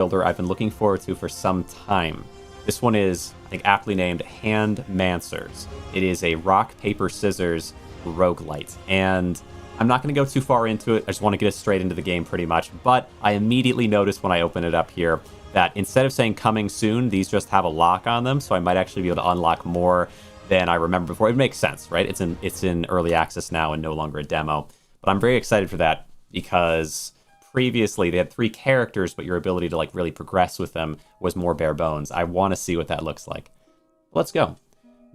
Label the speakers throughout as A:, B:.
A: builder I've been looking forward to for some time. This one is, I think, aptly named Handmancers. It is a rock, paper, scissors roguelite. And I'm not going to go too far into it. I just want to get us straight into the game pretty much. But I immediately noticed when I open it up here that instead of saying coming soon, these just have a lock on them. So I might actually be able to unlock more than I remember before. It makes sense, right? It's in early access now and no longer a demo. But I'm very excited for that because previously they had 3 characters, but your ability to like really progress with them was more bare bones. I want to see what that looks like. Let's go.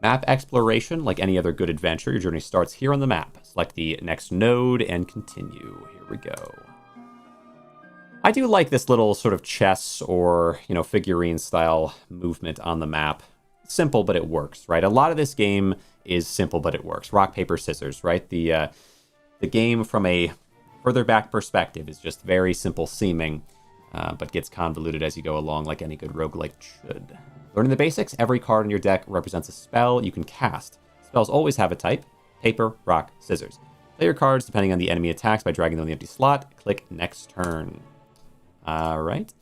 A: Map exploration. Like any other good adventure, your journey starts here on the map. Select the next node and continue. Here we go. I do like this little sort of chess or, figurine style movement on the map. Simple, but it works, right? A lot of this game is simple, but it works. Rock, paper, scissors, right? The game from a further back perspective is just very simple seeming, but gets convoluted as you go along like any good roguelike should. Learning the basics, every card in your deck represents a spell you can cast. Spells always have a type: paper, rock, scissors. Play your cards depending on the enemy attacks by dragging them on the empty slot. Click next turn. All right.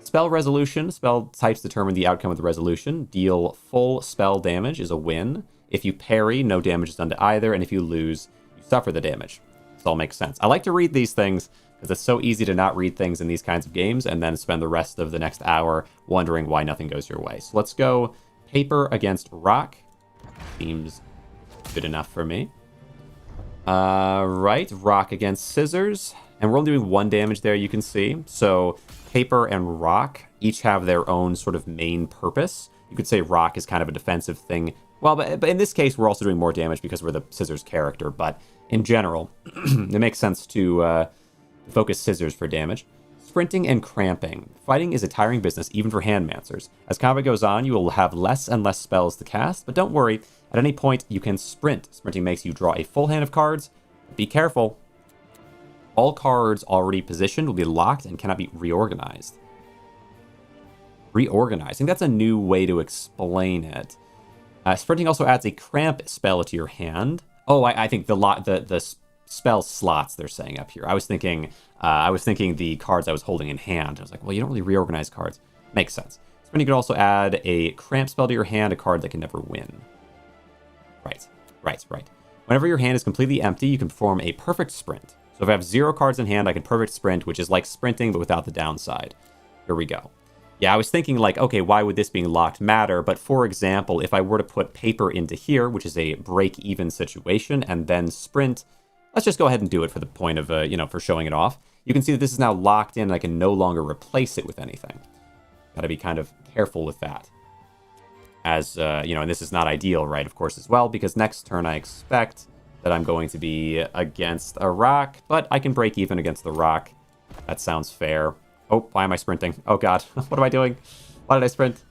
A: Spell resolution. Spell types determine the outcome of the resolution. Deal full spell damage is a win. If you parry, no damage is done to either, and if you lose, you suffer the damage. This all makes sense. I like to read these things because it's so easy to not read things in these kinds of games and then spend the rest of the next hour wondering why nothing goes your way. So let's go paper against rock. Seems good enough for me. Right, rock against scissors. And we're only doing 1 damage there, you can see. So paper and rock each have their own sort of main purpose. You could say rock is kind of a defensive thing. Well, but in this case, we're also doing more damage because we're the scissors character. But in general, it makes sense to focus scissors for damage. Sprinting and cramping. Fighting is a tiring business, even for Handmancers. As combat goes on, you will have less and less spells to cast. But don't worry, at any point, you can sprint. Sprinting makes you draw a full hand of cards. Be careful. All cards already positioned will be locked and cannot be reorganized. Reorganized. I think that's a new way to explain it. Sprinting also adds a cramp spell to your hand. Oh, I think the spell slots they're saying up here. I was thinking the cards I was holding in hand. I was like, well, you don't really reorganize cards. Makes sense. Sprinting can also add a cramp spell to your hand, a card that can never win. Right. Whenever your hand is completely empty, you can perform a perfect sprint. So if I have 0 cards in hand, I can perfect sprint, which is like sprinting, but without the downside. Here we go. Yeah, I was thinking like, okay, why would this being locked matter? But for example, if I were to put paper into here, which is a break-even situation, and then sprint, let's just go ahead and do it for the point of, for showing it off. You can see that this is now locked in, and I can no longer replace it with anything. Got to be kind of careful with that. As, and this is not ideal, right, of course, as well, because next turn I expect that I'm going to be against a rock, but I can break even against the rock. That sounds fair. Oh, why am I sprinting? Oh god, what am I doing? Why did I sprint?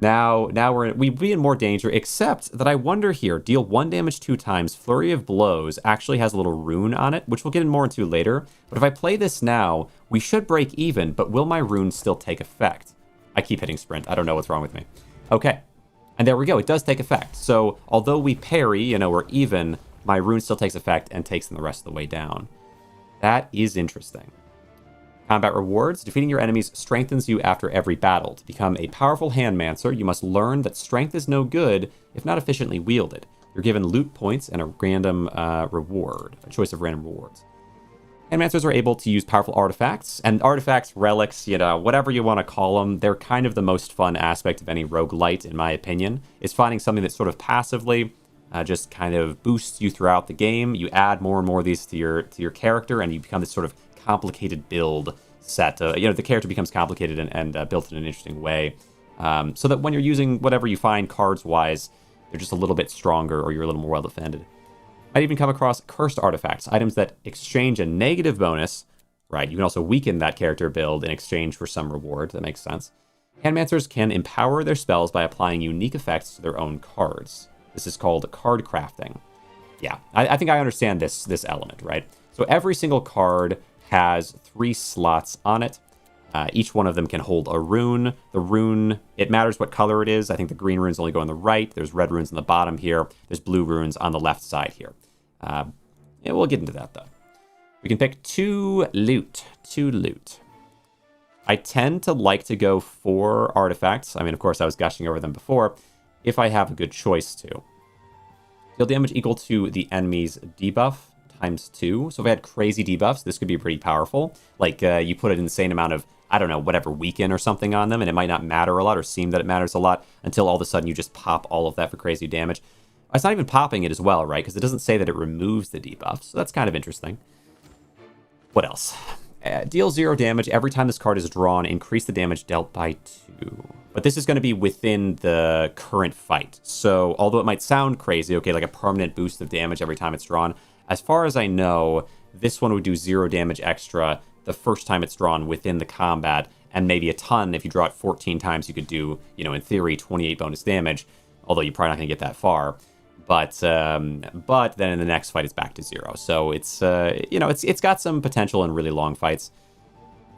A: Now we'd be in more danger, except that I wonder here, deal 1 damage 2 times, Flurry of Blows actually has a little rune on it, which we'll get in more into later. But if I play this now, we should break even, but will my rune still take effect? I keep hitting sprint. I don't know what's wrong with me. Okay, and there we go. It does take effect. So although we parry, we're even, my rune still takes effect and takes them the rest of the way down. That is interesting. Combat rewards. Defeating your enemies strengthens you after every battle. To become a powerful Handmancer, you must learn that strength is no good if not efficiently wielded. You're given loot points and a random reward, a choice of random rewards. Handmancers are able to use powerful artifacts, and artifacts, relics, whatever you want to call them, they're kind of the most fun aspect of any roguelite, in my opinion, is finding something that sort of passively just kind of boosts you throughout the game. You add more and more of these to your character, and you become this sort of complicated build set. The character becomes complicated and built in an interesting way, so that when you're using whatever you find cards-wise, they're just a little bit stronger or you're a little more well-defended. Might even come across cursed artifacts, items that exchange a negative bonus. Right, you can also weaken that character build in exchange for some reward. That makes sense. Handmancers can empower their spells by applying unique effects to their own cards. This is called card crafting. Yeah, I think I understand this element, right? So every single card has 3 slots on it. Each one of them can hold a rune. The rune, it matters what color it is. I think the green runes only go on the right. There's red runes on the bottom here. There's blue runes on the left side here. We'll get into that, though. We can pick 2 loot. I tend to like to go for artifacts. I mean, of course, I was gushing over them before, if I have a good choice to. Deal damage equal to the enemy's debuff times 2. So if I had crazy debuffs, this could be pretty powerful. Like, you put an insane amount of, I don't know, whatever, weaken or something on them, and it might not matter a lot or seem that it matters a lot until all of a sudden you just pop all of that for crazy damage. It's not even popping it as well, right? Because it doesn't say that it removes the debuff, so that's kind of interesting. What else? Deal 0 damage every time this card is drawn. Increase the damage dealt by 2. But this is going to be within the current fight. So, although it might sound crazy, okay, like a permanent boost of damage every time it's drawn, as far as I know, this one would do 0 damage extra the first time it's drawn within the combat, and maybe a ton. If you draw it 14 times, you could do, in theory, 28 bonus damage, although you're probably not going to get that far. But then in the next fight, it's back to 0. So it's, it's got some potential in really long fights.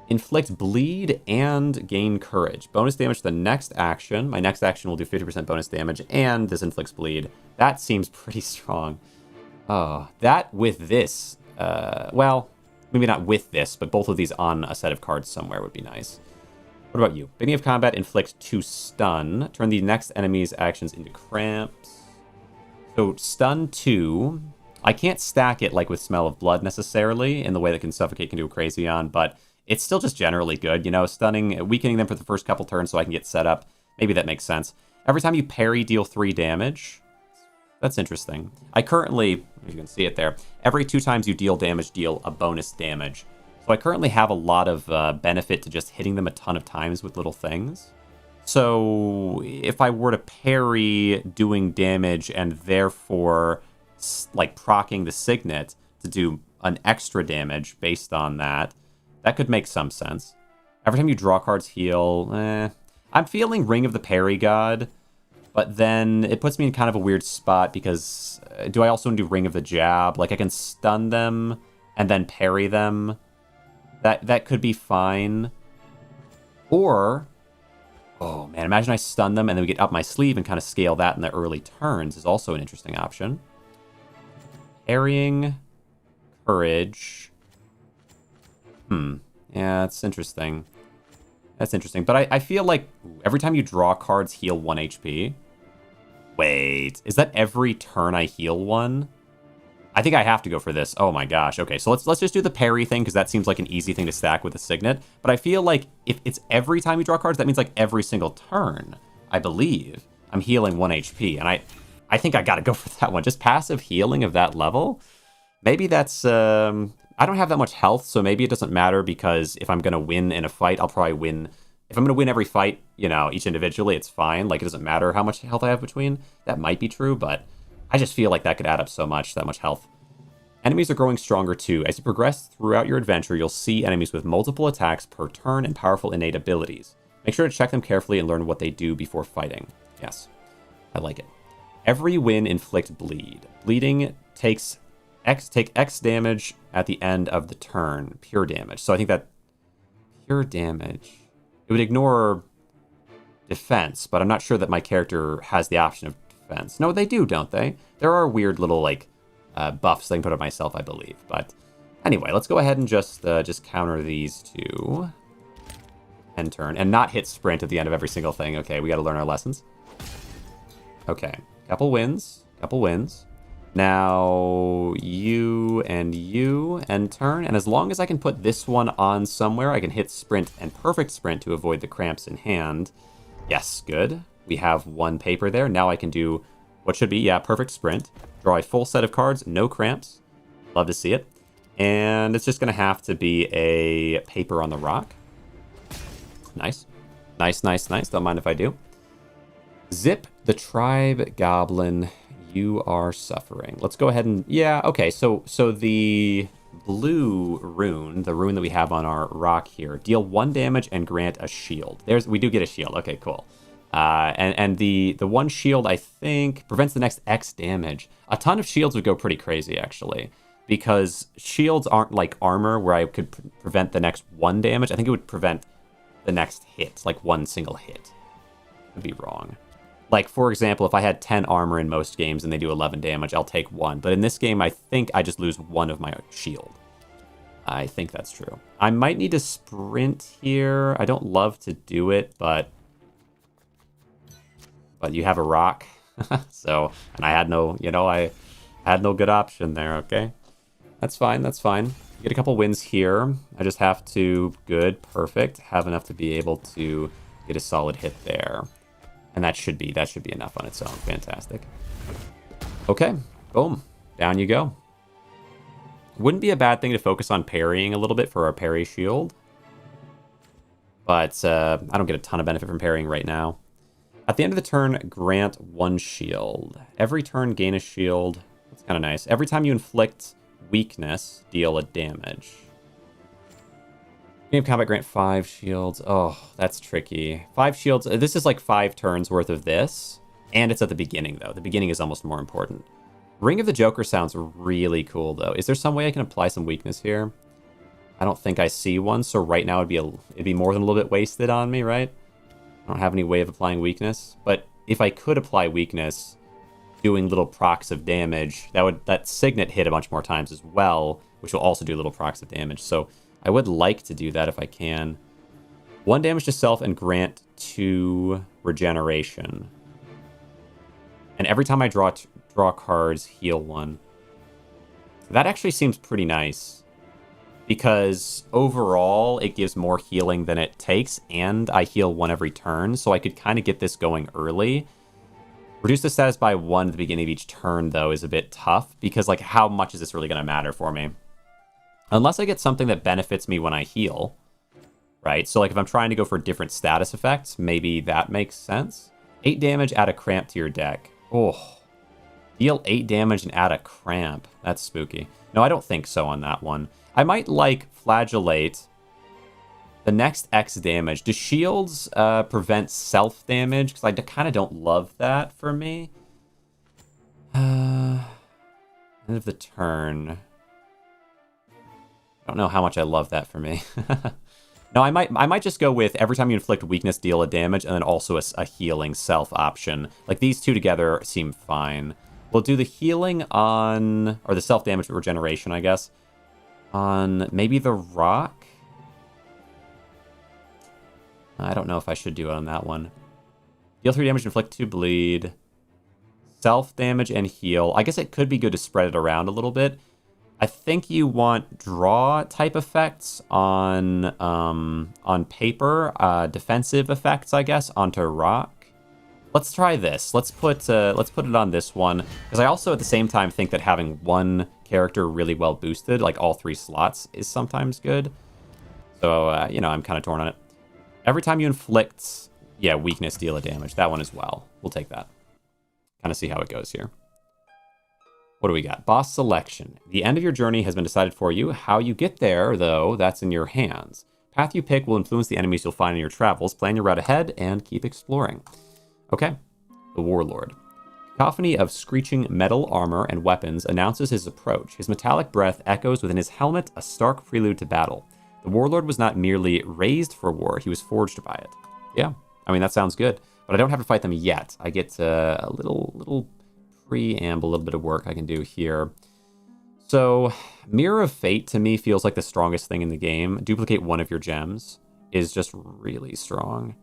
A: Inflict bleed and gain courage. Bonus damage to the next action. My next action will do 50% bonus damage, and this inflicts bleed. That seems pretty strong. Oh, that with this, well, maybe not with this, but both of these on a set of cards somewhere would be nice. What about you? Beginning of combat, inflict 2 stun. Turn the next enemy's actions into cramps. So stun 2. I can't stack it like with Smell of Blood necessarily in the way that can Suffocate can do crazy on, but it's still just generally good. Stunning, weakening them for the first couple turns so I can get set up. Maybe that makes sense. Every time you parry, deal 3 damage. That's interesting. I currently, if you can see it there, every 2 times you deal damage, deal a bonus damage. So I currently have a lot of benefit to just hitting them a ton of times with little things. So if I were to parry doing damage and therefore like proccing the signet to do an extra damage based on that, that could make some sense. Every time you draw cards, heal. I'm feeling Ring of the Parry God, but then it puts me in kind of a weird spot because do I also do Ring of the Jab? Like I can stun them and then parry them. That could be fine. Or, oh man, imagine I stun them and then we get up my sleeve and kind of scale that in the early turns is also an interesting option. Parrying, courage. Yeah, that's interesting. That's interesting. But I feel like every time you draw cards, heal 1 HP. Wait, is that every turn I heal 1? I think I have to go for this. Oh my gosh. Okay, so let's just do the parry thing because that seems like an easy thing to stack with a signet. But I feel like if it's every time you draw cards, that means like every single turn, I believe, I'm healing 1 HP. And I think I got to go for that one. Just passive healing of that level. Maybe that's... I don't have that much health, so maybe it doesn't matter because if I'm going to win in a fight, I'll probably win. If I'm going to win every fight, each individually, it's fine. Like, it doesn't matter how much health I have between. That might be true, but I just feel like that could add up so much, that much health. Enemies are growing stronger too. As you progress throughout your adventure, you'll see enemies with multiple attacks per turn and powerful innate abilities. Make sure to check them carefully and learn what they do before fighting. Yes, I like it. Every win inflict bleed. Bleeding takes X damage at the end of the turn. Pure damage. So I think that pure damage, it would ignore defense, but I'm not sure that my character has the option of defense. No, they do, don't they? There are weird little like buffs I can put on myself, I believe. But anyway, let's go ahead and just counter these two. End turn. And not hit sprint at the end of every single thing. Okay, we got to learn our lessons. Okay, couple wins. Now, you and you end turn. And as long as I can put this one on somewhere, I can hit sprint and perfect sprint to avoid the cramps in hand. Yes, good. We have 1 paper there. Now I can do what should be, perfect sprint. Draw a full set of cards, no cramps. Love to see it. And it's just going to have to be a paper on the rock. Nice. Nice. Don't mind if I do. Zip the tribe goblin. You are suffering. Let's go ahead and... Yeah, okay. So the blue rune, the rune that we have on our rock here, deal 1 damage and grant a shield. We do get a shield. Okay, cool. And the 1 shield, I think, prevents the next X damage. A ton of shields would go pretty crazy, actually. Because shields aren't like armor where I could prevent the next 1 damage. I think it would prevent the next hit, like 1 single hit. Could be wrong. Like, for example, if I had 10 armor in most games and they do 11 damage, I'll take 1. But in this game, I think I just lose 1 of my shield. I think that's true. I might need to sprint here. I don't love to do it, but you have a rock. So, and I had no, I had no good option there, okay? That's fine, that's fine. You get a couple wins here. I just have to, good, perfect, have enough to be able to get a solid hit there. And that should be enough on its own. Fantastic. Okay, boom. Down you go. Wouldn't be a bad thing to focus on parrying a little bit for our parry shield. But I don't get a ton of benefit from parrying right now. At the end of the turn, grant 1 shield. Every turn, gain a shield. That's kind of nice. Every time you inflict weakness, deal a damage. Game combat, grant 5 shields. Oh, that's tricky. 5 shields. This is like 5 turns worth of this. And it's at the beginning, though. The beginning is almost more important. Ring of the Joker sounds really cool, though. Is there some way I can apply some weakness here? I don't think I see one, so right now it'd be more than a little bit wasted on me, right? I don't have any way of applying weakness, but if I could apply weakness, doing little procs of damage, that Signet hit a bunch more times as well, which will also do little procs of damage. So I would like to do that if I can. 1 damage to self and grant 2 regeneration. And every time I draw cards, heal 1. That actually seems pretty nice. Because overall, it gives more healing than it takes, and I heal 1 every turn, so I could kind of get this going early. Reduce the status by 1 at the beginning of each turn, though, is a bit tough, because, like, how much is this really going to matter for me? Unless I get something that benefits me when I heal, right? So, like, if I'm trying to go for different status effects, maybe that makes sense. 8 damage, add a cramp to your deck. Oh, deal 8 damage and add a cramp. That's spooky. No, I don't think so on that one. I might like Flagellate. The next X damage. Do shields prevent self-damage? Because I kind of don't love that for me. End of the turn. I don't know how much I love that for me. No, I might just go with every time you inflict weakness, deal a damage, and then also a healing self option. Like, these two together seem fine. We'll do the healing on... or the self-damage regeneration, I guess. On maybe the rock? I don't know if I should do it on that one. Deal 3 damage, inflict 2 bleed. Self-damage and heal. I guess it could be good to spread it around a little bit. I think you want draw type effects on paper. Defensive effects, I guess, onto rock. Let's try this. Let's put it on this one, because I also at the same time think that having one character really well boosted, like all 3 slots, is sometimes good. So I'm kind of torn on it. Every time you inflict, weakness, deal a damage. That one as well. We'll take that. Kind of see how it goes here. What do we got? Boss selection. The end of your journey has been decided for you. How you get there, though, that's in your hands. Path you pick will influence the enemies you'll find in your travels. Plan your route ahead and keep exploring. Okay, the Warlord. Cacophony of screeching metal armor and weapons announces his approach. His metallic breath echoes within his helmet, a stark prelude to battle. The Warlord was not merely raised for war, he was forged by it. Yeah, I mean, that sounds good. But I don't have to fight them yet. I get a little preamble, a little bit of work I can do here. So, Mirror of Fate to me feels like the strongest thing in the game. Duplicate one of your gems is just really strong.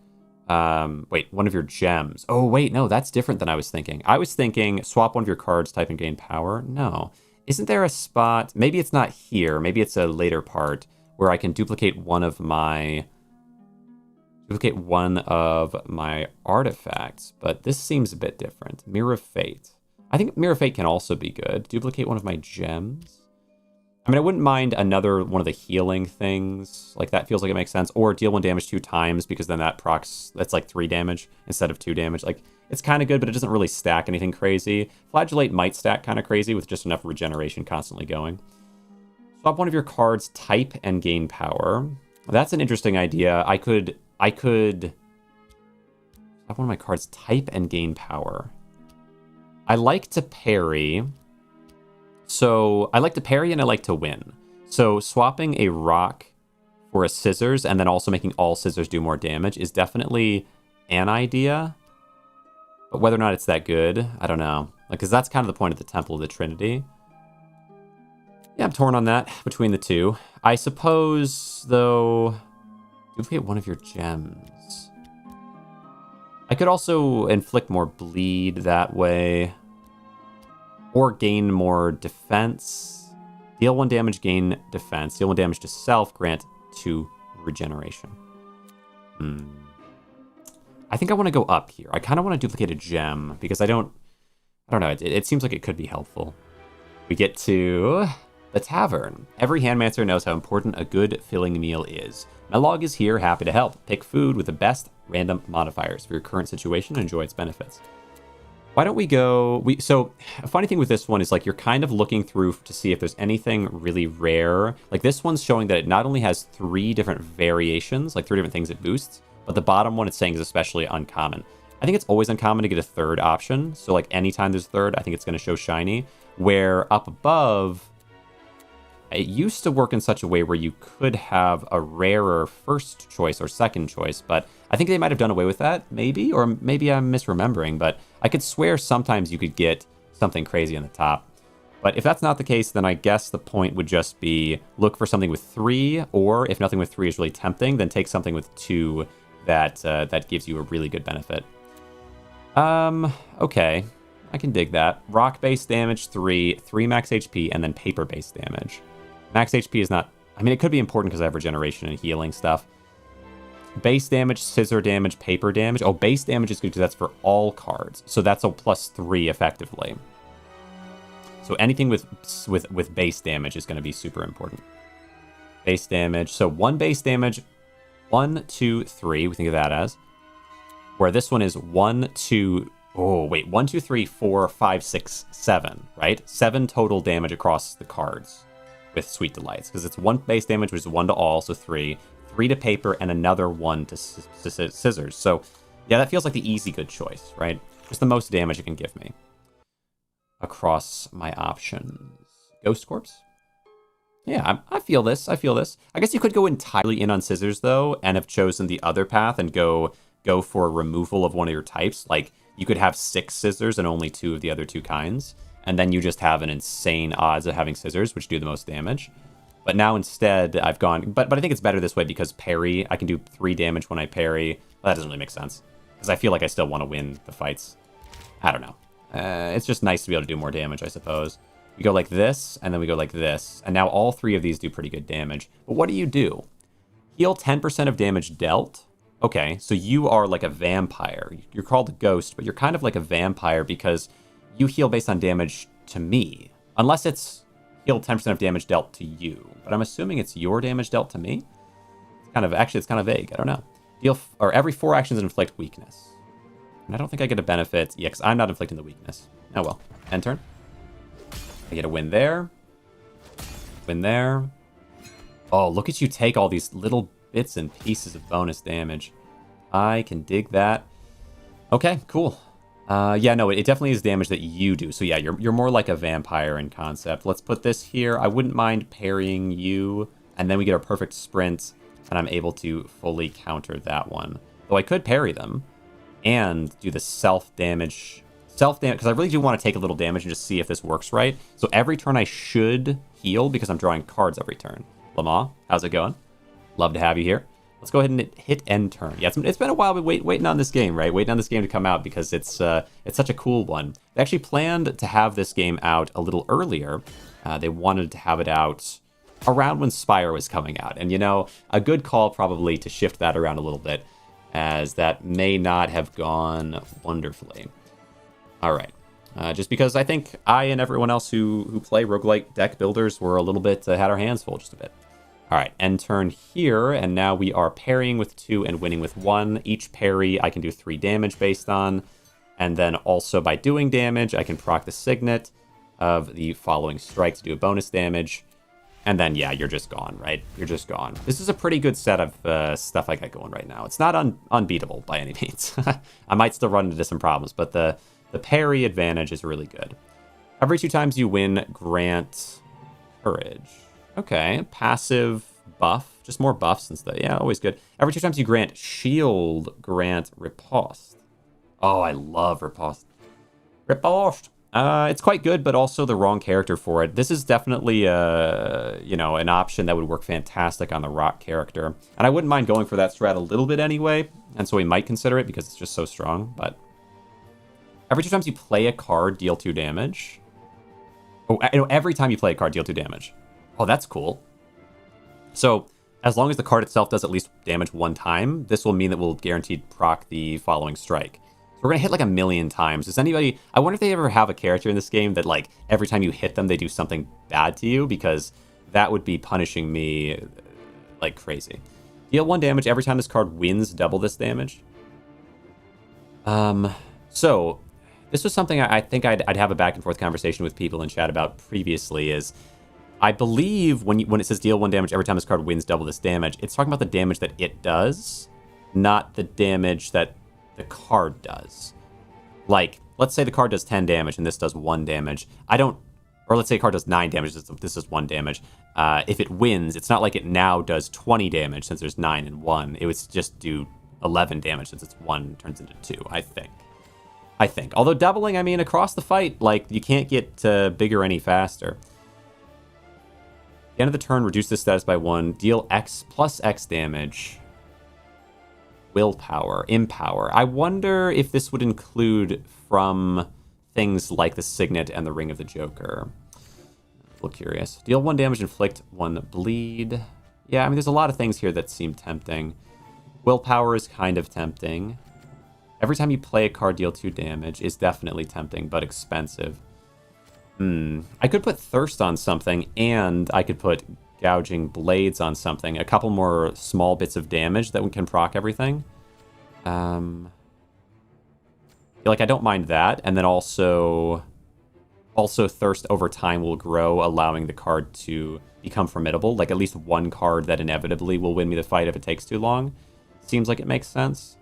A: Wait, one of your gems. Oh, wait, no, that's different than I was thinking. I was thinking swap one of your cards, type and gain power. No. Isn't there a spot? Maybe it's not here. Maybe it's a later part where I can duplicate one of my artifacts, but this seems a bit different. Mirror of Fate. I think Mirror of Fate can also be good. Duplicate one of my gems. I mean, I wouldn't mind another one of the healing things. Like, that feels like it makes sense. Or deal 1 damage 2 times, because then that's like 3 damage instead of 2 damage. Like, it's kind of good, but it doesn't really stack anything crazy. Flagellate might stack kind of crazy with just enough regeneration constantly going. Swap one of your cards, type, and gain power. That's an interesting idea. I could swap one of my cards, type, and gain power. I like to parry. So I like to parry and I like to win. So swapping a rock for a scissors and then also making all scissors do more damage is definitely an idea. But whether or not it's that good, I don't know. Like, because that's kind of the point of the Temple of the Trinity. Yeah, I'm torn on that between the two. I suppose, though, duplicate one of your gems. I could also inflict more bleed that way. Or gain more defense. Deal 1 damage, gain defense. Deal 1 damage to self, grant 2 regeneration. I think I want to go up here. I kind of want to duplicate a gem because I don't know. It seems like it could be helpful. We get to the Tavern. Every Handmancer knows how important a good filling meal is. Melog is here, happy to help. Pick food with the best random modifiers for your current situation and enjoy its benefits. Why don't we go... So, a funny thing with this one is, like, you're kind of looking through to see if there's anything really rare. Like, this one's showing that it not only has 3 different variations, like 3 different things it boosts, but the bottom one it's saying is especially uncommon. I think it's always uncommon to get a third option. So, like, anytime there's a third, I think it's going to show shiny. Where up above, it used to work in such a way where you could have a rarer first choice or second choice, but I think they might have done away with that, maybe, or maybe I'm misremembering, but I could swear sometimes you could get something crazy on the top. But if that's not the case, then I guess the point would just be look for something with 3, or if nothing with 3 is really tempting, then take something with 2 that gives you a really good benefit. Okay, I can dig that. Rock base damage 3, 3 max HP, and then paper base damage. Max HP is not... I mean, it could be important because I have regeneration and healing stuff. Base damage, scissor damage, paper damage. Oh, base damage is good because that's for all cards. So that's a +3 effectively. So anything with base damage is going to be super important. Base damage. So 1 base damage, 1, 2, 3. We think of that as. Where this one is 1, 2... Oh, wait. 1, 2, 3, 4, 5, 6, 7, right? 7 total damage across the cards with Sweet Delights. Because it's 1 base damage, which is 1 to all, so 3. 3 to paper, and another 1 to scissors. So, yeah, that feels like the easy good choice, right? Just the most damage it can give me across my options. Ghost Corpse? Yeah, I feel this. I feel this. I guess you could go entirely in on scissors, though, and have chosen the other path and go for removal of one of your types. Like, you could have 6 scissors and only 2 of the other 2 kinds, and then you just have an insane odds of having scissors, which do the most damage. But now instead, I've gone... But I think it's better this way because parry, I can do 3 damage when I parry. Well, that doesn't really make sense. Because I feel like I still want to win the fights. I don't know. It's just nice to be able to do more damage, I suppose. We go like this, and then we go like this. And now all 3 of these do pretty good damage. But what do? Heal 10% of damage dealt. Okay, so you are like a vampire. You're called a ghost, but you're kind of like a vampire because you heal based on damage to me. Unless it's... heal 10% of damage dealt to you. But I'm assuming it's your damage dealt to me? It's kind of vague. I don't know. Every 4 actions inflict weakness. And I don't think I get a benefit. Yeah, because I'm not inflicting the weakness. Oh well. End turn. I get a win there. Win there. Oh, look at you take all these little bits and pieces of bonus damage. I can dig that. Okay, cool. Yeah, no, it definitely is damage that you do. So yeah, you're more like a vampire in concept. Let's put this here. I wouldn't mind parrying you, and then we get our perfect sprint, and I'm able to fully counter that one. Though I could parry them and do the self-damage, because I really do want to take a little damage and just see if this works right. So every turn I should heal because I'm drawing cards every turn. Lamar, how's it going? Love to have you here. Let's go ahead and hit end turn. Yeah, it's been a while waiting on this game, right? Waiting on this game to come out because it's such a cool one. They actually planned to have this game out a little earlier. They wanted to have it out around when Spire was coming out. And, you know, a good call probably to shift that around a little bit, as that may not have gone wonderfully. All right. Just because I think I and everyone else who play roguelite deck builders were a little bit, had our hands full just a bit. All right, end turn here, and now we are parrying with 2 and winning with 1. Each parry I can do 3 damage based on, and then also by doing damage, I can proc the signet of the following strike to do a bonus damage, and then, yeah, you're just gone, right? You're just gone. This is a pretty good set of stuff I got going right now. It's not unbeatable by any means. I might still run into some problems, but the parry advantage is really good. Every 2 times you win, grant courage. Okay, passive buff. Just more buffs and stuff. Yeah, always good. Every 2 times you grant shield, grant riposte. Oh, I love riposte. Riposte! It's quite good, but also the wrong character for it. This is definitely, an option that would work fantastic on the rock character. And I wouldn't mind going for that strat a little bit anyway, and so we might consider it because it's just so strong, but... Every 2 times you play a card, deal 2 damage. Oh, every time you play a card, deal 2 damage. Oh, that's cool. So, as long as the card itself does at least damage 1 time, this will mean that we'll guaranteed proc the following strike. So we're going to hit like 1,000,000 times. Does anybody... I wonder if they ever have a character in this game that, like, every time you hit them, they do something bad to you, because that would be punishing me like crazy. Deal 1 damage every time this card wins double this damage. So... This was something I think I'd have a back and forth conversation with people in chat about previously, is I believe when it says deal 1 damage every time this card wins double this damage, it's talking about the damage that it does, not the damage that the card does. Like, let's say the card does 10 damage and this does 1 damage. Or let's say the card does 9 damage, this is 1 damage. If it wins, it's not like it now does 20 damage since there's 9 and 1. It would just do 11 damage since it's 1 turns into 2, I think. Although doubling, I mean, across the fight, like, you can't get bigger any faster. At the end of the turn, reduce this status by 1. Deal X plus X damage. Willpower. Empower. I wonder if this would include from things like the Signet and the Ring of the Joker. A little curious. Deal 1 damage, inflict 1 bleed. Yeah, I mean, there's a lot of things here that seem tempting. Willpower is kind of tempting. Every time you play a card, deal 2 damage is definitely tempting, but expensive. I could put Thirst on something, and I could put Gouging Blades on something. A couple more small bits of damage that can proc everything. Like, I don't mind that. And then also Thirst over time will grow, allowing the card to become formidable. Like, at least 1 card that inevitably will win me the fight if it takes too long. Seems like it makes sense.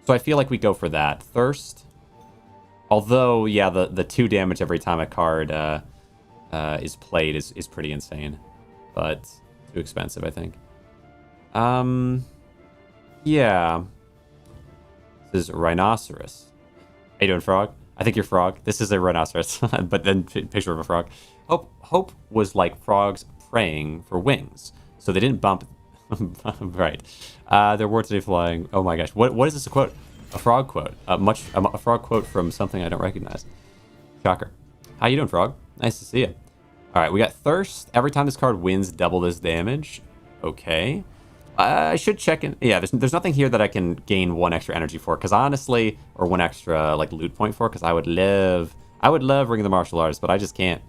A: So I feel like we go for that. Thirst. Although, yeah, the 2 damage every time a card is played is pretty insane. But too expensive, I think. Yeah. This is Rhinoceros. How you doing, Frog? I think you're Frog. This is a Rhinoceros, but then picture of a frog. Hope was like frogs praying for wings. So they didn't bump... Right. There were today flying. Oh my gosh. What is this a quote? A frog quote. A frog quote from something I don't recognize. Shocker. How you doing, Frog? Nice to see you. All right, we got Thirst. Every time this card wins, double this damage. Okay. I should check in. Yeah, there's nothing here that I can gain 1 extra energy for, because honestly, or 1 extra like loot point for, because I would love Ring of the Martial Arts, but I just can't.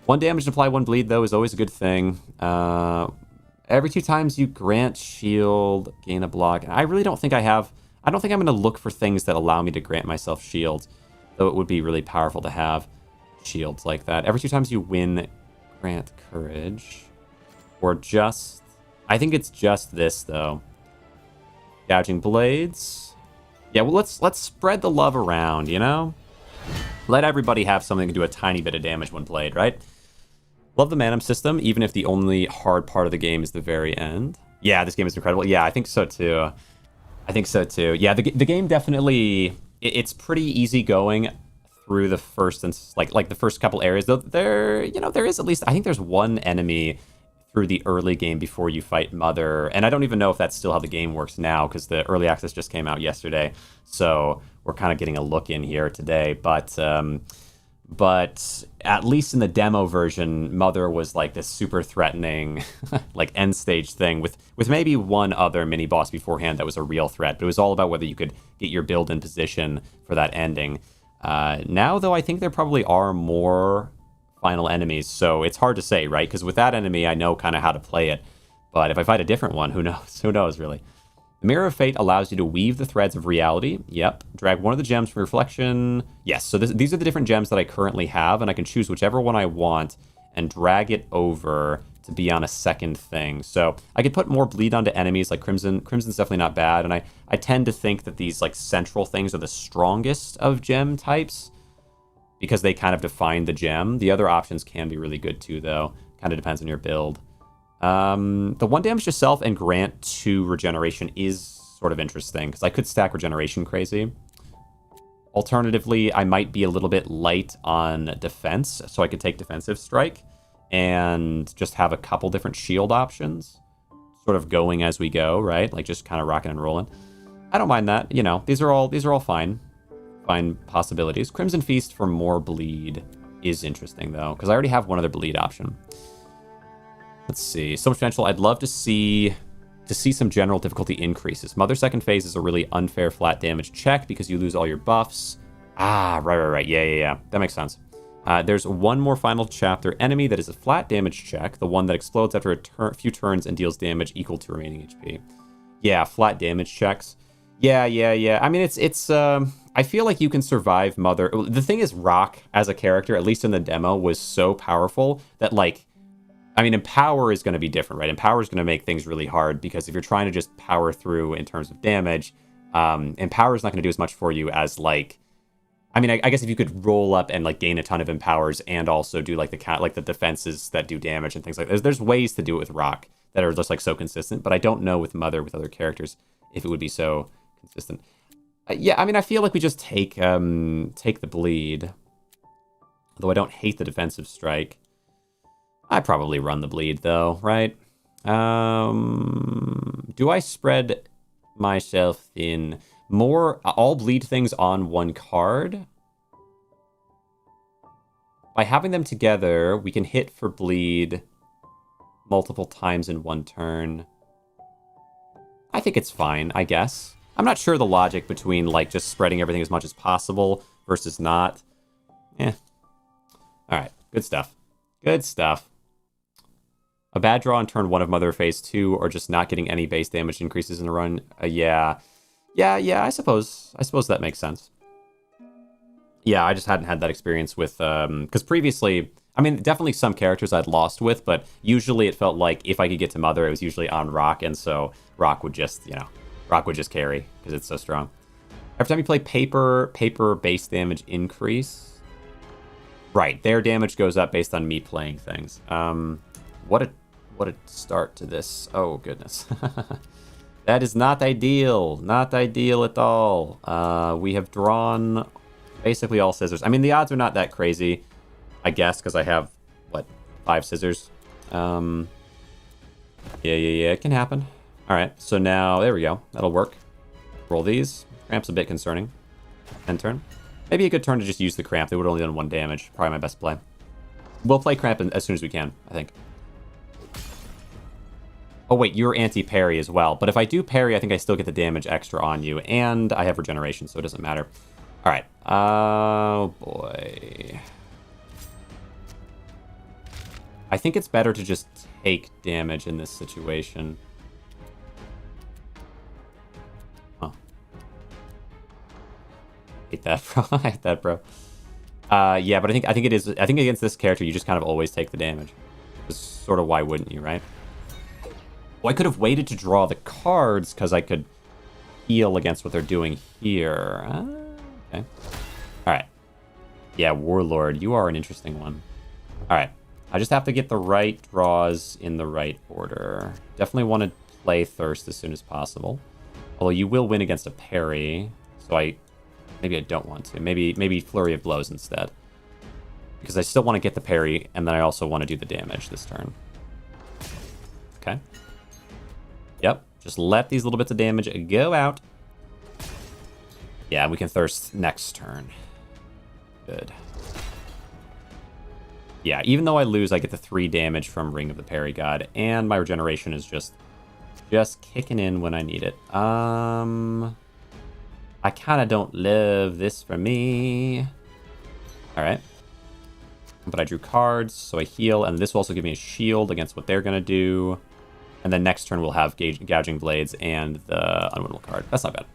A: 1 damage and apply 1 bleed though is always a good thing. Every 2 times you grant shield, gain a block. I really don't think I have... I don't think I'm going to look for things that allow me to grant myself shields, though it would be really powerful to have shields like that. Every 2 times you win, grant courage. Or just... I think it's just this, though. Gouging Blades. Yeah, well, let's spread the love around, you know? Let everybody have something to do a tiny bit of damage when played, right? Love the Manum system, even if the only hard part of the game is the very end. Yeah, this game is incredible. Yeah, I think so too. Yeah, the game definitely... It's pretty easy going through the first and like the first couple areas. Though there is at least... I think there's 1 enemy through the early game before you fight Mother. And I don't even know if that's still how the game works now, because the early access just came out yesterday. So we're kind of getting a look in here today. But at least in the demo version, Mother was like this super threatening, like end stage thing with maybe 1 other mini boss beforehand that was a real threat. But it was all about whether you could get your build in position for that ending. Now, though, I think there probably are more final enemies, so it's hard to say, right? Because with that enemy, I know kind of how to play it. But if I fight a different one, who knows? Who knows, really? The Mirror of Fate allows you to weave the threads of reality. Yep. Drag 1 of the gems from reflection. Yes, so these are the different gems that I currently have, and I can choose whichever one I want and drag it over to be on a second thing. So I could put more bleed onto enemies, like Crimson. Crimson's definitely not bad, and I tend to think that these like central things are the strongest of gem types because they kind of define the gem. The other options can be really good too, though. Kind of depends on your build. The 1 damage to self and grant 2 regeneration is sort of interesting, because I could stack regeneration crazy. Alternatively, I might be a little bit light on defense, so I could take defensive strike and just have a couple different shield options, sort of going as we go, right? Like just kind of rocking and rolling. I don't mind that. You know, these are all fine possibilities. Crimson Feast for more bleed is interesting though, because I already have one other bleed option. Let's see. So much potential. I'd love to see some general difficulty increases. Mother second phase is a really unfair flat damage check because you lose all your buffs. Ah, right. Yeah. That makes sense. There's one more final chapter enemy that is a flat damage check, the one that explodes after a few turns and deals damage equal to remaining HP. Yeah, flat damage checks. Yeah. I mean, it's I feel like you can survive Mother. The thing is, Rock as a character, at least in the demo, was so powerful that, like, I mean, Empower is going to be different, right? Empower is going to make things really hard because if you're trying to just power through in terms of damage, Empower is not going to do as much for you as, like, I mean, I guess if you could roll up and, like, gain a ton of Empowers and also do, like, the defenses that do damage and things like that. There's ways to do it with Rock that are just, like, so consistent, but I don't know with Mother, with other characters, if it would be so consistent. Yeah, I mean, I feel like we just take the bleed, although I don't hate the defensive strike. I probably run the bleed, though, right? Do I spread myself in more all bleed things on one card? By having them together, we can hit for bleed multiple times in one turn. I think it's fine, I guess. I'm not sure the logic between, like, just spreading everything as much as possible versus not. All right, good stuff. A bad draw on turn 1 of Mother phase 2, or just not getting any base damage increases in a run. Yeah, I suppose that makes sense. Yeah, I just hadn't had that experience with, because previously, I mean, definitely some characters I'd lost with, but usually it felt like if I could get to Mother, it was usually on Rock, and so Rock would just carry, because it's so strong. Every time you play paper base damage increase. Right, their damage goes up based on me playing things. What a start to this. Oh, goodness. That is not ideal. Not ideal at all. We have drawn basically all scissors. I mean, the odds are not that crazy, I guess, because I have, 5 scissors? Yeah, it can happen. All right, so now, there we go. That'll work. Roll these. Cramp's a bit concerning. End turn. Maybe a good turn to just use the Cramp. They would have only done 1 damage. Probably my best play. We'll play Cramp as soon as we can, I think. Oh, wait, you're anti-parry as well. But if I do parry, I think I still get the damage extra on you. And I have regeneration, so it doesn't matter. All right. Oh, boy. I think it's better to just take damage in this situation. Huh. Hate that, bro. I hate that, bro. Yeah, but I think it is. I think against this character, you just kind of always take the damage. It's sort of why wouldn't you, right? Well, I could have waited to draw the cards because I could heal against what they're doing here. Okay. All right. Yeah, Warlord, you are an interesting one. All right. I just have to get the right draws in the right order. Definitely want to play Thirst as soon as possible. Although you will win against a parry, so maybe I don't want to. Maybe Flurry of Blows instead. Because I still want to get the parry, and then I also want to do the damage this turn. Okay. Yep, just let these little bits of damage go out. Yeah, we can Thirst next turn. Good. Yeah, even though I lose, I get the 3 damage from Ring of the Parry God, and my regeneration is just kicking in when I need it. I kind of don't love this for me. All right. But I drew cards, so I heal, and this will also give me a shield against what they're going to do. And then next turn we'll have Gouging Blades and the Unwinnable card. That's not bad.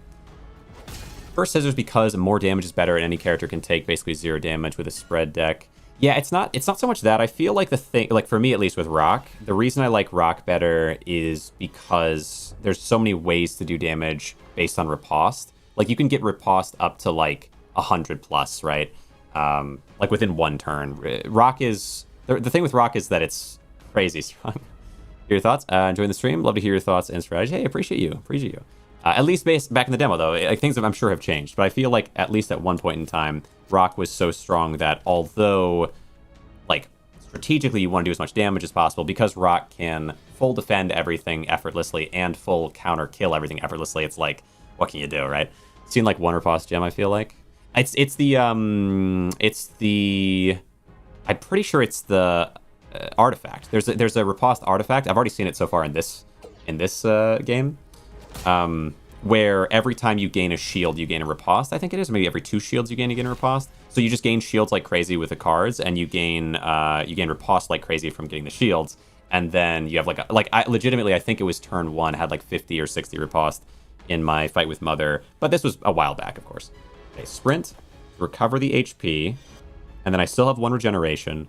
A: First Scissors because more damage is better, and any character can take basically 0 damage with a spread deck. Yeah, it's not so much that. I feel like the thing, like for me at least with Rock, the reason I like Rock better is because there's so many ways to do damage based on riposte. Like you can get riposte up to like 100 plus, right? Like within 1 turn. Rock is the thing with Rock is that it's crazy strong. Your thoughts? Enjoying the stream. Love to hear your thoughts and strategy. Hey, appreciate you. At least back in the demo, though, like, things I'm sure have changed. But I feel like at least at one point in time, Rock was so strong that although, like, strategically you want to do as much damage as possible, because Rock can full defend everything effortlessly and full counter kill everything effortlessly, it's like, what can you do, right? Seen like one riposte gem, I feel like. It's the I'm pretty sure it's the artifact. There's a riposte artifact. I've already seen it so far in this game. Where every time you gain a shield, you gain a riposte, I think it is. Maybe every 2 shields you gain a riposte. So you just gain shields like crazy with the cards, and you gain riposte like crazy from getting the shields. And then you have legitimately, I think it was turn 1, had like 50 or 60 riposte in my fight with Mother. But this was a while back, of course. Okay, sprint, recover the HP, and then I still have 1 regeneration.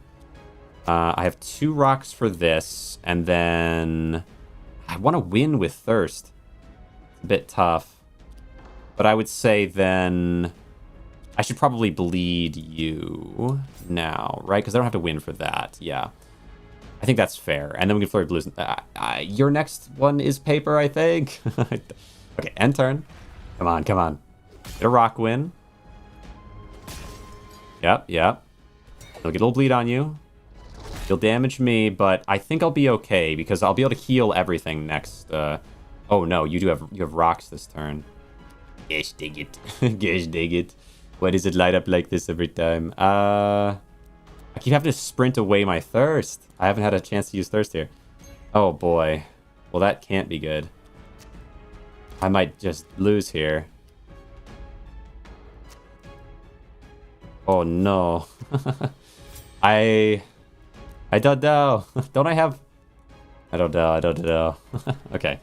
A: I have 2 rocks for this, and then I want to win with Thirst. A bit tough, but I would say then I should probably bleed you now, right? Because I don't have to win for that. Yeah, I think that's fair. And then we can flurry blues. Your next one is paper, I think. Okay, end turn. Come on. Get a rock win. Yep. I'll get a little bleed on you. You'll damage me, but I think I'll be okay because I'll be able to heal everything next. Oh no, you have rocks this turn. Gosh dig it. Gosh dig it. Why does it light up like this every time? I keep having to sprint away my thirst. I haven't had a chance to use thirst here. Oh boy. Well, that can't be good. I might just lose here. Oh no. I don't know. Don't I have... I don't know. Okay.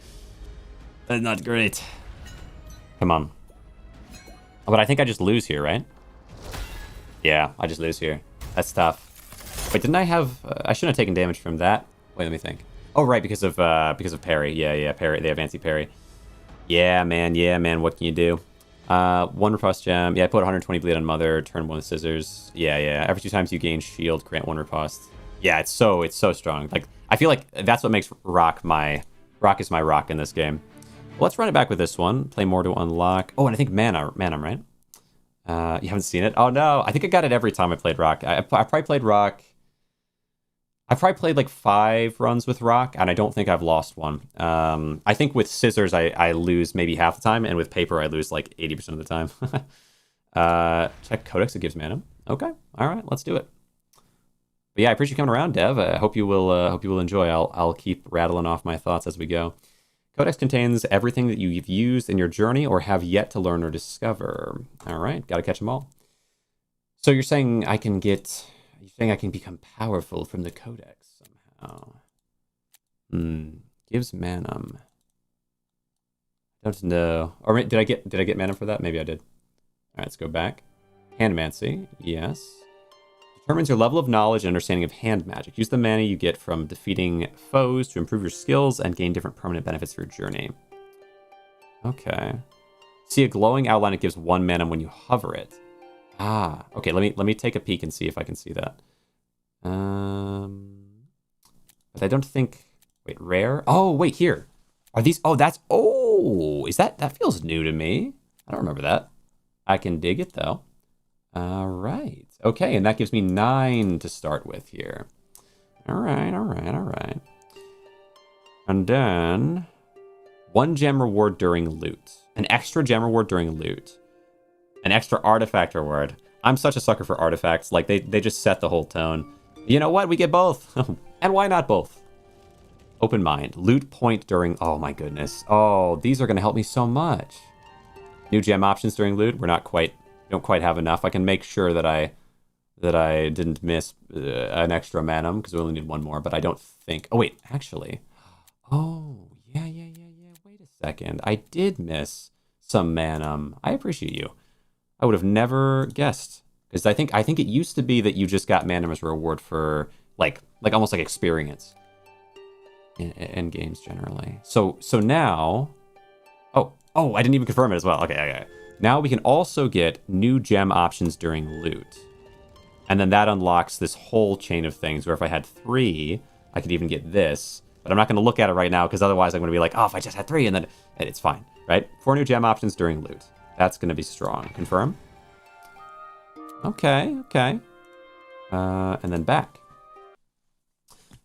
A: That's not great. Come on. But I think I just lose here, right? Yeah, I just lose here. That's tough. Wait, didn't I have... I shouldn't have taken damage from that. Wait, let me think. Oh, right, because of parry. Yeah, parry. They have anti-parry. Yeah, man. What can you do? 1 riposte gem. Yeah, I put 120 bleed on Mother. Turn 1 scissors. Yeah. Every 2 times you gain shield, grant 1 riposte. Yeah, it's so strong. Like, I feel like that's what makes Rock is my rock in this game. Well, let's run it back with this one. Play more to unlock. Oh, and I think Manam, right? You haven't seen it? Oh, no. I think I got it every time I played Rock. I probably played Rock. I probably played like 5 runs with Rock, and I don't think I've lost one. I think with Scissors, I lose maybe half the time, and with Paper, I lose like 80% of the time. Check Codex. It gives Manam. Okay. All right. Let's do it. But yeah, I appreciate you coming around, Dev. I hope you will enjoy. I'll keep rattling off my thoughts as we go. Codex contains everything that you've used in your journey or have yet to learn or discover. All right, got to catch them all. So you're saying I can become powerful from the Codex somehow. Gives Manam. Don't know. Or did I get Manam for that? Maybe I did. All right, let's go back. Handmancy, yes. Determines your level of knowledge and understanding of hand magic. Use the mana you get from defeating foes to improve your skills and gain different permanent benefits for your journey. Okay. See a glowing outline. It gives 1 mana when you hover it. Ah, okay. Let me take a peek and see if I can see that. But I don't think. Wait, rare. Oh, wait, here. Are these? Oh, that's. Oh, is that feels new to me? I don't remember that. I can dig it though. All right. Okay, and that gives me 9 to start with here. All right. And then 1 gem reward during loot. An extra gem reward during loot. An extra artifact reward. I'm such a sucker for artifacts. Like, they just set the whole tone. You know what? We get both. And why not both? Open mind. Loot point during... Oh, my goodness. Oh, these are going to help me so much. New gem options during loot. Don't quite have enough. I can make sure that I didn't miss an extra manam because we only need 1 more, but I don't think... Oh, wait, actually. Oh, yeah. Wait a second. I did miss some manam. I appreciate you. I would have never guessed because I think it used to be that you just got manam as a reward for like almost like experience in games generally. So now... Oh, I didn't even confirm it as well. Okay. Now we can also get new gem options during loot. And then that unlocks this whole chain of things where if I had 3, I could even get this. But I'm not going to look at it right now because otherwise I'm going to be like, oh, if I just had 3 and then it's fine, right? 4 new gem options during loot. That's going to be strong. Confirm. Okay. And then back.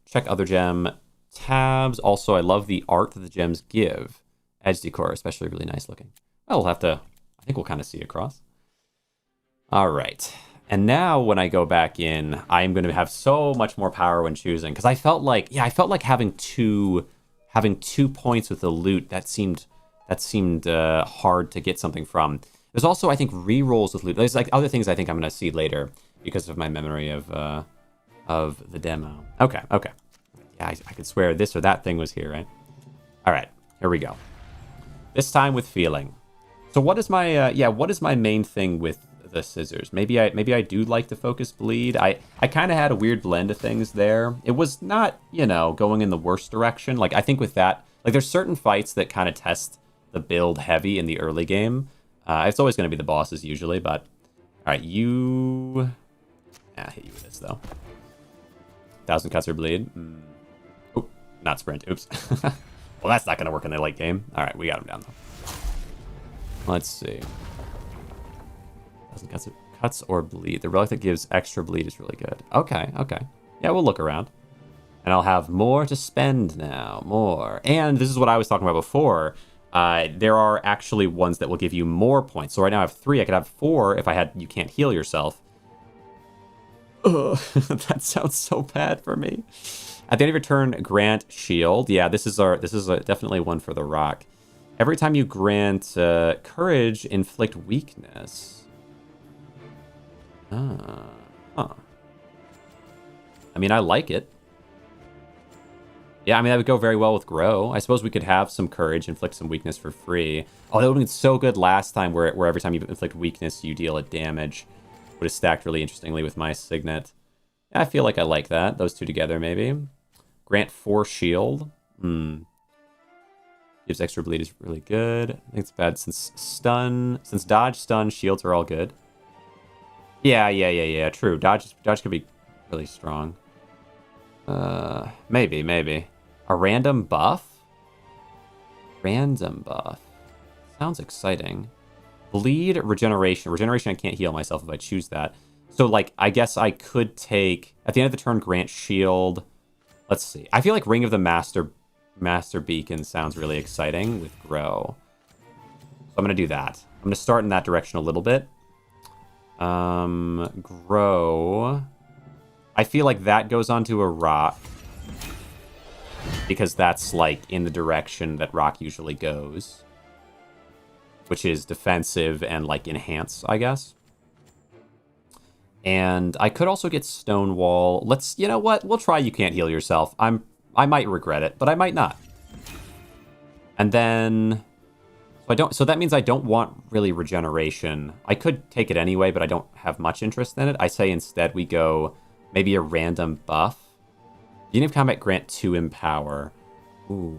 A: Check other gem tabs. Also, I love the art that the gems give. Edge decor, especially really nice looking. Well, I think we'll kind of see across. All right. And now when I go back in, I'm going to have so much more power when choosing. Because I felt like having two points with the loot, that seemed hard to get something from. There's also, I think, re-rolls with loot. There's like other things I think I'm going to see later because of my memory of the demo. Okay. Yeah, I could swear this or that thing was here, right? All right, here we go. This time with feeling. So what is my main thing with the scissors? Maybe I do like to focus bleed. I kind of had a weird blend of things there. It was not, going in the worst direction. Like, I think with that, like, there's certain fights that kind of test the build heavy in the early game. It's always going to be the bosses usually, but all right, I'll hit you with this though. 1,000 cuts or bleed. Oh, not sprint. Oops. Well, that's not going to work in the late game. All right, we got him down though. Let's see. 1,000 cuts or bleed. The relic that gives extra bleed is really good. Okay. Yeah, we'll look around. And I'll have more to spend now. More. And this is what I was talking about before. There are actually ones that will give you more points. So right now I have 3. I could have 4 if I had you can't heal yourself. Ugh, that sounds so bad for me. At the end of your turn, grant shield. Yeah, this is definitely one for the rock. Every time you grant courage, inflict weakness. Huh. I mean, I like it. Yeah, I mean, that would go very well with grow. I suppose we could have some courage, inflict some weakness for free. Oh, that would have been so good last time where every time you inflict weakness, you deal a damage. Would have stacked really interestingly with my signet. Yeah, I feel like I like that. Those two together, maybe. Grant 4 shield. Gives extra bleed is really good. I think it's bad since dodge, stun, shields are all good. Yeah. True. Dodge could be really strong. Maybe. A random buff? Sounds exciting. Bleed, regeneration. Regeneration, I can't heal myself if I choose that. So, like, I guess I could take... At the end of the turn, grant shield. Let's see. I feel like Ring of the Master Beacon sounds really exciting with grow. So I'm going to do that. I'm going to start in that direction a little bit. Grow. I feel like that goes onto a rock. Because that's, like, in the direction that rock usually goes. Which is defensive and, like, enhance, I guess. And I could also get Stonewall. You know what? We'll try You Can't Heal Yourself. I might regret it, but I might not. And then... So that means I don't want really regeneration. I could take it anyway, but I don't have much interest in it. I say instead we go maybe a random buff. Beginning of combat, grant 2 empower. Ooh.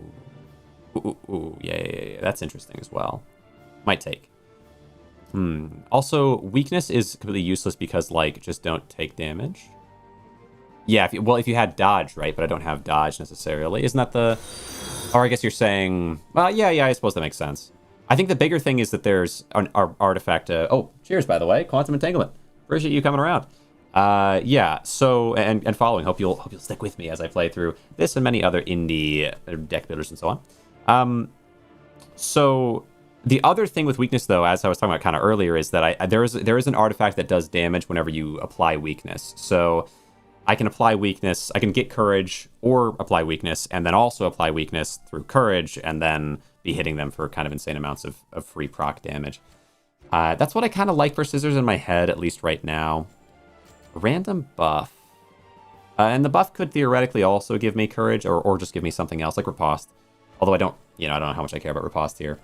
A: Yeah. That's interesting as well. Might take. Also, weakness is completely useless because, like, just don't take damage. Yeah, if you had dodge, right? But I don't have dodge necessarily. Isn't that the... Or I guess you're saying... Well, yeah, I suppose that makes sense. I think the bigger thing is that there's an artifact... oh, cheers, by the way. Quantum Entanglement. Appreciate you coming around. Yeah, so... And following. Hope you'll stick with me as I play through this and many other indie deck builders and so on. So... The other thing with weakness, though, as I was talking about kind of earlier, is that there is an artifact that does damage whenever you apply weakness. So I can apply weakness, I can get courage or apply weakness, and then also apply weakness through courage, and then be hitting them for kind of insane amounts of free proc damage. That's what I kind of like for scissors in my head, at least right now. Random buff. And the buff could theoretically also give me courage, or just give me something else, like riposte. Although I don't know how much I care about riposte here.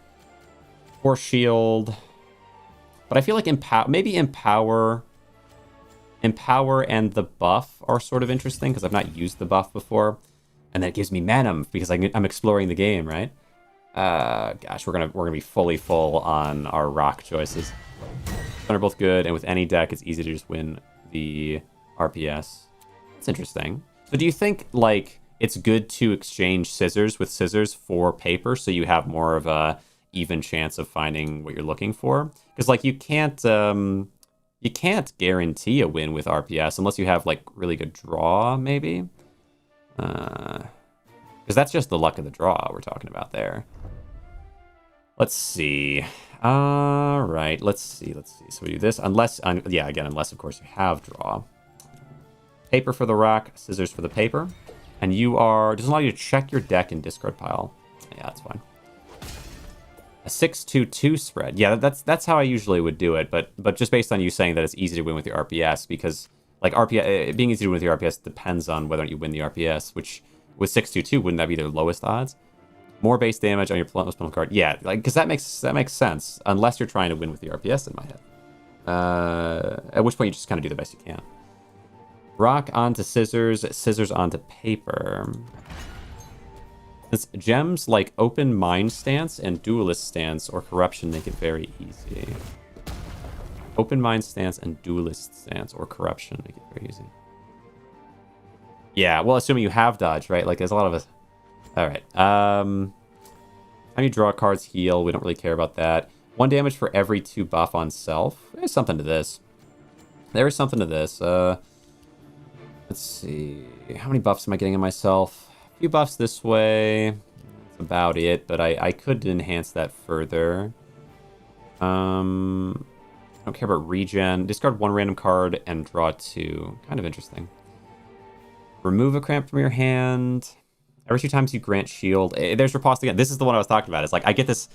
A: Or shield. But I feel like maybe empower and the buff are sort of interesting because I've not used the buff before. And that gives me manum because I'm exploring the game, right? Gosh, we're gonna be fully full on our rock choices. They're both good, and with any deck, it's easy to just win the RPS. It's interesting. So do you think, like, it's good to exchange scissors with scissors for paper, so you have more of a even chance of finding what you're looking for. Because like you can't guarantee a win with RPS unless you have like really good draw, maybe. Because that's just the luck of the draw we're talking about there. Let's see. All right, let's see. So we do this, unless of course you have draw. Paper for the rock, scissors for the paper, and doesn't allow you to check your deck and discard pile. Yeah, that's fine. A 6-2-2 spread. Yeah, that's how I usually would do it, but just based on you saying that it's easy to win with your RPS, because like RPS being easy to win with your RPS depends on whether you win the RPS, which with 6-2-2 wouldn't that be their lowest odds? More base damage on your most penalty card. Yeah, like because that makes sense unless you're trying to win with the RPS in my head. At which point you just kind of do the best you can. Rock onto scissors, scissors onto paper. Since gems like open mind stance and duelist stance or corruption make it very easy. Open mind stance and duelist stance or corruption make it very easy. Yeah, well, assuming you have dodge, right? Like there's a lot of us. All right. Time you draw cards, heal. We don't really care about that. 1 damage for every 2 buff on self. There's something to this. There is something to this. Let's see. How many buffs am I getting on myself? A few buffs this way. That's about it, but I could enhance that further. I don't care about regen. Discard 1 random card and draw 2. Kind of interesting. Remove a cramp from your hand. Every 2 times you grant shield. There's riposte again. This is the one I was talking about. It's like I get this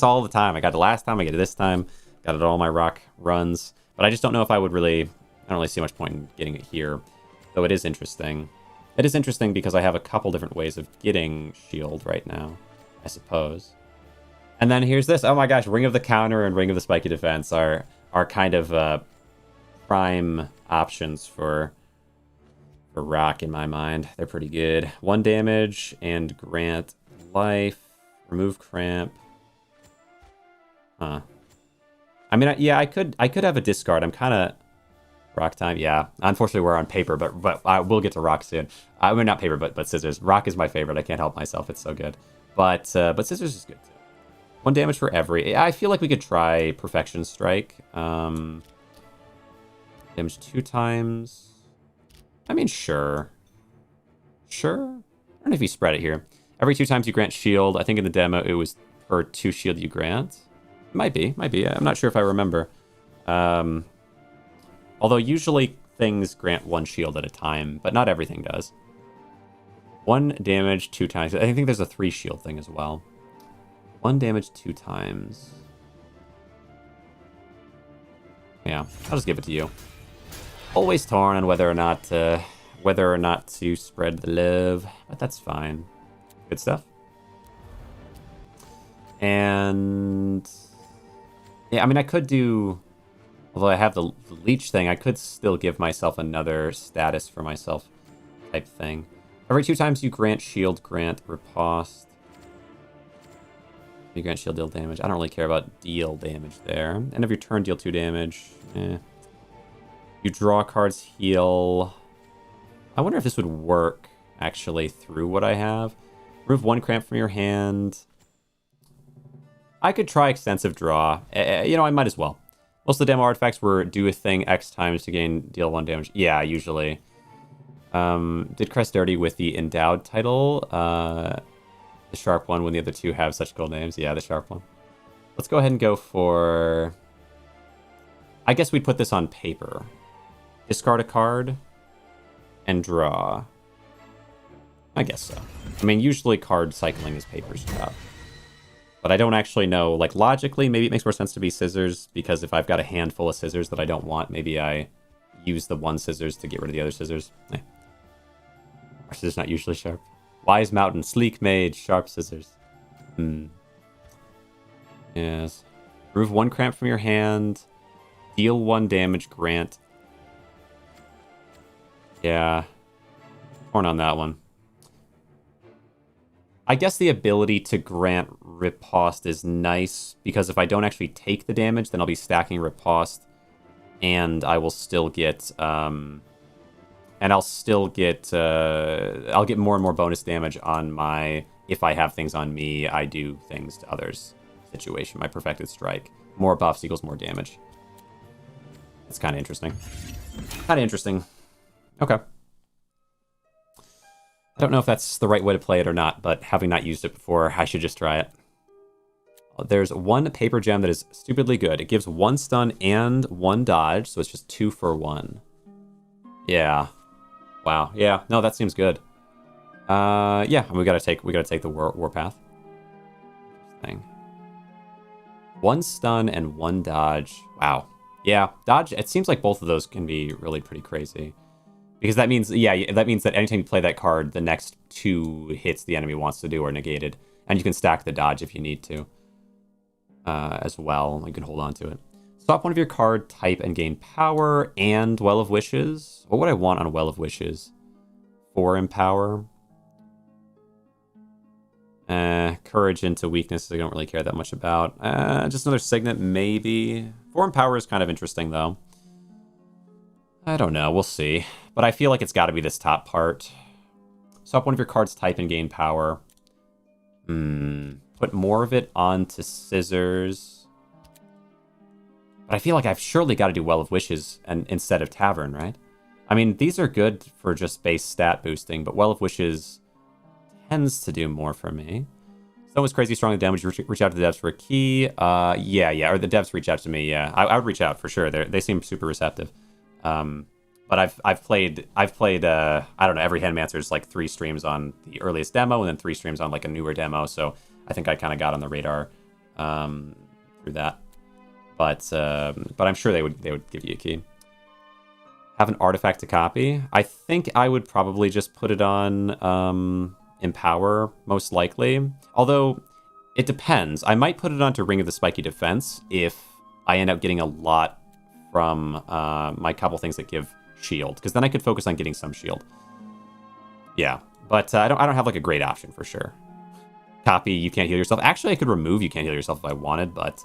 A: all the time. I got it last time, I get it this time. Got it all my rock runs. But I just don't know if I don't really see much point in getting it here. Though it is interesting. It is interesting because I have a couple different ways of getting shield right now, I suppose. And then here's this. Oh my gosh, Ring of the Counter and Ring of the Spiky Defense are kind of prime options for rock in my mind. They're pretty good. 1 damage and grant life. Remove cramp. Huh. I mean, yeah, I could have a discard. I'm kind of rock time. Yeah, unfortunately we're on paper, but I will get to rock soon. I mean, not paper, but scissors. Rock is my favorite. I can't help myself. It's so good. But scissors is good too. 1 damage for every. I feel like we could try Perfection Strike. Damage 2 times. I mean, sure. Sure? I don't know if you spread it here. Every 2 times you grant shield. I think in the demo it was per 2 shield you grant. Might be. I'm not sure if I remember. Although usually things grant 1 shield at a time, but not everything does. 1 damage 2 times. I think there's a 3 shield thing as well. 1 damage 2 times. Yeah, I'll just give it to you. Always torn on whether or not to spread the love, but that's fine. Good stuff. And yeah, I mean, I could do, although I have the leech thing, I could still give myself another status for myself type thing. Every 2 times you grant shield, grant riposte. You grant shield, deal damage. I don't really care about deal damage there. End of your turn, deal 2 damage. You draw cards, heal. I wonder if this would work, actually, through what I have. Remove 1 cramp from your hand. I could try extensive draw. I might as well. Most of the demo artifacts were do a thing X times to deal 1 damage. Yeah, usually. Did Crest dirty with the endowed title. The sharp one when the other 2 have such cool names. Yeah, the sharp one. Let's go ahead and go for... I guess we'd put this on paper. Discard a card and draw. I guess so. I mean, usually card cycling is paper's job. But I don't actually know, like, logically, maybe it makes more sense to be scissors, because if I've got a handful of scissors that I don't want, maybe I use the 1 scissors to get rid of the other scissors. Our scissors not usually sharp. Wise Mountain, sleek made, sharp scissors. Yes. Remove 1 cramp from your hand. Deal 1 damage, grant. Yeah. Torn on that one. I guess the ability to grant riposte is nice, because if I don't actually take the damage, then I'll be stacking riposte, and I will still get and I'll still get I'll get more and more bonus damage on my if I have things on me, I do things to others situation. My perfected strike. More buffs equals more damage. It's kind of interesting. Kind of interesting. Okay. I don't know if that's the right way to play it or not, but having not used it before, I should just try it. There's one paper gem that is stupidly good. It gives 1 stun and 1 dodge, so it's just 2 for 1. Yeah. Wow. Yeah. No, that seems good. Yeah, we gotta take the warpath thing. 1 stun and 1 dodge. Wow. Yeah, dodge. It seems like both of those can be really pretty crazy, because that means that anytime you play that card, the next 2 hits the enemy wants to do are negated, and you can stack the dodge if you need to, as well. You can hold on to it. Swap one of your card type and gain power and Well of Wishes. What would I want on Well of Wishes? 4 Empower. Courage into weaknesses I don't really care that much about. Just another Signet, maybe. 4 Empower is kind of interesting, though. I don't know. We'll see. But I feel like it's got to be this top part. Swap one of your cards type and gain power. Put more of it onto Scissors. But I feel like I've surely got to do Well of Wishes instead of Tavern, right? I mean, these are good for just base stat boosting, but Well of Wishes tends to do more for me. Someone's crazy strong in damage. Reach out to the devs for a key. Yeah. Or the devs reach out to me. Yeah, I would reach out for sure. They seem super receptive. But I've played I don't know, every Handmancers like 3 streams on the earliest demo and then 3 streams on like a newer demo. So I think I kind of got on the radar through that. But I'm sure they would give you a key. Have an artifact to copy. I think I would probably just put it on Empower, most likely. Although, it depends. I might put it onto Ring of the Spiky Defense if I end up getting a lot from my couple things that give shield, because then I could focus on getting some shield. Yeah, but I don't have like a great option for sure. Copy, you can't heal yourself. Actually, I could remove you can't heal yourself if I wanted, but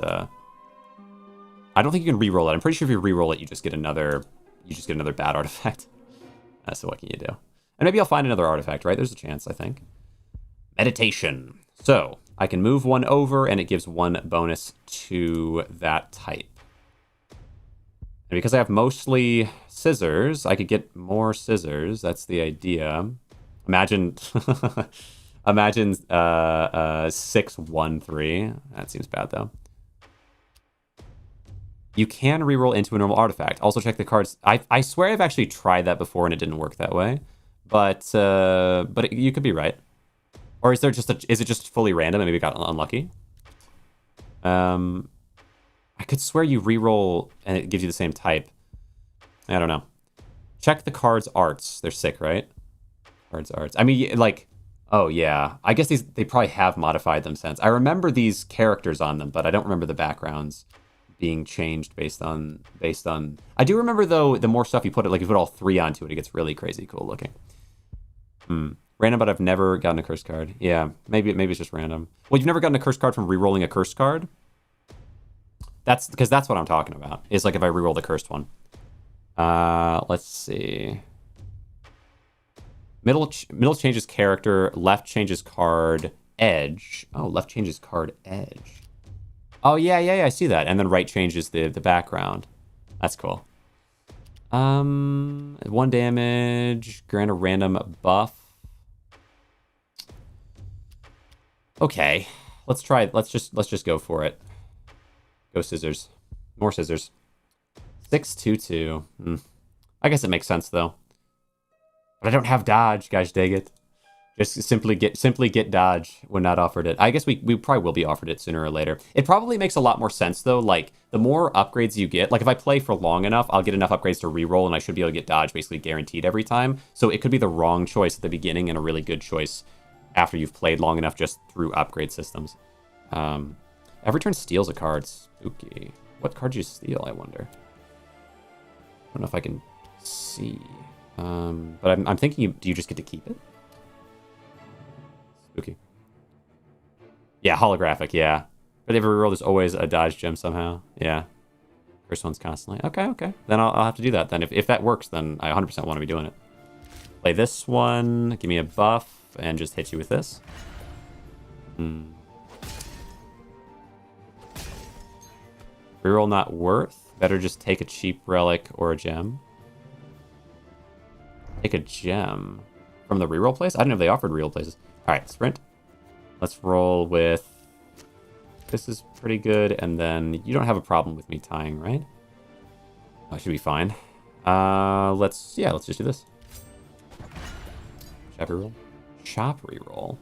A: I don't think you can re-roll it. I'm pretty sure if you re-roll it, you just get another bad artifact. So what can you do? And maybe I'll find another artifact, right? There's a chance, I think. Meditation. So I can move 1 over, and it gives 1 bonus to that type. And because I have mostly scissors, I could get more scissors. That's the idea. Imagine, imagine 6-1-3. That seems bad though. You can reroll into a normal artifact. Also check the cards. I swear I've actually tried that before and it didn't work that way. But you could be right. Or is it just fully random and maybe got unlucky? I could swear you reroll and it gives you the same type. I don't know. Check the cards' arts. They're sick, right? Cards' arts. I mean, like, oh yeah. I guess they probably have modified them since. I remember these characters on them, but I don't remember the backgrounds being changed based on. I do remember though, the more stuff you put it, like if you put all 3 onto it, it gets really crazy cool looking. Random, but I've never gotten a cursed card. Yeah, maybe it's just random. Well, you've never gotten a cursed card from re-rolling a cursed card? That's because that's what I'm talking about. Is like if I re-roll the cursed one. Let's see. Middle changes character. Left changes card edge. Oh, left changes card edge. Oh yeah. I see that. And then right changes the background. That's cool. 1 damage. Grant a random buff. Okay, let's try it. Let's just go for it. Go scissors. More scissors. 6-2-2. I guess it makes sense though. But I don't have dodge. Guys, dig it. Just simply get dodge when not offered it. I guess we probably will be offered it sooner or later. It probably makes a lot more sense though. Like the more upgrades you get, like if I play for long enough, I'll get enough upgrades to reroll, and I should be able to get dodge basically guaranteed every time. So it could be the wrong choice at the beginning and a really good choice after you've played long enough just through upgrade systems. Every turn steals a card. Spooky. What card do you steal, I wonder? I don't know if I can see. But I'm thinking, do you just get to keep it? Spooky. Yeah, holographic, yeah. But every roll, there's always a dodge gem somehow. Yeah. First one's constantly. Okay. Then I'll have to do that then. If that works, then I 100% want to be doing it. Play this one, give me a buff, and just hit you with this. Reroll not worth. Better just take a cheap relic or a gem. Take a gem from the reroll place? I didn't know they offered reroll places. Alright, sprint. Let's roll with... This is pretty good, and then you don't have a problem with me tying, right? I should be fine. Let's just do this. Shop reroll. Shop reroll.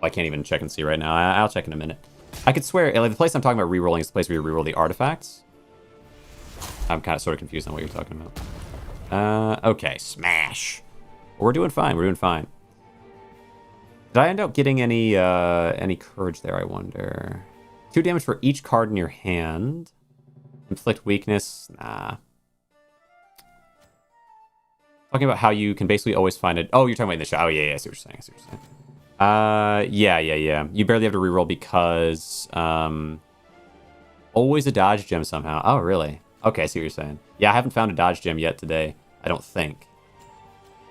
A: I can't even check and see right now. I'll check in a minute. I could swear, like, the place I'm talking about rerolling is the place where you reroll the artifacts. I'm kind of sort of confused on what you're talking about. Okay, smash. We're doing fine. We're doing fine. Did I end up getting any courage there, I wonder? 2 damage for each card in your hand. Inflict weakness? Nah. Talking about how you can basically always find it. Oh, you're talking about in the shop. Oh, yeah, I see what you're saying. I see what you're saying. Yeah. You barely have to reroll because always a dodge gem somehow. Oh, really? Okay, I see what you're saying. Yeah, I haven't found a dodge gem yet today. I don't think.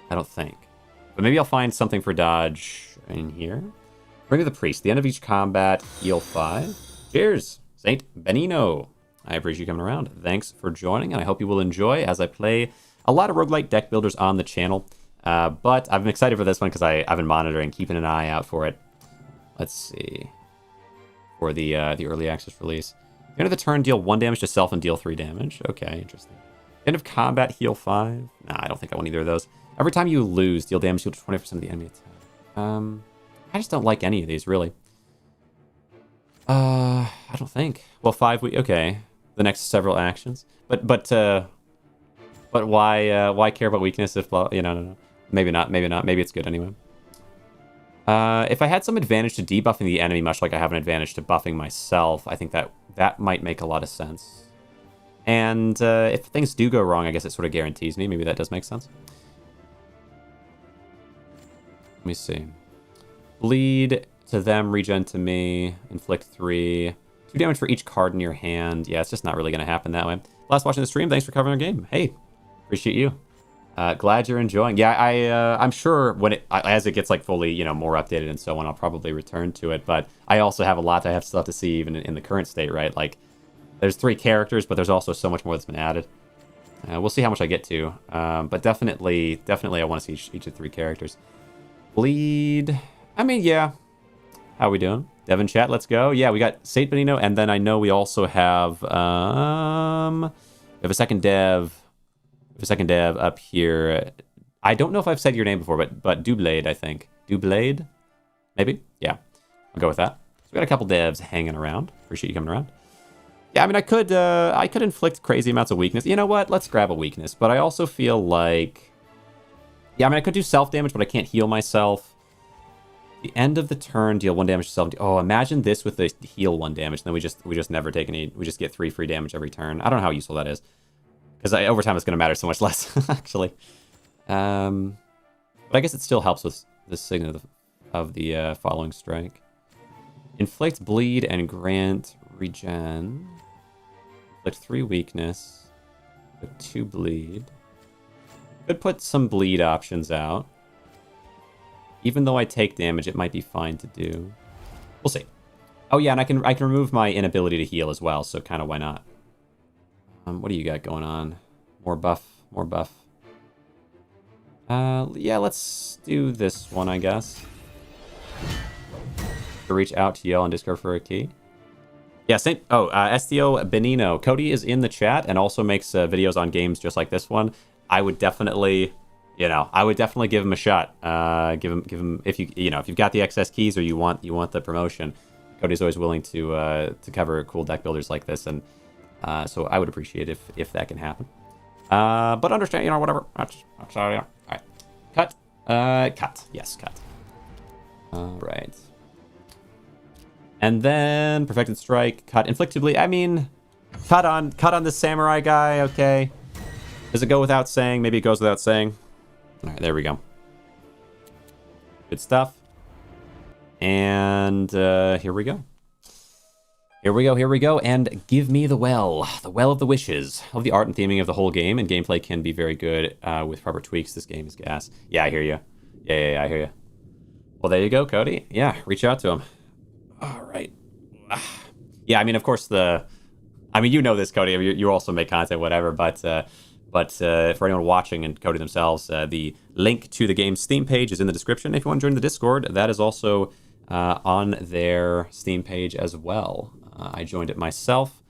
A: But maybe I'll find something for dodge in here. Bring to the priest. The end of each combat, heal 5. Cheers, Saint Benino. I appreciate you coming around. Thanks for joining, and I hope you will enjoy as I play a lot of roguelite deck builders on the channel. But I'm excited for this one because I've been monitoring, keeping an eye out for it. Let's see. For the early access release. End of the turn, deal 1 damage to self and deal 3 damage. Okay, interesting. End of combat, heal 5. Nah, I don't think I want either of those. Every time you lose, deal damage to 20% of the enemy attack. I just don't like any of these, really. I don't think. Well, 5 weeks. Okay, the next several actions. But why care about weakness if no. Maybe not. Maybe it's good anyway. If I had some advantage to debuffing the enemy, much like I have an advantage to buffing myself, I think that might make a lot of sense. And if things do go wrong, I guess it sort of guarantees me. Maybe that does make sense. Let me see. Bleed to them, regen to me, inflict 3. 2 damage for each card in your hand. Yeah, it's just not really going to happen that way. Last watching the stream, thanks for covering our game. Hey, appreciate you. Glad you're enjoying. Yeah, I'm sure when as it gets like fully, more updated and so on, I'll probably return to it. But I also have a lot that I still have to see even in the current state, right? Like, there's 3 characters, but there's also so much more that's been added. We'll see how much I get to. But definitely I want to see each of 3 characters. Bleed. I mean, yeah. How we doing? Devin chat, let's go. Yeah, we got Saint Benino, and then I know we also have we have a second dev. Up here. I don't know if I've said your name before, but Dublade, I think. Dublade? Maybe? Yeah. I'll go with that. So we got a couple devs hanging around. Appreciate you coming around. Yeah, I mean, I could inflict crazy amounts of weakness. You know what? Let's grab a weakness. But I also feel like... Yeah, I mean, I could do self-damage, but I can't heal myself. The end of the turn, deal 1 damage to self. Oh, imagine this with the heal 1 damage. Then we just never take any... We just get 3 free damage every turn. I don't know how useful that is. Because over time, it's going to matter so much less, actually. But I guess it still helps with the signal of the following strike. Inflict bleed and grant regen. Inflict 3 weakness. Put 2 bleed. Could put some bleed options out. Even though I take damage, it might be fine to do. We'll see. Oh yeah, and I can remove my inability to heal as well, so kind of why not? What do you got going on? More buff. Yeah, let's do this one, I guess. To reach out to yell and discard for a key. Yeah, STO Benino. Cody is in the chat and also makes videos on games just like this one. I would definitely, give him a shot. Give him if you've got the excess keys or you want the promotion. Cody's always willing to cover cool deck builders like this, and so I would appreciate if that can happen. But understand, whatever. All right, cut. Cut. Yes, cut. All right. And then perfected strike, cut, inflicted bleed. I mean, cut on the samurai guy. Okay. Does it go without saying? Maybe it goes without saying. All right, there we go. Good stuff. And here we go. Here we go, and give me the well of the wishes. I love the art and theming of the whole game, and gameplay can be very good with proper tweaks. This game is gas. Yeah, I hear you. Yeah, I hear you. Well, there you go, Cody. Yeah, reach out to him. All right. Yeah, I mean, of course, you know this, Cody. You also make content, whatever, but for anyone watching and Cody themselves, the link to the game's Steam page is in the description. If you want to join the Discord, that is also on their Steam page as well. I joined it myself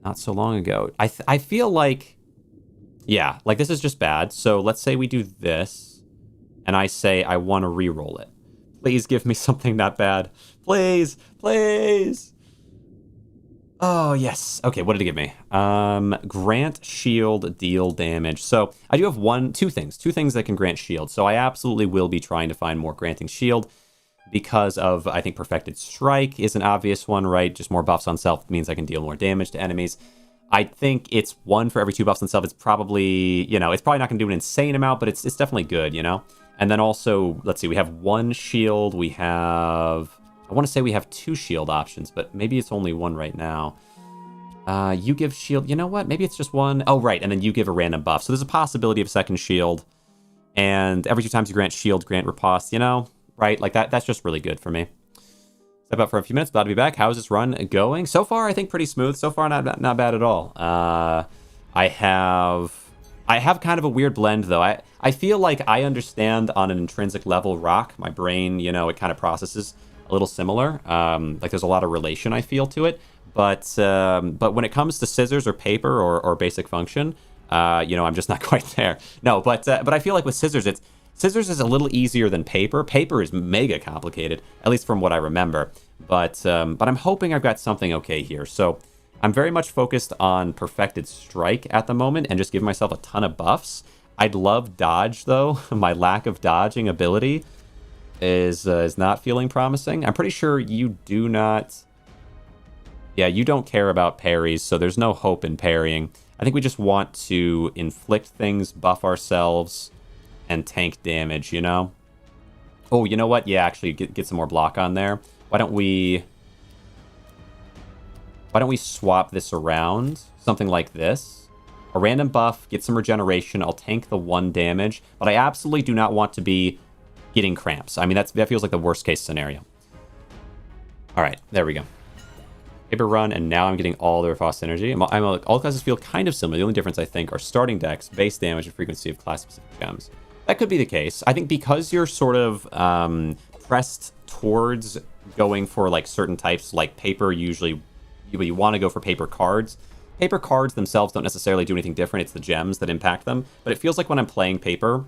A: not so long ago. I feel like, yeah, like this is just bad. So let's say we do this, and I say I want to re-roll it. Please give me something not bad. Please. Oh, yes. Okay, what did it give me? Grant shield, deal damage. So I do have two things that can grant shield. So I absolutely will be trying to find more granting shield because of, I think, Perfected Strike is an obvious one, right? Just more buffs on self means I can deal more damage to enemies. I think it's 1 for every 2 buffs on self. It's probably, it's probably not going to do an insane amount, but it's definitely good, And then also, let's see, we have 1 shield. I want to say we have 2 shield options, but maybe it's only 1 right now. You give shield. You know what? Maybe it's just 1. Oh, right. And then you give a random buff. So there's a possibility of a second shield. And every 2 times you grant shield, grant riposte, right? Like that's just really good for me. Step up for a few minutes. Glad to be back. How's this run going? So far, I think pretty smooth. So far, not bad at all. I have kind of a weird blend, though. I feel like I understand on an intrinsic level rock. My brain, it kind of processes a little similar. Like there's a lot of relation I feel to it. But when it comes to scissors or paper or basic function, I'm just not quite there. No, but I feel like with scissors, scissors is a little easier than paper. Paper is mega complicated, at least from what I remember. But I'm hoping I've got something okay here. So I'm very much focused on Perfected Strike at the moment and just giving myself a ton of buffs. I'd love dodge, though. My lack of dodging ability is not feeling promising. I'm pretty sure you do not... Yeah, you don't care about parries, so there's no hope in parrying. I think we just want to inflict things, buff ourselves, and tank damage, Oh, you know what? Yeah, actually, get some more block on there. Why don't we swap this around? Something like this. A random buff, get some regeneration. I'll tank the 1 damage, but I absolutely do not want to be getting cramps. I mean, that feels like the worst case scenario. All right, there we go. Paper run, and now I'm getting all the riposte energy. All classes feel kind of similar. The only difference, I think, are starting decks, base damage, and frequency of class-specific gems. That could be the case. I think because you're sort of pressed towards going for like certain types, like paper, usually you want to go for paper cards. Paper cards themselves don't necessarily do anything different. It's the gems that impact them. But it feels like when I'm playing paper,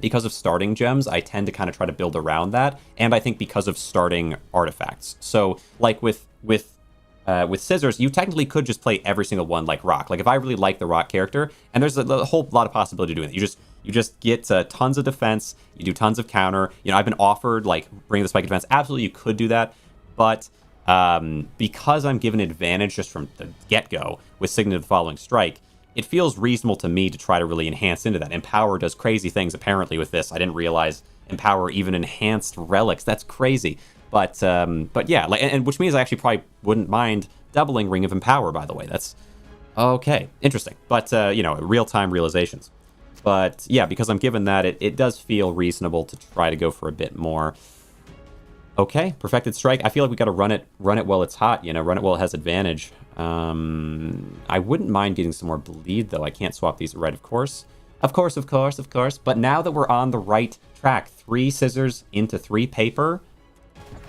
A: because of starting gems, I tend to kind of try to build around that. And I think because of starting artifacts. So like with scissors, you technically could just play every single one like rock. Like if I really like the rock character, and there's a whole lot of possibility of doing that. You just get tons of defense. You do tons of counter. I've been offered like bring the spike of defense. Absolutely, you could do that, but because I'm given advantage just from the get-go with Signet of the Following Strike, it feels reasonable to me to try to really enhance into that. Empower does crazy things apparently with this. I didn't realize Empower even enhanced relics. That's crazy. But yeah, like, and which means I actually probably wouldn't mind doubling Ring of Empower, by the way. That's okay. Interesting. But, real-time realizations. But yeah, because I'm given that, it does feel reasonable to try to go for a bit more. Okay, Perfected Strike. I feel like we got to run it while it's hot, run it while it has advantage. I wouldn't mind getting some more bleed, though. I can't swap these right, of course. Of course. But now that we're on the right track, 3 scissors into 3 paper,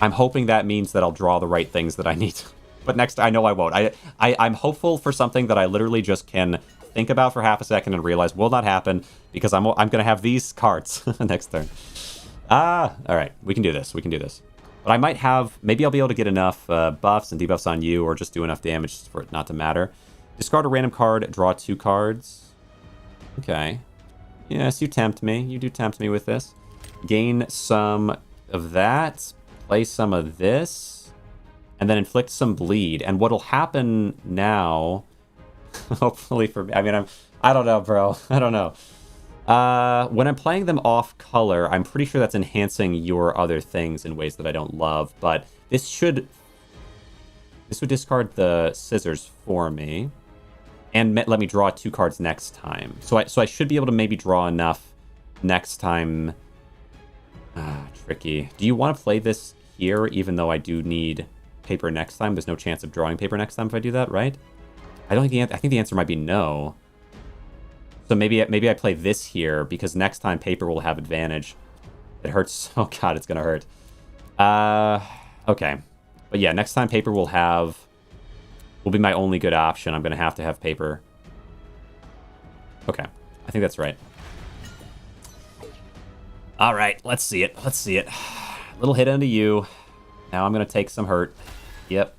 A: I'm hoping that means that I'll draw the right things that I need. But next, I know I won't. I'm hopeful for something that I literally just can think about for half a second and realize will not happen because I'm going to have these cards next turn. All right. We can do this. But I might have... Maybe I'll be able to get enough buffs and debuffs on you or just do enough damage for it not to matter. Discard a random card, draw 2 cards. Okay. Yes, you tempt me. You do tempt me with this. Gain some of that. Play some of this. And then inflict some bleed. And what'll happen now... hopefully for me... I mean, I don't know, bro. I don't know. When I'm playing them off color, I'm pretty sure that's enhancing your other things in ways that I don't love, but this should This would discard the scissors for me. And let me draw 2 cards next time. So I should be able to maybe draw enough next time. Tricky. Do you want to play this here, even though I do need paper next time? There's no chance of drawing paper next time if I do that, right? I don't think I think the answer might be no. So maybe I play this here, because next time paper will have advantage. It hurts. Oh god, it's gonna hurt. Okay. But yeah, next time paper will be my only good option. I'm gonna have to have paper. Okay, I think that's right. All right, let's see it. Let's see it. Little hit into you. Now I'm gonna take some hurt. Yep.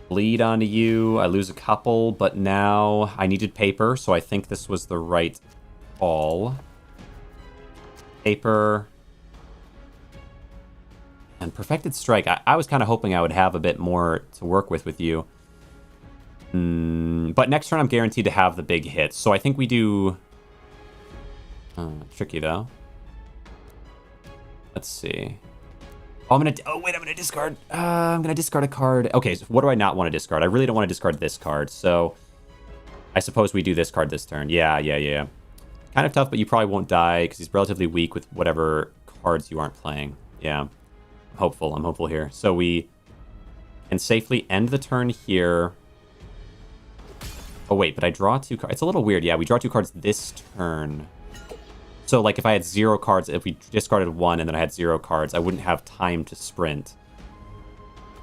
A: Bleed onto you. I lose a couple, but now I needed paper, so I think this was the right call. Paper. And Perfected Strike. I was kind of hoping I would have a bit more to work with you. But next turn I'm guaranteed to have the big hits. So I think we do... tricky, though. Let's see. Oh, I'm gonna discard. I'm gonna discard a card. Okay, so what do I not want to discard? I really don't want to discard this card, so... I suppose we do this card this turn. Yeah. Kind of tough, but you probably won't die, because he's relatively weak with whatever cards you aren't playing. Yeah. I'm hopeful here. So we can safely end the turn here. Oh, wait, but I draw 2 cards. It's a little weird. Yeah, we draw 2 cards this turn. So, like, if I had 0 cards, if we discarded 1 and then I had 0 cards, I wouldn't have time to sprint.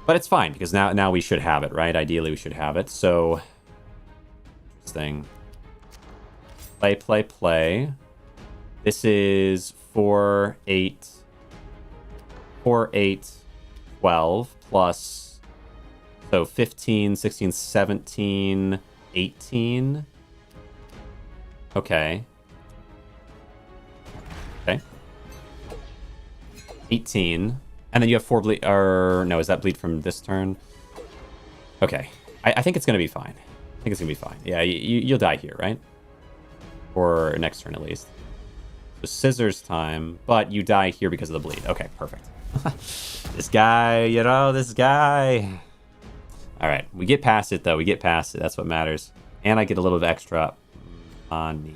A: But it's fine, because now we should have it, right? Ideally, we should have it. So, interesting. Play. This is 4, 8, 12, plus, so 15, 16, 17, 18. Okay. 18. And then you have 4 bleed, or no, is that bleed from this turn? Okay. I think it's going to be fine. I think it's going to be fine. Yeah, you'll die here, right? Or next turn, at least. So scissors time, but you die here because of the bleed. Okay, perfect. This guy. All right, we get past it, though. That's what matters. And I get a little bit extra on me.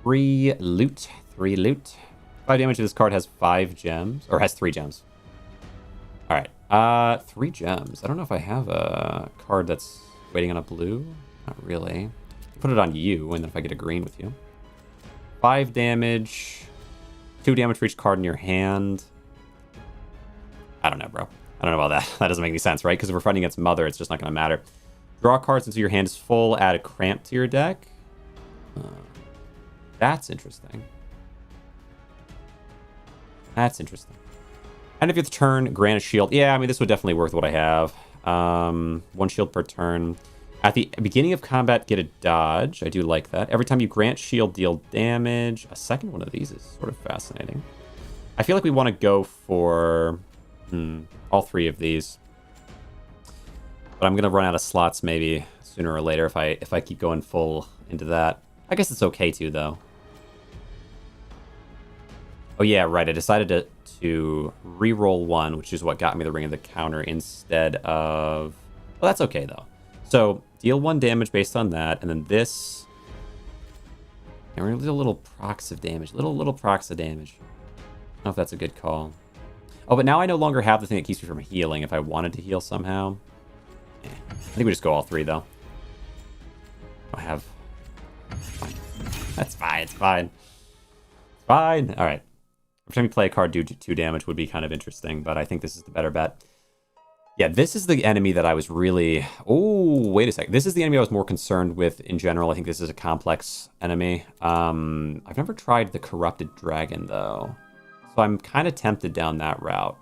A: 3 loot. 5 damage. This card has 5 gems, or has 3 gems. All right, 3 gems. I don't know if I have a card that's waiting on a blue. Not really. Put it on you, and then if I get a green with you. 5 damage. 2 damage for each card in your hand. I don't know, bro. I don't know about that. That doesn't make any sense, right? Because if we're fighting against Mother, it's just not going to matter. Draw cards until your hand is full. Add a cramp to your deck. That's interesting. And if you have to turn, grant a shield. Yeah, I mean, this would definitely work with what I have. 1 shield per turn. At the beginning of combat, get a dodge. I do like that. Every time you grant shield, deal damage. A second one of these is sort of fascinating. I feel like we want to go for all 3 of these. But I'm going to run out of slots maybe sooner or later if I keep going full into that. I guess it's okay too, though. Oh yeah, right. I decided to re-roll 1, which is what got me the Ring of the Counter instead of... Well, that's okay, though. So, deal 1 damage based on that, and then this... And we're going to do a little procs of damage. Little procs of damage. I don't know if that's a good call. Oh, but now I no longer have the thing that keeps me from healing if I wanted to heal somehow. I think we just go all 3, though. I have... Fine. That's fine, it's fine. Fine. All right. Every time you play a card, do 2 damage would be kind of interesting, but I think this is the better bet. Yeah, this is the enemy that I was really... Oh, wait a second. This is the enemy I was more concerned with in general. I think this is a complex enemy. I've never tried the Corrupted Dragon, though. So I'm kind of tempted down that route.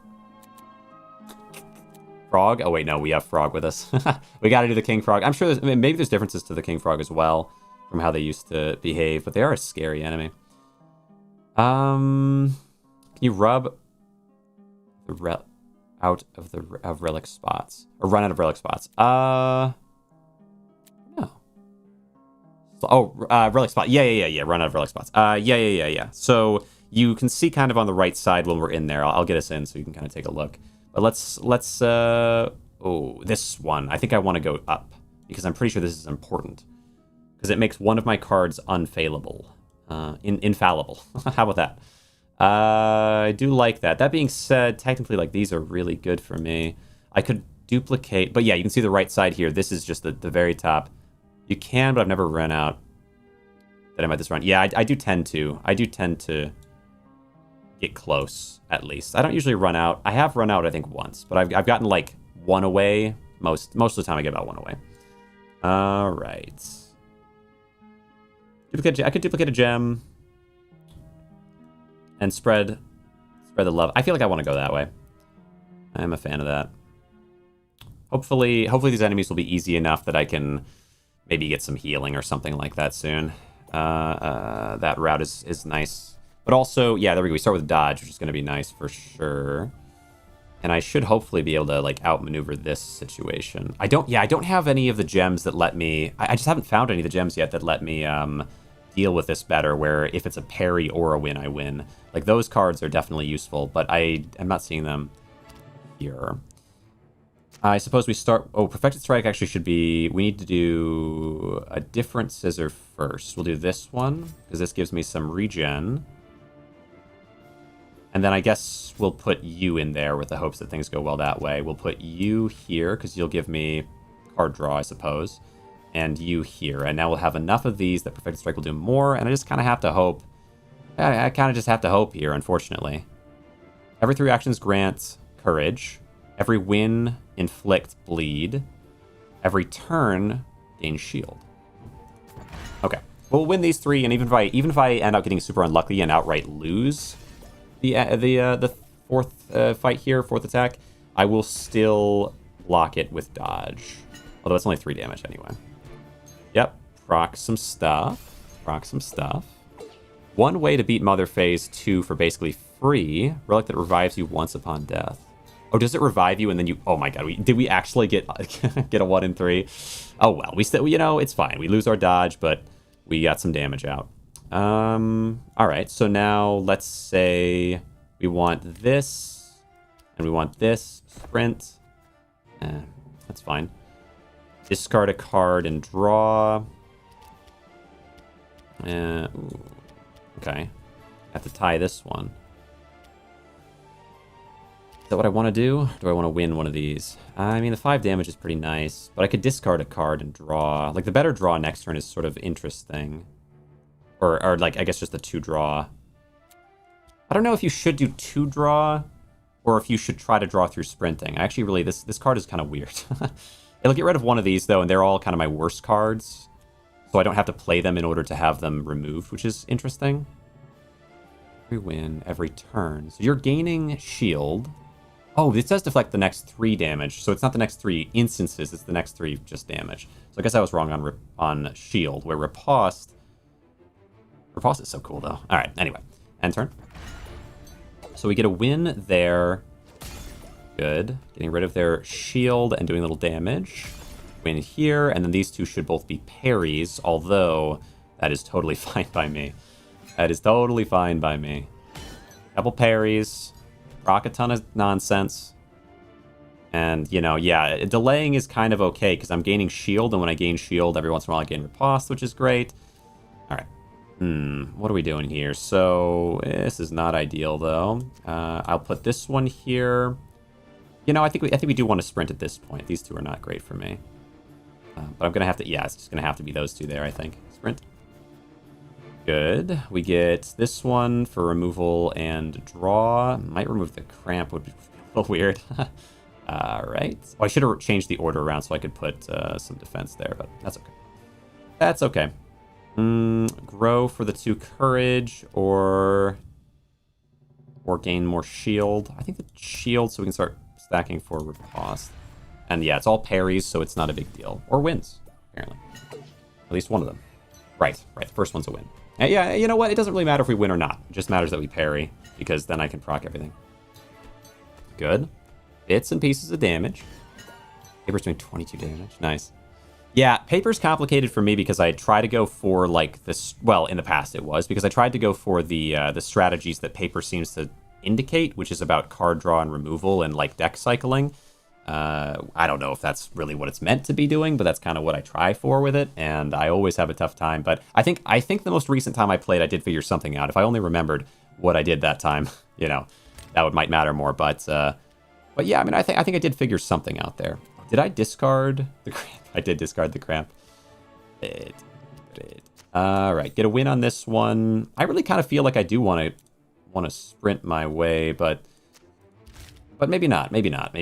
A: Frog? Oh, wait, no, we have Frog with us. We got to do the King Frog. I'm sure maybe there's differences to the King Frog as well from how they used to behave, but they are a scary enemy. Can you rub the out of relic spots or run out of relic spots? No. Relic spot. Yeah. Run out of relic spots. Yeah. So you can see kind of on the right side when we're in there. I'll get us in so you can kind of take a look. But let's oh, this one. I think I want to go up because I'm pretty sure this is important because it makes one of my cards unfailable, infallible. How about that? I do like that. That being said, technically, like, these are really good for me. I could duplicate, but yeah, you can see the right side here. This is just the very top. You can, but I've never run out that I might this run. Yeah, I do tend to. I do tend to get close, at least. I don't usually run out. I have run out, I think, once, but I've gotten, like, one away. Most of the time I get about one away. All right. I could duplicate a gem and spread the love. I feel like I want to go that way. I'm a fan of that. Hopefully these enemies will be easy enough that I can maybe get some healing or something like that soon. That route is nice. But also, yeah, there we go. We start with dodge, which is going to be nice for sure. And I should hopefully be able to, like, outmaneuver this situation. I don't have any of the gems that let me... I just haven't found any of the gems yet that let me deal with this better, where if it's a parry or a win, I win. Like, those cards are definitely useful, but I'm not seeing them here. I suppose we start... Oh, Perfected Strike actually should be... We need to do a different scissor first. We'll do this one, because this gives me some regen. And then I guess we'll put you in there with the hopes that things go well that way. We'll put you here, because you'll give me card draw, I suppose. And you here. And now we'll have enough of these that Perfected Strike will do more, and I just kind of have to hope. I kind of just have to hope here, unfortunately. Every 3 actions grant courage. Every win inflict bleed. Every turn gain shield. Okay, we'll win these 3, and even if I end up getting super unlucky and outright lose the fourth fight here, fourth attack, I will still block it with dodge. Although it's only 3 damage anyway. Yep, proc some stuff. One way to beat Mother Phase 2 for basically free. Relic that revives you once upon death. Oh, does it revive you and then you... Oh my god, did we actually get a 1 in 3? Oh well, we still, you know, it's fine. We lose our dodge, but we got some damage out. Alright, so now let's say we want this, and we want this, sprint. That's fine. Discard a card and draw. Ooh, okay. Have to tie this one. Is that what I want to do? Or do I want to win one of these? I mean, the 5 damage is pretty nice, but I could discard a card and draw. Like, the better draw next turn is sort of interesting. Or like, I guess just the 2 draw. I don't know if you should do 2 draw, or if you should try to draw through sprinting. Actually, really, this card is kind of weird. It'll get rid of one of these, though, and they're all kind of my worst cards. So I don't have to play them in order to have them removed, which is interesting. Every win, every turn. So you're gaining shield. Oh, this does deflect the next 3 damage. So it's not the next 3 instances, it's the next 3 just damage. So I guess I was wrong on shield, where riposte... Riposte is so cool, though. All right, anyway. End turn. So we get a win there. Good. Getting rid of their shield and doing a little damage. Win here, and then these 2 should both be parries, although that is totally fine by me. That is totally fine by me. Couple parries. Proc a ton of nonsense. And, you know, yeah, delaying is kind of okay, because I'm gaining shield, and when I gain shield, every once in a while I gain riposte, which is great. All right. What are we doing here? So, this is not ideal, though. I'll put this one here. You know, I think we do want to sprint at this point. These 2 are not great for me. But I'm going to have to... Yeah, it's just going to have to be those 2 there, I think. Sprint. Good. We get this one for removal and draw. Might remove the cramp, would be a little weird. Alright. Oh, I should have changed the order around so I could put some defense there, but that's okay. That's okay. Grow for the 2 courage, or gain more shield. I think the shield, so we can start stacking for riposte. And yeah, it's all parries, so it's not a big deal. Or wins, apparently. At least one of them. Right. The first one's a win. And yeah, you know what? It doesn't really matter if we win or not. It just matters that we parry, because then I can proc everything. Good. Bits and pieces of damage. Paper's doing 22 damage. Nice. Yeah, paper's complicated for me because I try to go for, like, this... Well, in the past it was, because I tried to go for the strategies that paper seems to Indicate, which is about card draw and removal and like deck cycling. I don't know if that's really what it's meant to be doing, but that's kind of what I try for with it, and I always have a tough time. But I think the most recent time I played, I did figure something out. If I only remembered what I did that time, that might matter more. But yeah, I mean, I think I did figure something out there. Did I discard the cramp? I did discard the cramp. All right, get a win on this one. I really kind of feel like I do want to sprint my way, but maybe not. Maybe not.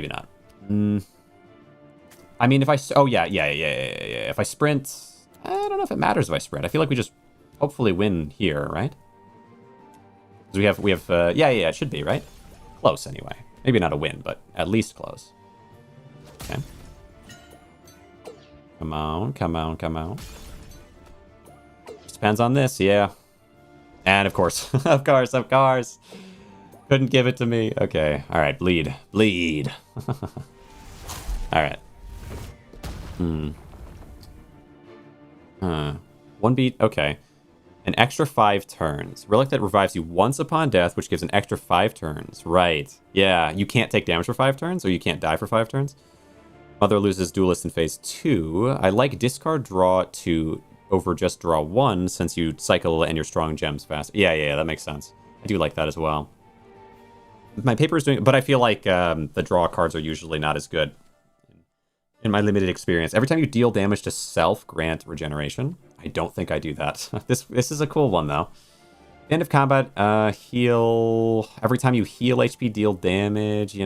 A: I mean, if I... Oh, yeah. If I sprint... I don't know if it matters if I sprint. I feel like we just hopefully win here, right? Because we have... Yeah, it should be, right? Close, anyway. Maybe not a win, but at least close. Okay. Come on. Just depends on this, yeah. And, of course. of course. Couldn't give it to me. Okay. All right. Bleed. All right. One beat. Okay. An extra 5 turns. Relic that revives you once upon death, which gives an extra 5 turns. Right. Yeah. You can't take damage for 5 turns, or you can't die for 5 turns. Mother loses Duelist in phase 2. I like discard draw 2 over just draw 1, since you cycle and your strong gems fast. Yeah. That makes sense. I do like that as well. My paper is doing, but I feel like the draw cards are usually not as good in my limited experience. Every time you deal damage to self, grant regeneration. I don't think I do that. This is a cool one though. End of combat, heal. Every time you heal HP, deal damage.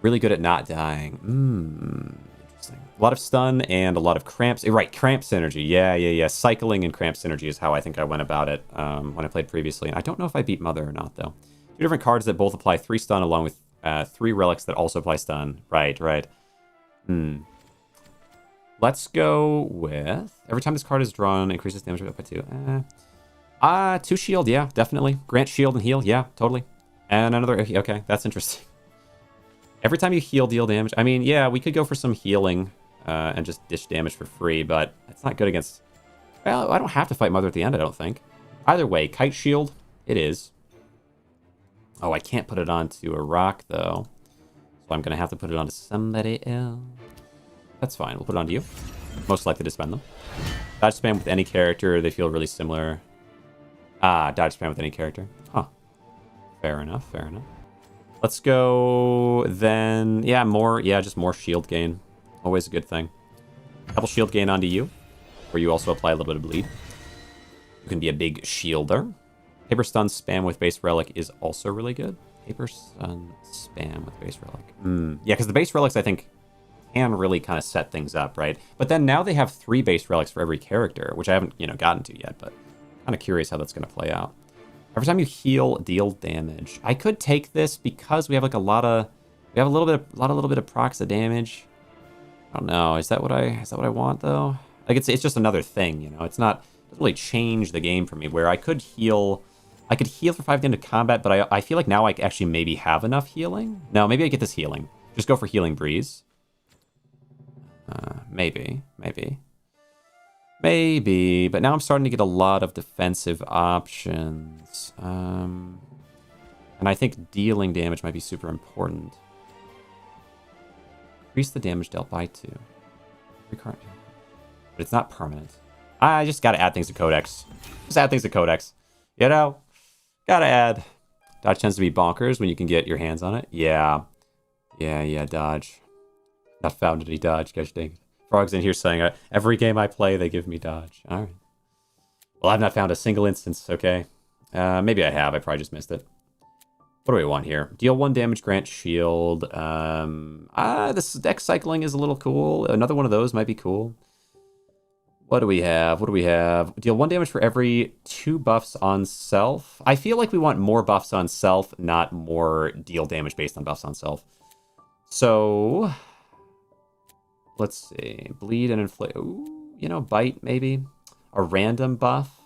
A: Really good at not dying. Interesting. A lot of stun and a lot of cramps. Right, cramp synergy. Yeah. Cycling and cramp synergy is how I think I went about it when I played previously. And I don't know if I beat Mother or not though. 2 different cards that both apply 3 stun along with 3 relics that also apply stun. Right. Let's go with... Every time this card is drawn, increases damage by 2. 2 shield, yeah, definitely. Grant shield and heal, yeah, totally. And another... Okay, that's interesting. Every time you heal, deal damage. I mean, yeah, we could go for some healing and just dish damage for free, but it's not good against... Well, I don't have to fight Mother at the end, I don't think. Either way, kite shield, it is. Oh, I can't put it onto a rock, though. So I'm going to have to put it onto somebody else. That's fine. We'll put it onto you. Most likely to spend them. Dodge spam with any character. They feel really similar. Dodge spam with any character. Huh. Fair enough. Let's go then. Yeah, just more shield gain. Always a good thing. Double shield gain onto you, where you also apply a little bit of bleed. You can be a big shielder. Paper stun spam with base relic is also really good. Paper stun spam with base relic. Yeah, because the base relics, I think, can really kind of set things up, right? But then now they have 3 base relics for every character, which I haven't, gotten to yet, but kind of curious how that's going to play out. Every time you heal, deal damage. I could take this because we have like a little bit of procs of damage. I don't know. Is that what I want though? Like it's just another thing, It's not, it doesn't really change the game for me. Where I could heal for 5 at the end of combat, but I feel like now I actually maybe have enough healing. No, maybe I get this healing. Just go for Healing Breeze. Maybe. But now I'm starting to get a lot of defensive options. And I think dealing damage might be super important. Increase the damage dealt by 2. But it's not permanent. I just gotta add things to Codex. Gotta add. Dodge tends to be bonkers when you can get your hands on it. Yeah, dodge. Not found any dodge, gosh dang it. Frog's in here saying, every game I play, they give me dodge. All right. Well, I've not found a single instance, okay. Maybe I have, I probably just missed it. What do we want here? Deal 1 damage, grant shield. This deck cycling is a little cool. Another one of those might be cool. What do we have? Deal 1 damage for every 2 buffs on self. I feel like we want more buffs on self, not more deal damage based on buffs on self. So... let's see. Bleed and inflate. Ooh, bite, maybe. A random buff.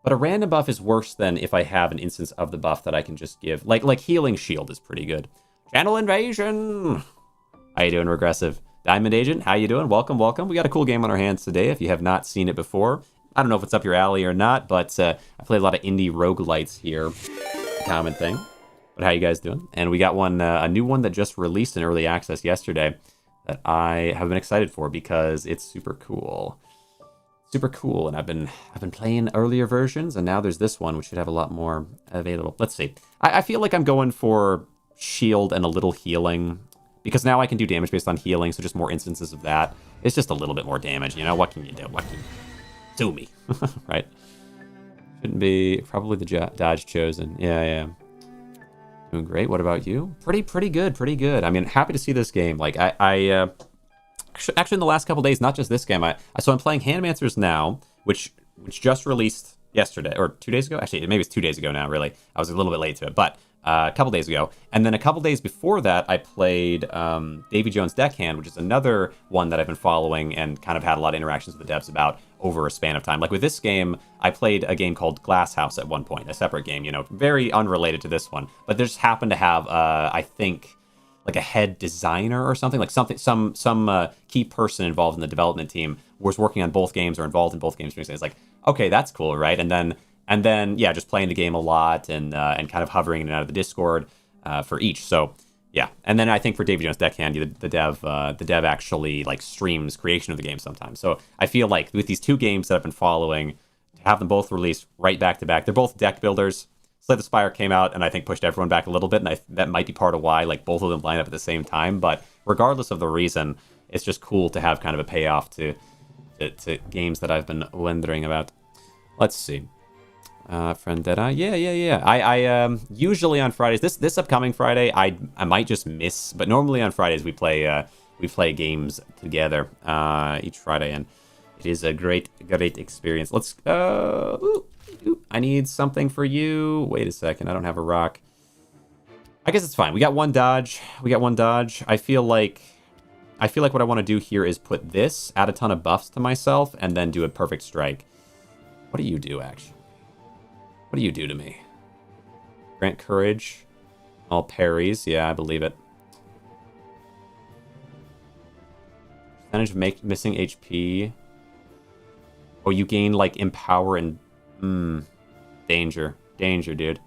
A: But a random buff is worse than if I have an instance of the buff that I can just give. Like Healing Shield is pretty good. Channel Invasion! How you doing, Regressive? Diamond Agent, how you doing? Welcome. We got a cool game on our hands today if you have not seen it before. I don't know if it's up your alley or not, but I played a lot of indie roguelites here. common thing. But how you guys doing? And we got one, a new one that just released in early access yesterday that I have been excited for because it's super cool. Super cool, and I've been playing earlier versions, and now there's this one, which should have a lot more available. Let's see. I feel like I'm going for shield and a little healing, because now I can do damage based on healing, so just more instances of that. It's just a little bit more damage, you know? What can you do? What can you do me? Right? Shouldn't be probably the dodge chosen. Yeah. Doing great. What about you? Pretty good. I mean, happy to see this game. Like, actually, in the last couple days, not just this game. So I'm playing Handmancers now, which just released yesterday or 2 days ago. Actually, maybe it's 2 days ago now. Really, I was a little bit late to it, but a couple days ago. And then a couple days before that, I played Davy Jones' Deckhand, which is another one that I've been following and kind of had a lot of interactions with the devs about over a span of time. Like with this game, I played a game called Glass House at one point, a separate game, you know, very unrelated to this one, but they just happened to have, I think, like a head designer or something, like some key person involved in the development team was working on both games or involved in both games. It's like, okay, that's cool, right? And then yeah, just playing the game a lot and kind of hovering in and out of the Discord for each. So yeah, and then I think for Davy Jones' Deckhand, the dev actually like streams creation of the game sometimes. So I feel like with these two games that I've been following, to have them both released right back to back, they're both deck builders. Slay the Spire came out and I think pushed everyone back a little bit, and that might be part of why like both of them line up at the same time. But regardless of the reason, it's just cool to have kind of a payoff to games that I've been wondering about. Let's see. Friendetta, yeah. I usually on Fridays, this upcoming Friday, I might just miss, but normally on Fridays we play games together each Friday, and it is a great experience. Let's I need something for you. Wait a second, I don't have a rock. I guess it's fine. We got one dodge. I feel like what I want to do here is put this, add a ton of buffs to myself, and then do a perfect strike. What do you do, actually? What do you do to me? Grant courage. All parries. Yeah, I believe it. Percentage of missing HP. Oh, you gain, like, empower and... Danger. Danger, dude.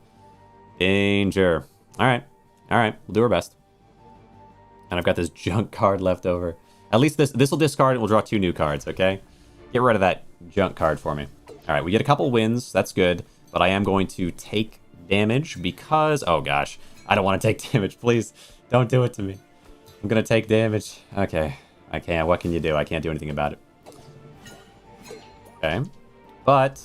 A: Danger. Alright. We'll do our best. And I've got this junk card left over. At least this will discard and we'll draw 2 new cards, okay? Get rid of that junk card for me. Alright, we get a couple wins. That's good. But I am going to take damage because... Oh, gosh. I don't want to take damage. Please, don't do it to me. I'm going to take damage. Okay. I can't. What can you do? I can't do anything about it. Okay. But...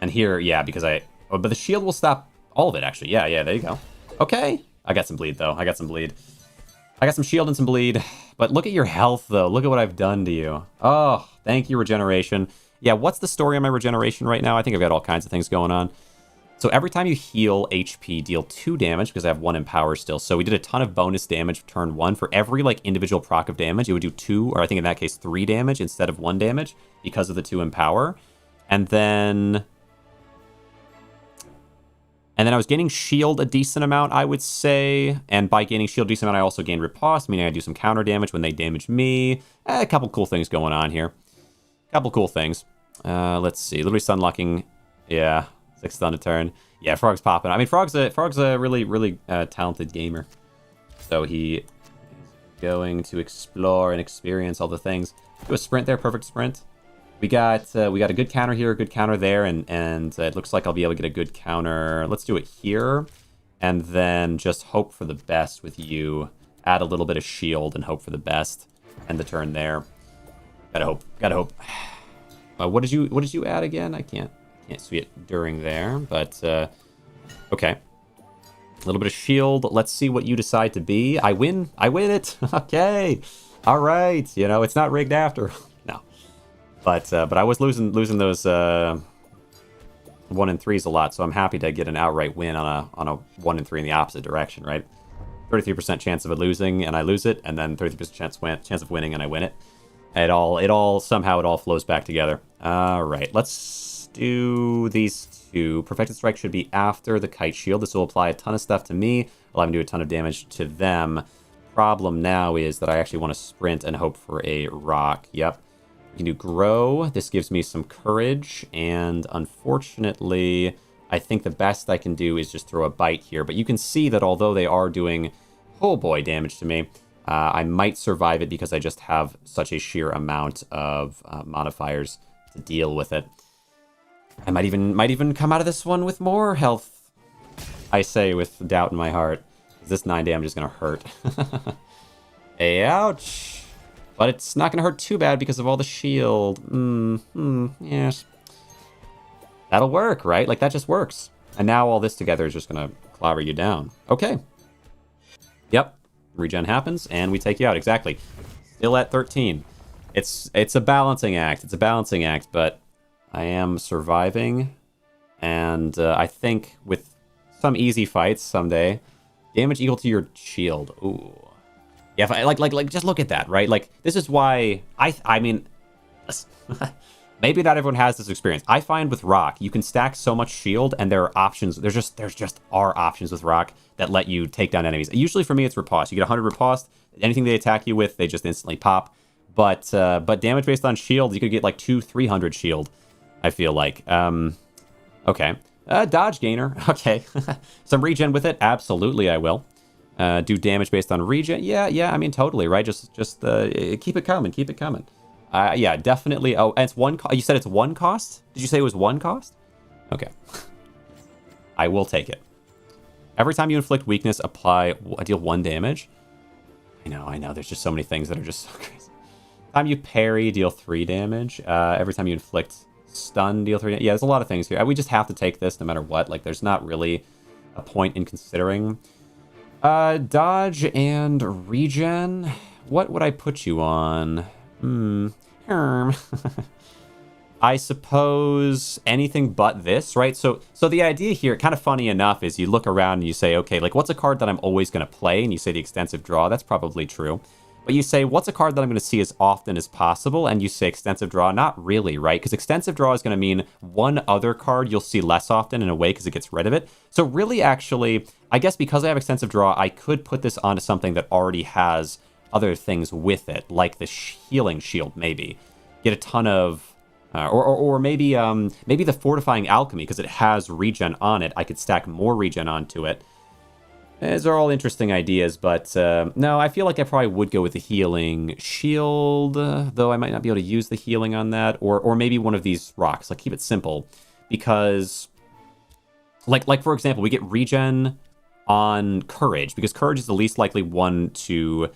A: And here, yeah, because I... Oh, but the shield will stop all of it, actually. Yeah, there you go. Okay. I got some bleed, though. I got some shield and some bleed. But look at your health, though. Look at what I've done to you. Oh, thank you, regeneration. Yeah, what's the story on my regeneration right now? I think I've got all kinds of things going on. So every time you heal HP, deal 2 damage, because I have 1 empower still. So we did a ton of bonus damage turn 1. For every, like, individual proc of damage, it would do 2, or I think in that case 3 damage instead of 1 damage because of the 2 empower. And then I was gaining shield a decent amount, I would say. And by gaining shield a decent amount, I also gained riposte, meaning I do some counter damage when they damage me. A couple cool things going on here. Couple cool things. Let's see. Literally sunlocking. Yeah. 6 stun a turn. Yeah, Frog's popping. I mean, Frog's a really talented gamer. So he is going to explore and experience all the things. Do a sprint there. Perfect sprint. We got a good counter here, a good counter there, and it looks like I'll be able to get a good counter. Let's do it here, and then just hope for the best with you. Add a little bit of shield and hope for the best. End the turn there. Gotta hope. What did you add again? I can't see it during there, but okay. A little bit of shield. Let's see what you decide to be. I win it. Okay. All right. You know, it's not rigged after. No. But I was losing those 1 and 3s a lot, so I'm happy to get an outright win on a 1 and 3 in the opposite direction, right? 33% chance of it losing and I lose it, and then 33% chance of winning and I win it. It all somehow flows back together. All right, let's do these 2. Perfected Strike should be after the Kite Shield. This will apply a ton of stuff to me. Allow me to do a ton of damage to them. Problem now is that I actually want to sprint and hope for a rock. Yep. You can do Grow. This gives me some courage, and unfortunately, I think the best I can do is just throw a bite here. But you can see that although they are doing, oh boy, damage to me, I might survive it because I just have such a sheer amount of modifiers to deal with it. I might even come out of this one with more health, I say with doubt in my heart. This 9 damage is going to hurt. Ouch. But it's not going to hurt too bad because of all the shield. Yes. That'll work, right? Like, that just works. And now all this together is just going to clobber you down. Okay. Yep. Regen happens, and we take you out. Exactly. Still at 13. It's a balancing act. It's a balancing act, but I am surviving. And I think with some easy fights someday, damage equal to your shield. Ooh. Yeah, if I, like, just look at that, right? Like, this is why I mean, maybe not everyone has this experience. I find with Rock, you can stack so much shield, and there are options. There's just are options with Rock that let you take down enemies. Usually for me, it's riposte. You get 100 riposte. Anything they attack you with, they just instantly pop. But damage based on shield, you could get like 200-300 shield. I feel like. Okay. Dodge gainer. Okay. Some regen with it. Absolutely, I will. Do damage based on regen. Yeah. I mean, totally, right? Just keep it coming. Keep it coming. Yeah, definitely. Oh, and it's one. You said it's one cost? Did you say it was one cost? Okay. I will take it. Every time you inflict weakness, deal 1 damage. I know. There's just so many things that are just so crazy. Time you parry, deal 3 damage. Every time you inflict stun, deal 3 damage. Yeah, there's a lot of things here. We just have to take this no matter what. Like, there's not really a point in considering. Dodge and regen. What would I put you on? I suppose anything but this, right? So the idea here, kind of funny enough, is you look around and you say, okay, like, what's a card that I'm always going to play? And you say the extensive draw. That's probably true. But you say, what's a card that I'm going to see as often as possible? And you say extensive draw. Not really, right? Because extensive draw is going to mean one other card you'll see less often in a way because it gets rid of it. So really, actually, I guess because I have extensive draw, I could put this onto something that already has other things with it, like the healing shield, maybe. Get a ton of... or maybe the fortifying alchemy, because it has regen on it. I could stack more regen onto it. These are all interesting ideas, but no, I feel like I probably would go with the healing shield, though I might not be able to use the healing on that, or maybe one of these rocks. Like, keep it simple, because, like for example, we get regen on courage, because courage is the least likely one to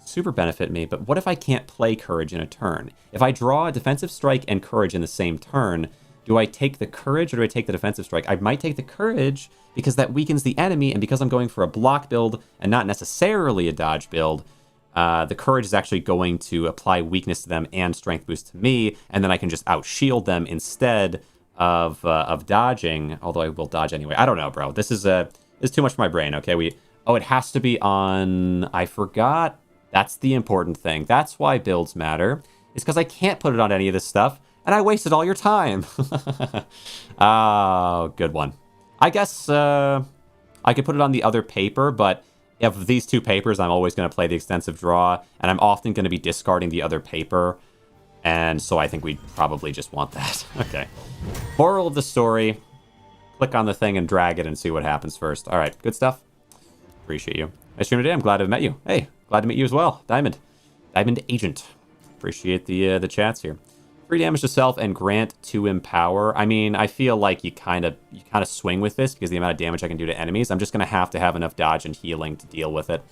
A: super benefit me. But what if I can't play courage in a turn? If I draw a defensive strike and courage in the same turn, do I take the courage or do I take the defensive strike? I might take the courage because that weakens the enemy, and because I'm going for a block build and not necessarily a dodge build, the courage is actually going to apply weakness to them and strength boost to me, and then I can just out-shield them instead of dodging, although I will dodge anyway. I don't know, bro. This is too much for my brain, okay? It has to be on... I forgot. That's the important thing. That's why builds matter. It's because I can't put it on any of this stuff, and I wasted all your time. Oh, good one. I guess I could put it on the other paper, but of these two papers, I'm always going to play the extensive draw, and I'm often going to be discarding the other paper, and so I think we probably just want that. Okay. Moral of the story, click on the thing and drag it and see what happens first. All right, good stuff. Appreciate you. Nice stream today. I'm glad to have met you. Hey, glad to meet you as well. Diamond Agent. Appreciate the chats here. 3 damage to self and grant 2 empower. I mean, I feel like you kind of swing with this because the amount of damage I can do to enemies. I'm just going to have enough dodge and healing to deal with it.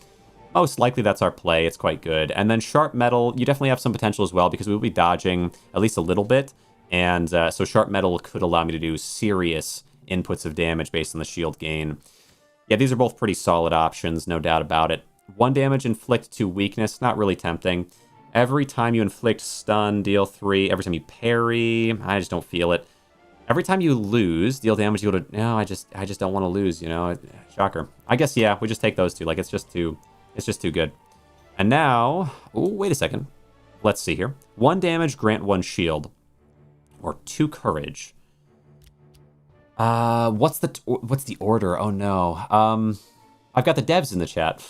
A: Most likely that's our play. It's quite good. And then sharp metal, you definitely have some potential as well because we will be dodging at least a little bit. And so sharp metal could allow me to do serious inputs of damage based on the shield gain. Yeah, these are both pretty solid options, no doubt about it. 1 damage inflict 2 weakness, not really tempting. Every time you inflict stun, deal 3. Every time you parry, I just don't feel it. Every time you lose, deal damage equal to... No, I just don't want to lose, you know? Shocker. I guess, yeah, we just take those two. Like, it's just too good. And now... Oh, wait a second. Let's see here. 1 damage, grant 1 shield. Or 2 courage. What's the order? Oh, no. I've got the devs in the chat.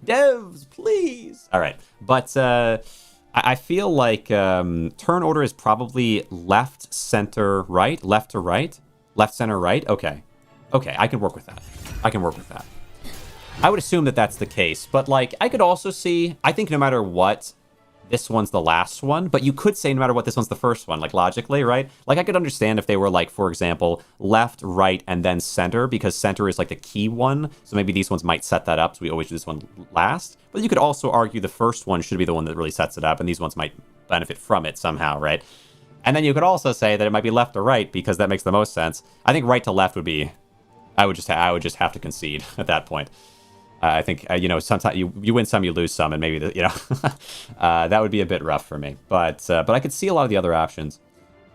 A: Devs, please! All right. But I feel like turn order is probably left, center, right. Left to right. Left, center, right. Okay. Okay, I can work with that. I can work with that. I would assume that that's the case, but like I could also see, I think no matter what, this one's the last one, but you could say no matter what, this one's the first one, like logically, right? Like I could understand if they were like, for example, left, right, and then center, because center is like the key one, so maybe these ones might set that up, so we always do this one last. But you could also argue the first one should be the one that really sets it up, and these ones might benefit from it somehow, right? And then you could also say that it might be left or right, because that makes the most sense. I think right to left would be, I would just have to concede at that point. I think, sometimes you win some, you lose some, and maybe, that would be a bit rough for me. But I could see a lot of the other options.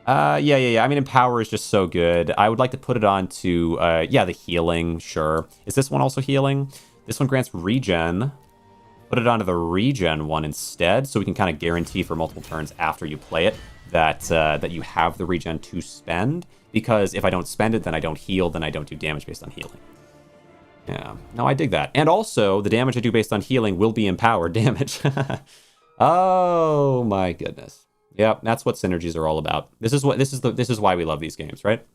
A: Yeah. I mean, Empower is just so good. I would like to put it on to, the healing, sure. Is this one also healing? This one grants regen. Put it onto the regen one instead, so we can kind of guarantee for multiple turns after you play it that you have the regen to spend. Because if I don't spend it, then I don't heal, then I don't do damage based on healing. Yeah, no, I dig that. And also, the damage I do based on healing will be empowered damage. Oh my goodness. Yep, that's what synergies are all about. This is why we love these games, right?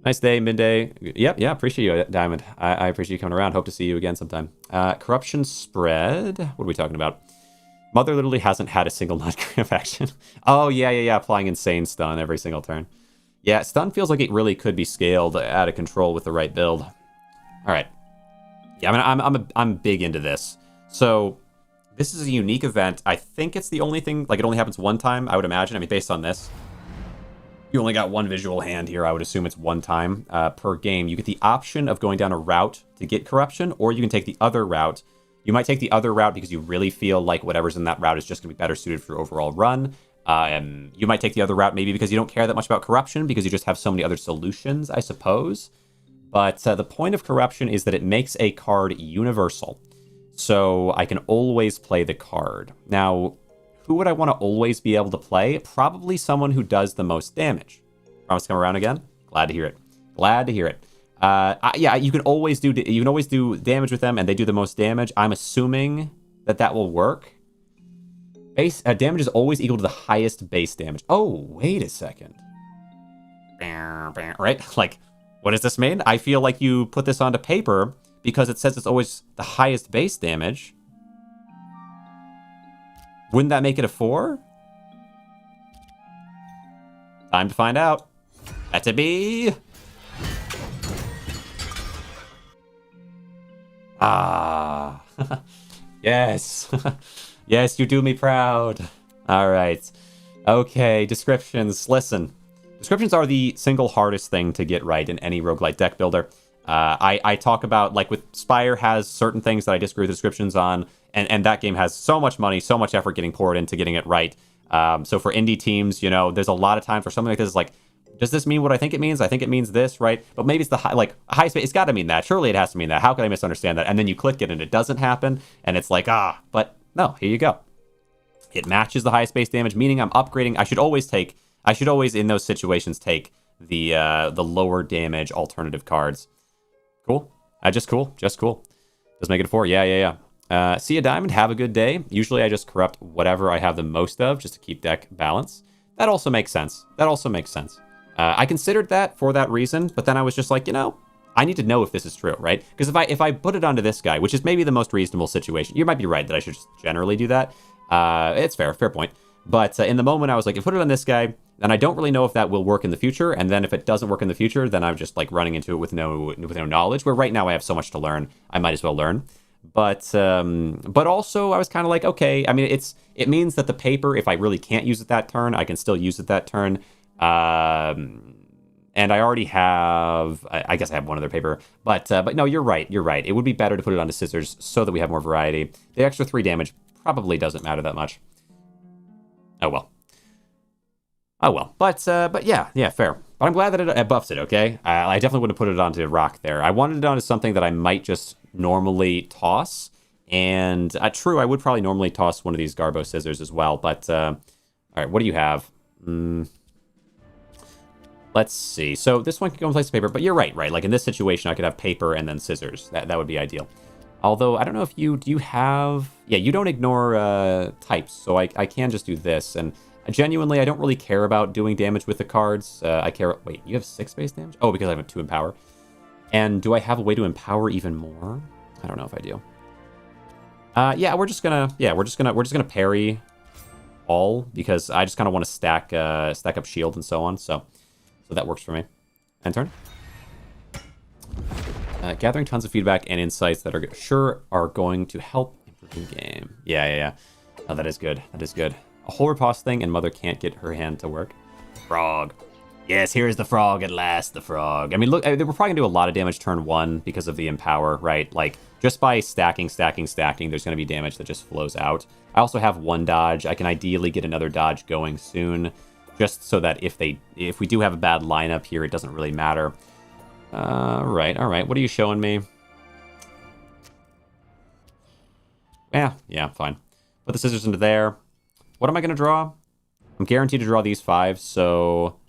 A: Nice day, midday. Yep, yeah, appreciate you, Diamond. I appreciate you coming around. Hope to see you again sometime. Corruption spread. What are we talking about? Mother literally hasn't had a single nutcraft action. Oh, yeah. Applying insane stun every single turn. Yeah, stun feels like it really could be scaled out of control with the right build. All right. Yeah, I mean, I'm big into this. So this is a unique event. I think it's the only thing, like it only happens one time, I would imagine. I mean, based on this, you only got one visual hand here. I would assume it's one time per game. You get the option of going down a route to get corruption, or you can take the other route. You might take the other route because you really feel like whatever's in that route is just going to be better suited for your overall run. You might take the other route maybe because you don't care that much about corruption because you just have so many other solutions, I suppose. But the point of corruption is that it makes a card universal. So I can always play the card. Now, who would I want to always be able to play? Probably someone who does the most damage. Promise to come around again? Glad to hear it. Glad to hear it. Yeah, you can always do damage with them, and they do the most damage. I'm assuming that will work. Base damage is always equal to the highest base damage. Oh, wait a second. Right? Like, what does this mean? I feel like you put this onto paper because it says it's always the highest base damage. Wouldn't that make it a 4? Time to find out. That to be. Ah. Yes. Yes, you do me proud. All right. Okay, descriptions. Listen. Descriptions are the single hardest thing to get right in any roguelite deck builder. I talk about, like, with Spire has certain things that I disagree with descriptions on, and that game has so much money, so much effort getting poured into getting it right. So for indie teams, there's a lot of times where something like this is like, does this mean what I think it means? I think it means this, right? But maybe it's the highest base. It's got to mean that. Surely it has to mean that. How could I misunderstand that? And then you click it and it doesn't happen, and it's like, but no, here you go. It matches the highest base damage, meaning I'm upgrading. I should always in those situations take the lower damage alternative cards. Cool. Just cool. Does make it a 4. Yeah. See a diamond. Have a good day. Usually I just corrupt whatever I have the most of just to keep deck balance. That also makes sense. I considered that for that reason, but then I was just like, I need to know if this is true, right? Because if I put it onto this guy, which is maybe the most reasonable situation, you might be right that I should just generally do that. It's fair point. But in the moment, I was like, if I put it on this guy, then I don't really know if that will work in the future. And then if it doesn't work in the future, then I'm just like running into it with no knowledge. Where right now I have so much to learn, I might as well learn. But also I was kind of like, okay, I mean, it means that the paper, if I really can't use it that turn, I can still use it that turn. And I already have, I guess I have one other paper, but no, you're right. It would be better to put it onto scissors so that we have more variety. The extra 3 damage probably doesn't matter that much. Oh well. But yeah, fair. But I'm glad that it buffs it, okay? I definitely wouldn't put it onto rock there. I wanted it onto something that I might just normally toss. And true, I would probably normally toss one of these Garbo scissors as well. But, all right, what do you have? Let's see. So this one can go in place of paper, but you're right? Like in this situation, I could have paper and then scissors. That would be ideal. Although, I don't know if do you have... Yeah, you don't ignore types, so I can just do this. And genuinely, I don't really care about doing damage with the cards. I care... Wait, you have 6 base damage? Oh, because I have 2 in power. And do I have a way to empower even more? I don't know if I do. Yeah, we're just gonna parry all because I just kind of want to stack up shield and so on. So that works for me. End turn. Gathering tons of feedback and insights that are going to help improve the game. Yeah. Oh, that is good. That is good. A whole riposte thing, and Mother can't get her hand to work. Frog. Yes, here's the frog at last, the frog. I mean, look, we're probably going to do a lot of damage turn 1 because of the empower, right? Like, just by stacking, there's going to be damage that just flows out. I also have 1 dodge. I can ideally get another dodge going soon, just so that if we do have a bad lineup here, it doesn't really matter. All right. What are you showing me? Yeah, fine. Put the scissors into there. What am I going to draw? I'm guaranteed to draw these 5, so...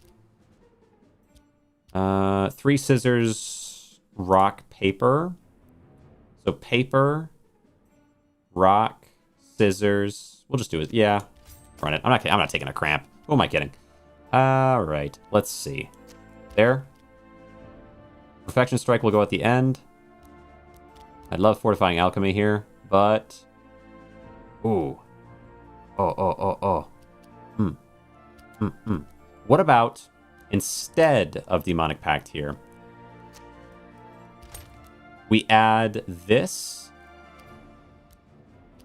A: 3 scissors, rock, paper. So paper, rock, scissors. We'll just do it. Yeah, run it. I'm not taking a cramp. Who am I kidding? All right, let's see. There. Perfection Strike will go at the end. I'd love Fortifying Alchemy here, but... Ooh. Oh. What about, instead of Demonic Pact here, we add this?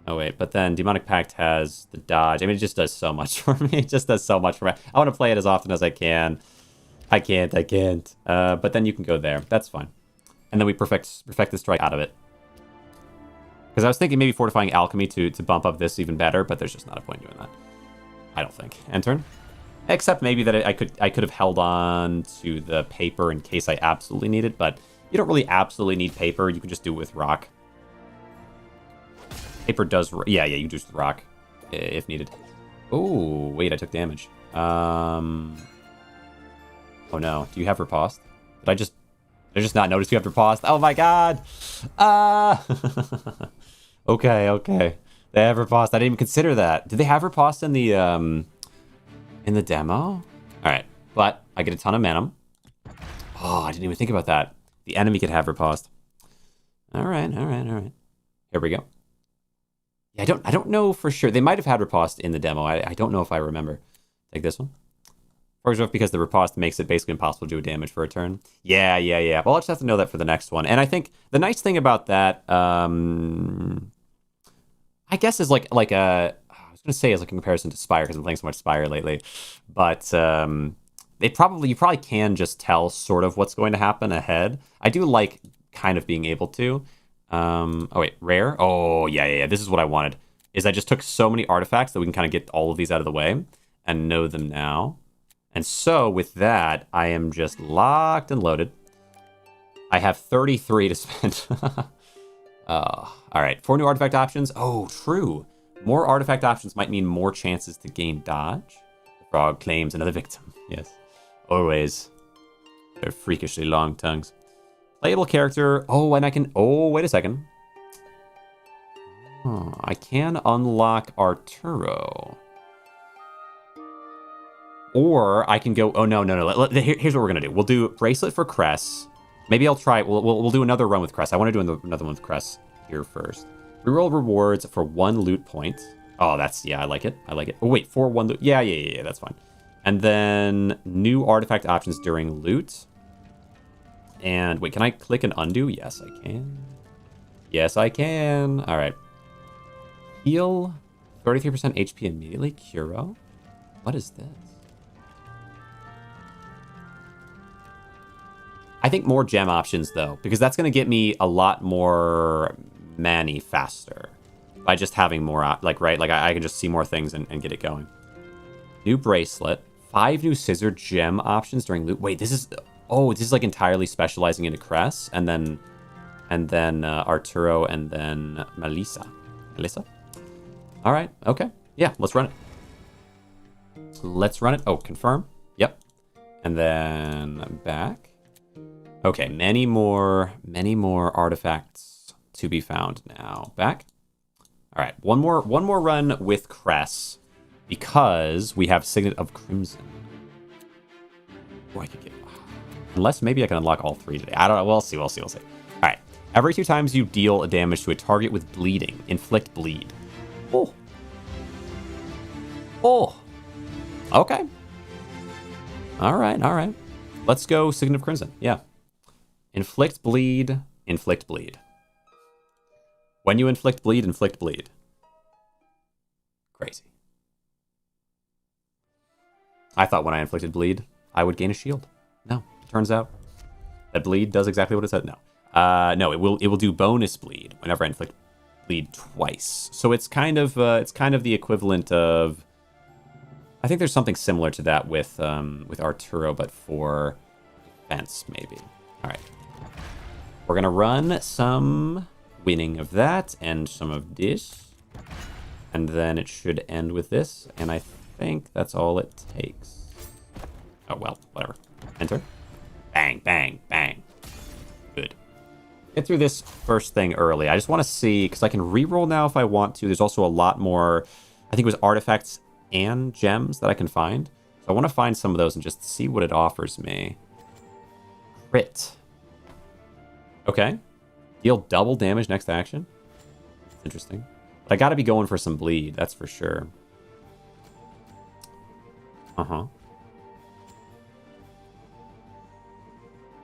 A: Oh, wait, but then Demonic Pact has the dodge. I mean, it just does so much for me. It just does so much for me. I want to play it as often as I can. I can't. But then you can go there. That's fine. And then we perfect the strike out of it. Because I was thinking maybe Fortifying Alchemy to bump up this even better, but there's just not a point doing that. I don't think. End turn. Except maybe that I could have held on to the paper in case I absolutely need it, but you don't really absolutely need paper. You can just do it with rock. Paper does... Yeah, you do just rock if needed. Oh, wait, I took damage. Oh no, do you have riposte? Did I just not notice you have riposte? Oh my god! Okay. They have riposte. I didn't even consider that. Did they have riposte in the demo? All right, but I get a ton of mana. Oh, I didn't even think about that. The enemy could have riposte. All right. Here we go. Yeah, I don't know for sure. They might have had riposte in the demo. I don't know if I remember. Take this one. Because the riposte makes it basically impossible to do damage for a turn. Yeah. Well, I'll just have to know that for the next one. And I think the nice thing about that, I guess, is like a... I was going to say as a comparison to Spire, because I'm playing so much Spire lately. But you probably can just tell sort of what's going to happen ahead. I do like kind of being able to. Oh, wait, rare? Oh, yeah. This is what I wanted. Is I just took so many artifacts that we can kind of get all of these out of the way and know them now. And so, with that, I am just locked and loaded. I have 33 to spend. All right, 4 new artifact options. Oh, true. More artifact options might mean more chances to gain dodge. The frog claims another victim. Yes, always. Their freakishly long tongues. Playable character. Oh, and I can... Oh, wait a second. Oh, I can unlock Arturo. Or I can go... Oh, no. Here's what we're going to do. We'll do Bracelet for Cress. Maybe I'll try... We'll do another run with Cress. I want to do another one with Cress here first. Reroll rewards for 1 loot point. Oh, that's... Yeah, I like it. Oh, wait. For 1 loot... Yeah. That's fine. And then new artifact options during loot. And wait, can I click and undo? Yes, I can. All right. Heal 33% HP immediately. Curo. What is this? I think more gem options, though, because that's going to get me a lot more mani faster by just having more, right? Like, I can just see more things and get it going. New bracelet. 5 new scissor gem options during loot. Wait, this is like entirely specializing into Cress, and then Arturo, and then Melissa. All right, okay. Yeah, let's run it. Oh, confirm. Yep. And then back. Okay, many more artifacts to be found now. Back. All right, one more run with Cress, because we have Signet of Crimson. Oh, I could get... Unless maybe I can unlock all 3 today. I don't know. We'll see. All right. Every 2 times you deal a damage to a target with bleeding, inflict bleed. Oh. Oh. Okay. All right. Let's go Signet of Crimson. Yeah. Inflict bleed. Inflict bleed. When you inflict bleed, inflict bleed. Crazy. I thought when I inflicted bleed, I would gain a shield. No, turns out that bleed does exactly what it said. No, no, it will do bonus bleed whenever I inflict bleed twice. So it's kind of the equivalent of. I think there's something similar to that with Arturo, but for defense maybe. All right, we're gonna run some winning of that and some of this, and then it should end with this. And I think that's all it takes. Oh well, whatever. Enter. Bang, bang, bang. Good. Get through this first thing early. I just want to see, because I can reroll now if I want to. There's also a lot more, I think it was artifacts and gems that I can find. So I want to find some of those and just see what it offers me. Crit. Okay. Deal double damage next action. That's interesting. But I got to be going for some bleed, that's for sure. Uh-huh.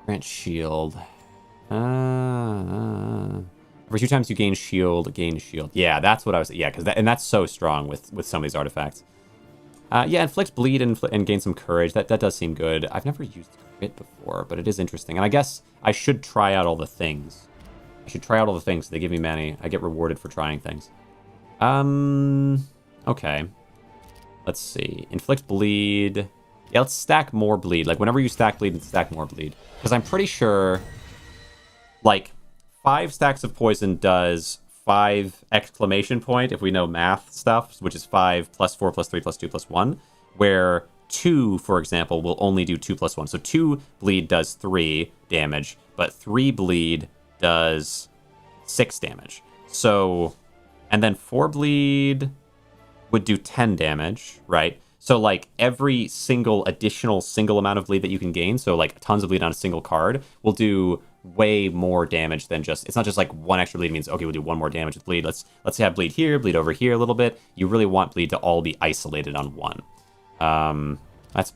A: Grant shield. Every 2 times you gain shield, gain shield. Yeah, that's what I was. Yeah, and that's so strong with some of these artifacts. Yeah, inflict bleed and gain some courage. That does seem good. I've never used crit before, but it is interesting. And I guess I should try out all the things. So they give me money. I get rewarded for trying things. Okay. Let's see. Inflict bleed. Yeah, let's stack more bleed. Like, whenever you stack bleed, stack more bleed. Because I'm pretty sure, like, 5 stacks of poison does 5 exclamation point, if we know math stuff, which is 5 plus 4 plus 3 plus 2 plus 1, where 2, for example, will only do 2 plus 1. So 2 bleed does 3 damage, but 3 bleed does 6 damage. So, and then 4 bleed would do 10 damage, right? So, like, every single additional single amount of bleed that you can gain, so, like, tons of bleed on a single card, will do way more damage than just... It's not just, like, 1 extra bleed means, okay, we'll do 1 more damage with bleed. Let's have bleed here, bleed over here a little bit. You really want bleed to all be isolated on 1.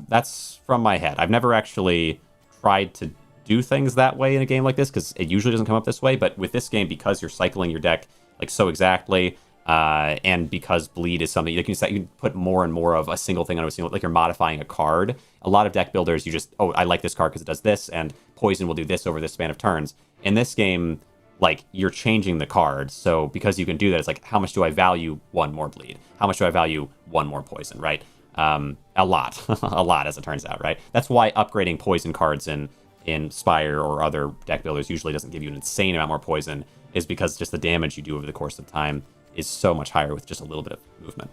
A: That's from my head. I've never actually tried to do things that way in a game like this, because it usually doesn't come up this way, but with this game, because you're cycling your deck, like, so exactly... and because bleed is something you can put more and more of a single thing on a single, like you're modifying a card. A lot of deck builders, you just, I like this card because it does this, and poison will do this over this span of turns. In this game, like, you're changing the card, so because you can do that, it's like, how much do I value 1 more bleed? How much do I value 1 more poison, right? A lot. A lot, as it turns out, right? That's why upgrading poison cards in Spire or other deck builders usually doesn't give you an insane amount more poison, is because just the damage you do over the course of time is so much higher with just a little bit of movement.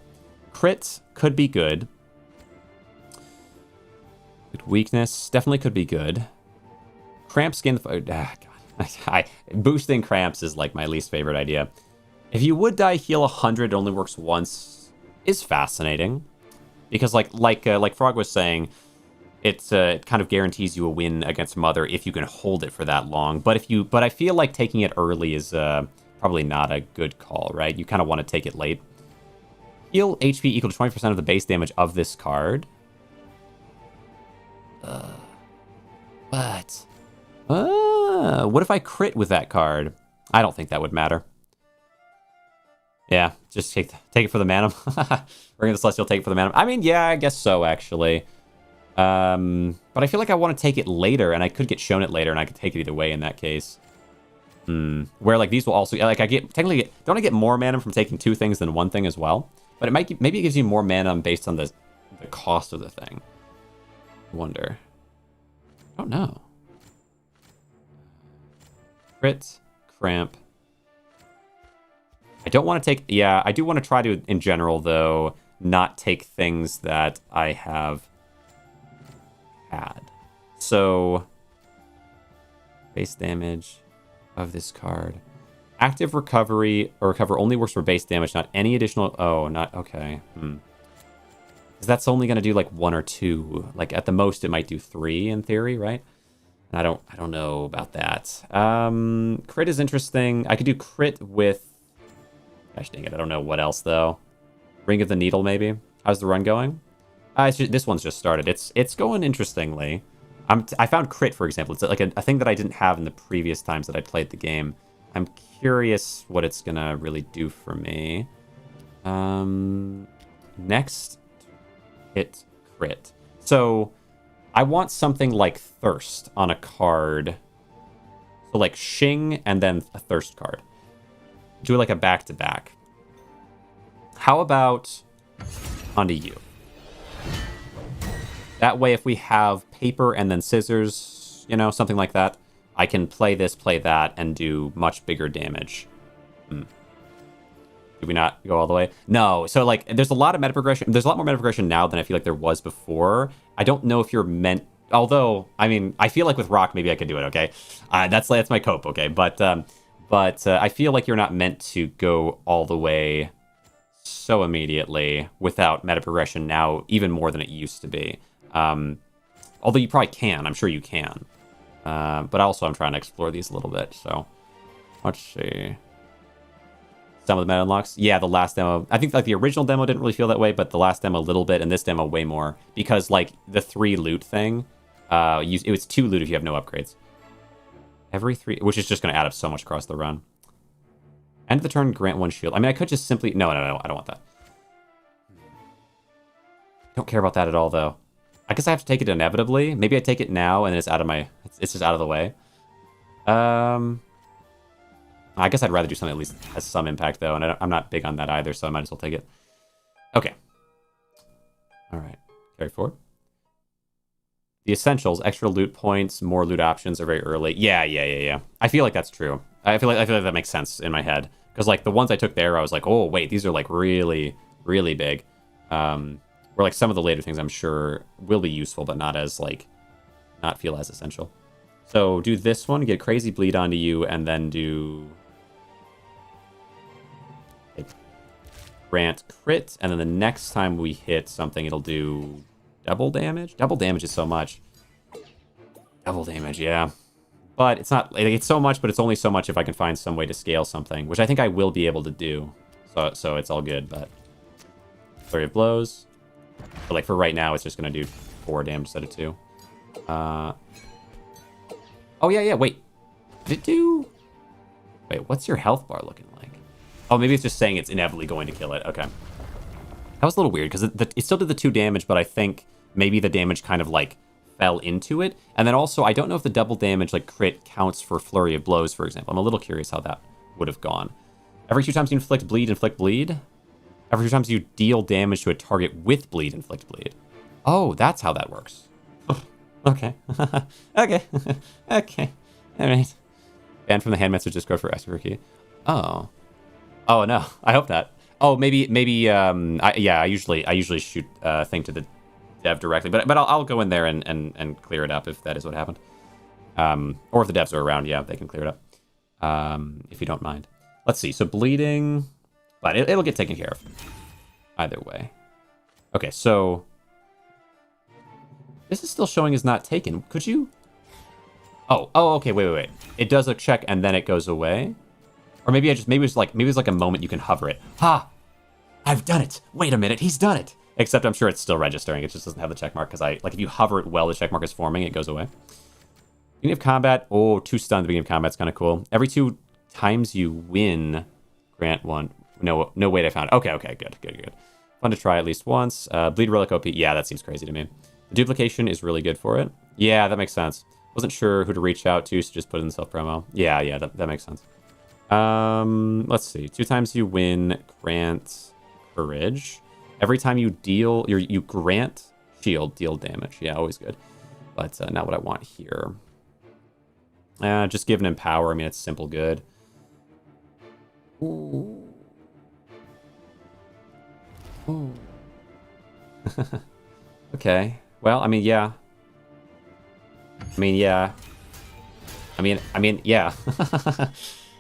A: Crit could be good. Weakness definitely could be good. Cramp skin... God. Boosting cramps is like my least favorite idea. If you would die, heal 100, it only works once, is fascinating. Because like Frog was saying, it kind of guarantees you a win against Mother if you can hold it for that long. But I feel like taking it early is... probably not a good call, right? You kind of want to take it late. Heal HP equal to 20% of the base damage of this card. What? What if I crit with that card? I don't think that would matter. Yeah, just take it for the mana. Ring of the Celestial, take it for the mana. I mean, yeah, I guess so, actually. But I feel like I want to take it later, and I could get shown it later, and I could take it either way in that case. Where, like, these will also, like, don't I get more mana from taking 2 things than 1 thing as well? But maybe it gives you more mana based on the cost of the thing. I wonder. I don't know. Crit, cramp. I don't want to take, yeah, I do want to try to, in general, though, not take things that I have had. So, base damage of this card. Active recovery or recover only works for base damage, not any additional... Oh, not... Okay. Because that's only going to do, like, 1 or 2. Like, at the most, it might do 3, in theory, right? I don't know about that. Crit is interesting. I could do crit with... Gosh dang it, I don't know what else, though. Ring of the Needle, maybe? How's the run going? This one's just started. It's going interestingly. I found crit, for example. It's like a thing that I didn't have in the previous times that I played the game. I'm curious what it's gonna really do for me. Next, hit crit. So, I want something like Thirst on a card. So like Shing and then a Thirst card. Do like a back-to-back. How about onto you? That way, if we have paper and then scissors, you know, something like that, I can play this, play that, and do much bigger damage. Did we not go all the way? No. So, like, there's a lot of meta progression. There's a lot more meta progression now than I feel like there was before. I don't know if you're meant... Although, I mean, I feel like with Rock, maybe I could do it, okay? That's my cope, okay? But I feel like you're not meant to go all the way so immediately without meta progression now, even more than it used to be. Although you probably can. I'm sure you can. But also, I'm trying to explore these a little bit, so... Let's see... Some of the meta unlocks. Yeah, the last demo. I think like the original demo didn't really feel that way, but the last demo a little bit, and this demo way more. Because like the 3 loot thing, it was 2 loot if you have no upgrades. Every 3, which is just going to add up so much across the run. End of the turn, grant 1 shield. I mean, I could just simply... No, I don't want that. Don't care about that at all, though. I guess I have to take it inevitably. Maybe I take it now, and then it's out of my... It's just out of the way. I guess I'd rather do something that at least has some impact, though, and I'm not big on that either, so I might as well take it. Okay. All right. Carry forward. The essentials, extra loot points, more loot options are very early. Yeah. I feel like that's true. I feel like that makes sense in my head. Because, like, the ones I took there, I was like, oh, wait, these are, like, really, really big. Where, like, some of the later things I'm sure will be useful, but not as, like, not feel as essential. So, do this one, get Crazy Bleed onto you, and then do... Grant crit, and then the next time we hit something, it'll do double damage. Double damage is so much. Double damage, yeah. But it's not, it's so much, but it's only so much if I can find some way to scale something, which I think I will be able to do. So it's all good, but... Flurry of Blows. But like for right now, it's just going to do 4 damage instead of 2. Oh, yeah, wait. Did it do... Wait, what's your health bar looking like? Oh, maybe it's just saying it's inevitably going to kill it. Okay. That was a little weird, because it still did the 2 damage, but I think maybe the damage kind of, like, fell into it. And then also, I don't know if the double damage, like, crit counts for Flurry of Blows, for example. I'm a little curious how that would have gone. Every 2 times you inflict bleed. Every 2 times you deal damage to a target with bleed, inflict bleed. Oh, that's how that works. Okay. Okay. Okay. All right. Banned from the Handmancers Discord for extra key. Oh. Oh no, I hope not. Oh, maybe. I usually shoot thing to the dev directly, but I'll go in there and clear it up if that is what happened. Or if the devs are around, yeah, they can clear it up. If you don't mind. Let's see. So bleeding, but it'll get taken care of. Either way. Okay, so this is still showing as not taken. Could you? Oh, okay. Wait. It does a check and then it goes away. Or maybe it's like a moment you can hover it. Ha! I've done it. Wait a minute, he's done it. Except I'm sure it's still registering. It just doesn't have the check mark because if you hover it while the check mark is forming, it goes away. Beginning of combat. Oh, 2 stun at the beginning of combat's kind of cool. Every 2 times you win, grant 1. No, wait, I found it. Okay, good. Fun to try at least once. Bleed relic OP. Yeah, that seems crazy to me. The duplication is really good for it. Yeah, that makes sense. Wasn't sure who to reach out to, so just put it in self promo. Yeah, that makes sense. Let's see. 2 times you win, grant courage. Every time you deal, you grant shield, deal damage. Yeah, always good. But not what I want here. Just give an empower. I mean, it's simple good. Ooh. Okay. Well, I mean, yeah. Yeah.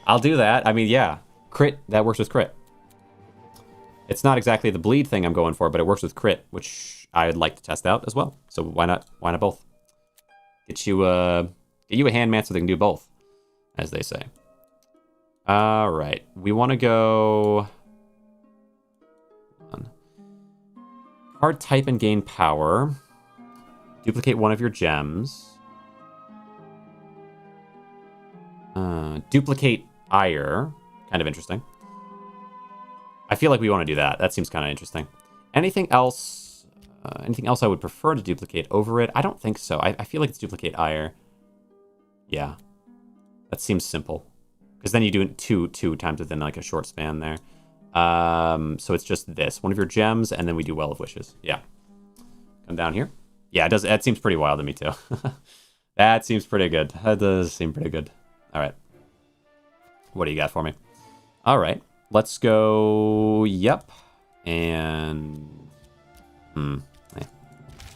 A: I'll do that. I mean, yeah. Crit, that works with crit. It's not exactly the bleed thing I'm going for, but it works with crit, which I'd like to test out as well. So why not both? Get you Get you a Handmancer that can do both, as they say. All right. We want to go... Card type and gain power. Duplicate one of your gems. Duplicate ire. Kind of interesting. I feel like we want to do that. That seems kind of interesting. Anything else? Anything else I would prefer to duplicate over it? I don't think so. I feel like it's duplicate ire. Yeah. That seems simple. Because then you do it two times within like a short span there. So it's just this. One of your gems, and then we do Well of Wishes. Yeah. Come down here. Yeah, it does. That seems pretty wild to me, too. That seems pretty good. That does seem pretty good. All right. What do you got for me? All right. Let's go... Yep. And...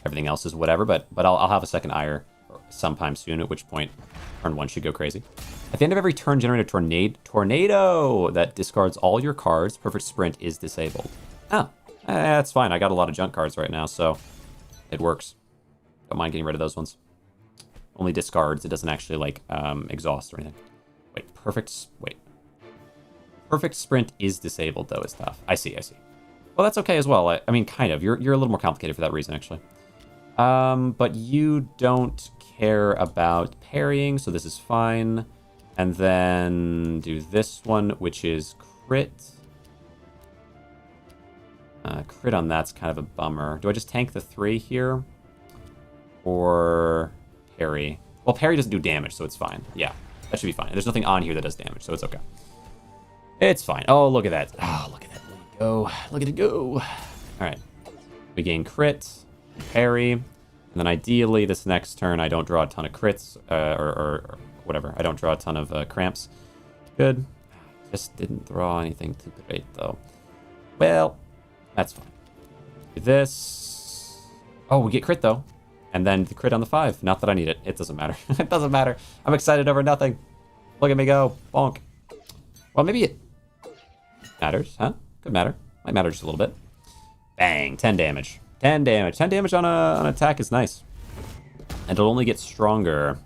A: Everything else is whatever, but I'll have a second ire sometime soon, at which point turn 1 should go crazy. At the end of every turn, generate a tornado that discards all your cards. Perfect Sprint is disabled. Oh, that's fine. I got a lot of junk cards right now, so it works. Don't mind getting rid of those ones. Only discards. It doesn't actually, like, exhaust or anything. Wait. Perfect Sprint is disabled, though, is tough. I see. Well, that's okay as well. I mean, kind of. You're a little more complicated for that reason, actually. But you don't care about parrying, so this is fine. And then do this one, which is crit. Crit on that's kind of a bummer. Do I just tank the 3 here? Or parry? Well, parry doesn't do damage, so it's fine. Yeah, that should be fine. There's nothing on here that does damage, so it's okay. It's fine. Oh, look at that. Oh, look at that. Look at it go. Look at it go. All right. We gain crit, parry, and then ideally this next turn I don't draw a ton of crits, or whatever. I don't draw a ton of cramps. Good. Just didn't draw anything too great, though. Well, that's fine. Do this. Oh, we get crit, though. And then the crit on the 5. Not that I need it. It doesn't matter. It doesn't matter. I'm excited over nothing. Look at me go. Bonk. Well, maybe it matters, huh? Could matter. Might matter just a little bit. Bang. 10 damage. 10 damage. 10 damage on an attack is nice. And it'll only get stronger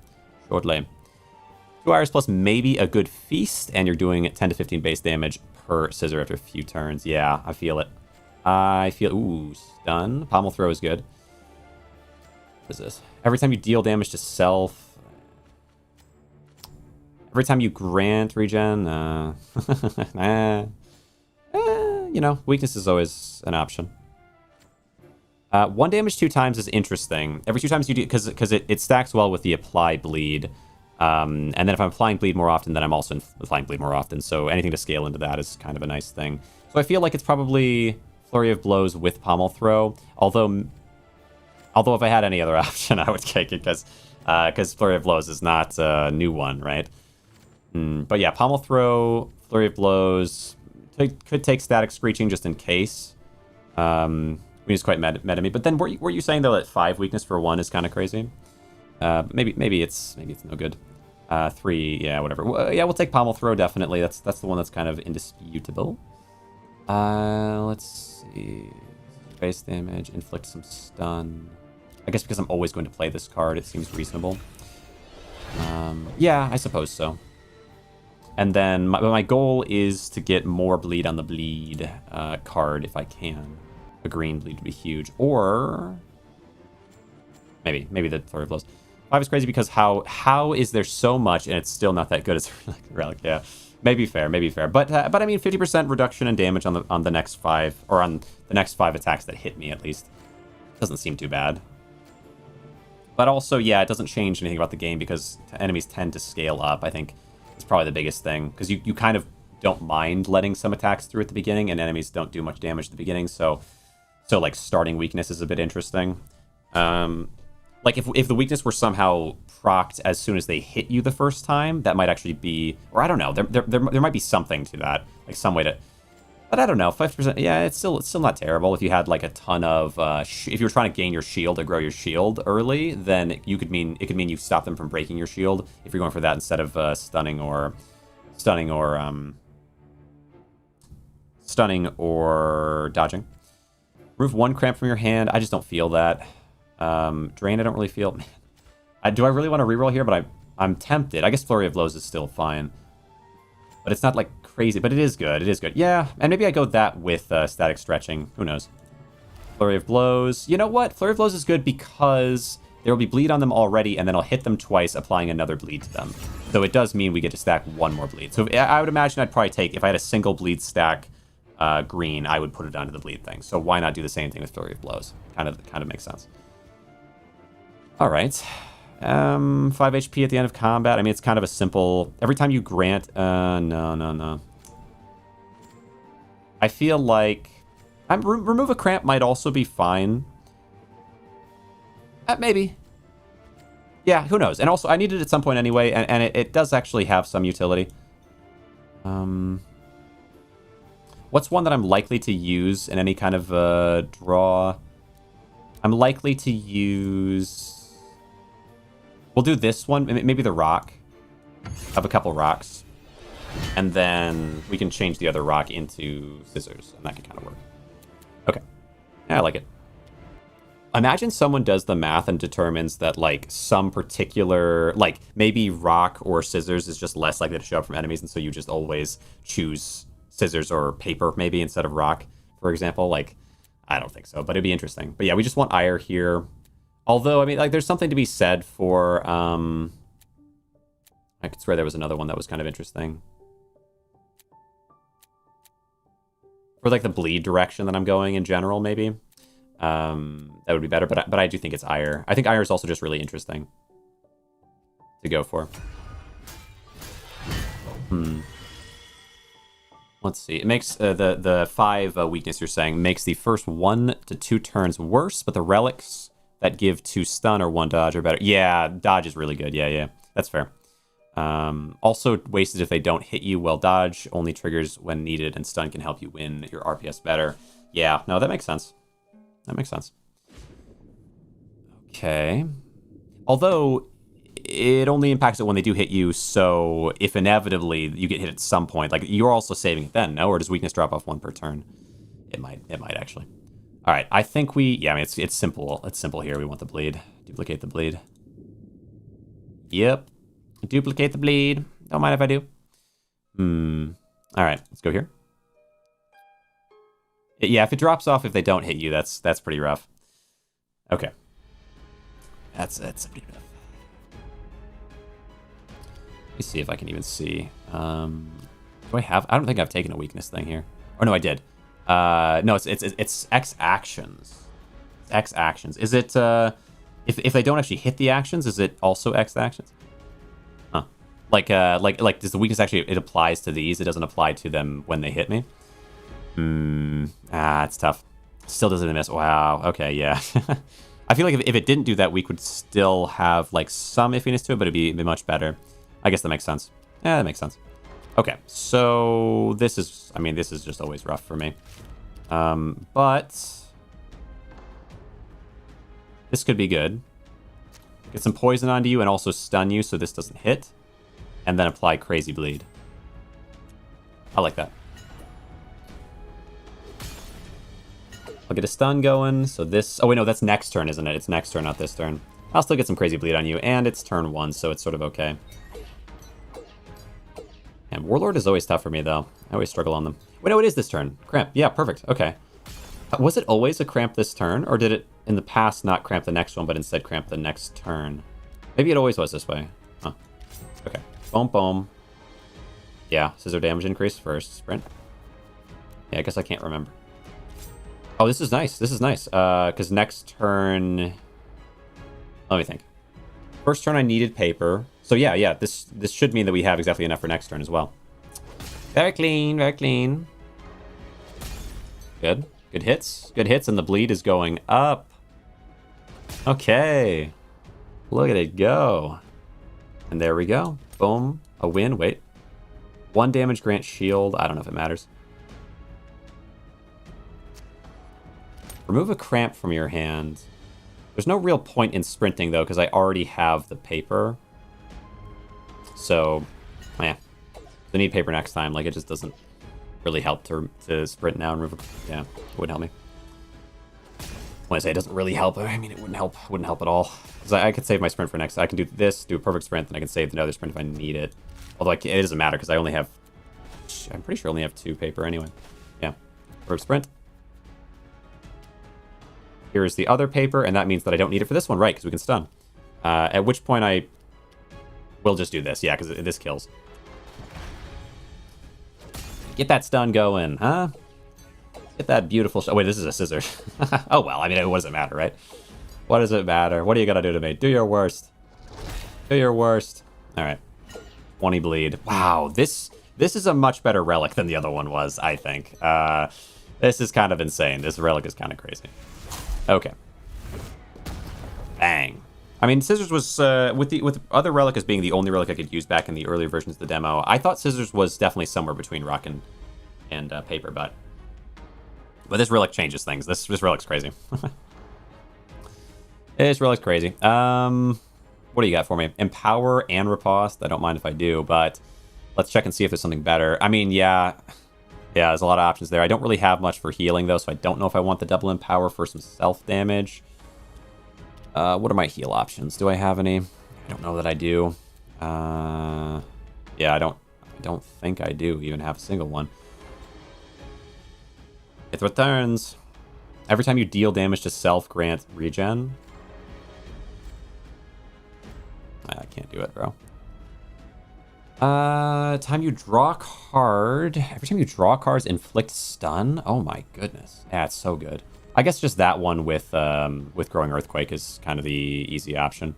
A: shortly. 2 ires plus maybe a good feast, and you're doing 10 to 15 base damage per scissor after a few turns. Yeah, I feel it. Ooh, stun. Pommel throw is good. What is this? Every time you deal damage to self. Every time you grant regen. You know, weakness is always an option. 1 damage 2 times is interesting. Every 2 times you do, because it stacks well with the apply bleed. And then if I'm applying bleed more often, then I'm also applying bleed more often. So anything to scale into that is kind of a nice thing. So I feel like it's probably Flurry of Blows with Pommel Throw. Although if I had any other option, I would take it because Flurry of Blows is not a new one, right? But yeah, Pommel Throw, Flurry of Blows, could take Static Screeching just in case. It's quite meta me. But then were you saying though that 5 weakness for 1 is kind of crazy? Maybe it's no good. 3, yeah, whatever. Yeah, we'll take Pommel Throw definitely. That's the one that's kind of indisputable. Let's see. Base damage, inflict some stun. I guess because I'm always going to play this card, it seems reasonable. Yeah, I suppose so. And then my goal is to get more bleed on the bleed card if I can. A green bleed would be huge. Or maybe the Flurry of Blows. 5 is crazy because how is there so much and it's still not that good as a relic? Yeah, maybe fair. But I mean, 50% reduction in damage on the next 5, or on the next 5 attacks that hit me at least, doesn't seem too bad. But also, yeah, it doesn't change anything about the game because enemies tend to scale up. I think it's probably the biggest thing because you kind of don't mind letting some attacks through at the beginning, and enemies don't do much damage at the beginning. So like starting weakness is a bit interesting. Like if the weakness were somehow procced as soon as they hit you the first time, that might actually be, or I don't know, there might be something to that, like some way to, but I don't know, 50%, yeah, it's still not terrible. If you had like a ton of, if you were trying to gain your shield or grow your shield early, then it could mean you stop them from breaking your shield if you're going for that instead of stunning or dodging. Remove 1 cramp from your hand. I just don't feel that. Drain, I don't really feel. Do I really want to reroll here? But I'm tempted. I guess Flurry of Blows is still fine. But it's not, like, crazy. But it is good. It is good. Yeah, and maybe I go that with Static Stretching. Who knows? Flurry of Blows. You know what? Flurry of Blows is good because there will be bleed on them already, and then I'll hit them twice, applying another bleed to them. So it does mean we get to stack one more bleed. So I would imagine I'd probably take, if I had a single bleed stack green, I would put it onto the bleed thing. So why not do the same thing with Flurry of Blows? Kind of makes sense. All right. 5 HP at the end of combat. I mean, it's kind of a simple... Every time you grant... No. I feel like... remove a cramp might also be fine. Maybe. Yeah, who knows? And also, I need it at some point anyway, and it does actually have some utility. What's one that I'm likely to use in any kind of draw? I'm likely to use... We'll do this one, maybe the rock. Have a couple rocks. And then we can change the other rock into scissors, and that can kind of work. Okay. Yeah, I like it. Imagine someone does the math and determines that, like, some particular... Like, maybe rock or scissors is just less likely to show up from enemies, and so you just always choose scissors or paper, maybe, instead of rock, for example. Like, I don't think so, but it'd be interesting. But yeah, we just want ire here. Although, I mean, like, there's something to be said for... I could swear there was another one that was kind of interesting. For, like, the bleed direction that I'm going in general, maybe. That would be better, but I do think it's ire. I think ire is also just really interesting to go for. Let's see. It makes the 5 weakness you're saying makes the first 1 to 2 turns worse, but the relics that give 2 stun or 1 dodge are better. Yeah, dodge is really good. Yeah, that's fair. Also wasted if they don't hit you. Well, dodge only triggers when needed, and stun can help you win your RPS better. Yeah, no, that makes sense. That makes sense. Okay. Although, it only impacts it when they do hit you, so if inevitably you get hit at some point, like, you're also saving it then, no? Or does weakness drop off 1 per turn? It might actually. All right, I think I mean, it's simple. It's simple here. We want the bleed. Duplicate the bleed. Yep. Duplicate the bleed. Don't mind if I do. All right, let's go here. Yeah, if it drops off if they don't hit you, that's pretty rough. Okay. That's pretty rough. Let me see if I can even see. Do I have... I don't think I've taken a weakness thing here. Or no, I did. No, it's X actions. It's X actions. Is it... If they don't actually hit the actions, is it also X actions? Huh. Like does the weakness actually... It applies to these. It doesn't apply to them when they hit me. It's tough. Still doesn't miss. Wow. Okay, yeah. I feel like if it didn't do that, we could still have, like, some iffiness to it, but it'd be much better. I guess that makes sense. Yeah, that makes sense. Okay, so this is... I mean, this is just always rough for me. But... This could be good. Get some poison onto you and also stun you so this doesn't hit. And then apply crazy bleed. I like that. I'll get a stun going, so this... Oh, wait, no, that's next turn, isn't it? It's next turn, not this turn. I'll still get some crazy bleed on you, and it's turn 1, so it's sort of okay. And Warlord is always tough for me, though. I always struggle on them. Wait, no, it is this turn. Cramp. Yeah, perfect. Okay. Was it always a cramp this turn, or did it, in the past, not cramp the next one, but instead cramp the next turn? Maybe it always was this way. Huh. Okay. Boom, boom. Yeah, scissor damage increase first. Sprint. Yeah, I guess I can't remember. Oh, this is nice. This is nice. Because next turn... Let me think. First turn I needed paper. So yeah, this should mean that we have exactly enough for next turn as well. Very clean, very clean. Good. Good hits. Good hits, and the bleed is going up. Okay. Look at it go. And there we go. Boom. A win. Wait. 1 damage grant shield. I don't know if it matters. Remove a cramp from your hand. There's no real point in sprinting, though, because I already have the paper. So, yeah. I need paper next time. Like, it just doesn't really help to sprint now and remove... Yeah, it wouldn't help me. When I say it doesn't really help, I mean, it wouldn't help at all. Because I could save my sprint for next. I can do this, do a perfect sprint, and I can save another sprint if I need it. Although it doesn't matter, because I only have... I'm pretty sure I only have 2 paper anyway. Yeah. Perfect sprint. Here's the other paper, and that means that I don't need it for this one, right, because we can stun. At which point I will just do this, yeah, because this kills. Get that stun going, huh? Get that beautiful... Oh, wait, this is a scissor. Oh, well, I mean, what does it matter, right? What does it matter? What do you gotta do to me? Do your worst. Do your worst. All right. 20 bleed. Wow, this is a much better relic than the other one was, I think. This is kind of insane. This relic is kind of crazy. Okay. Bang. I mean, Scissors was, with other relic as being the only relic I could use back in the earlier versions of the demo, I thought Scissors was definitely somewhere between rock and paper, but this relic changes things. This relic's crazy. This relic's crazy. What do you got for me? Empower and Riposte. I don't mind if I do, but let's check and see if there's something better. I mean, yeah, there's a lot of options there. I don't really have much for healing, though, so I don't know if I want the double Empower for some self-damage. What are my heal options? Do I have any? I don't know that I do. Yeah, I don't think I do even have a single one. It returns. Every time you deal damage to self, grant regen. I can't do it, bro. Time you draw a card. Every time you draw cards, inflict stun. Oh my goodness. Yeah, it's so good. I guess just that one with Growing Earthquake is kind of the easy option.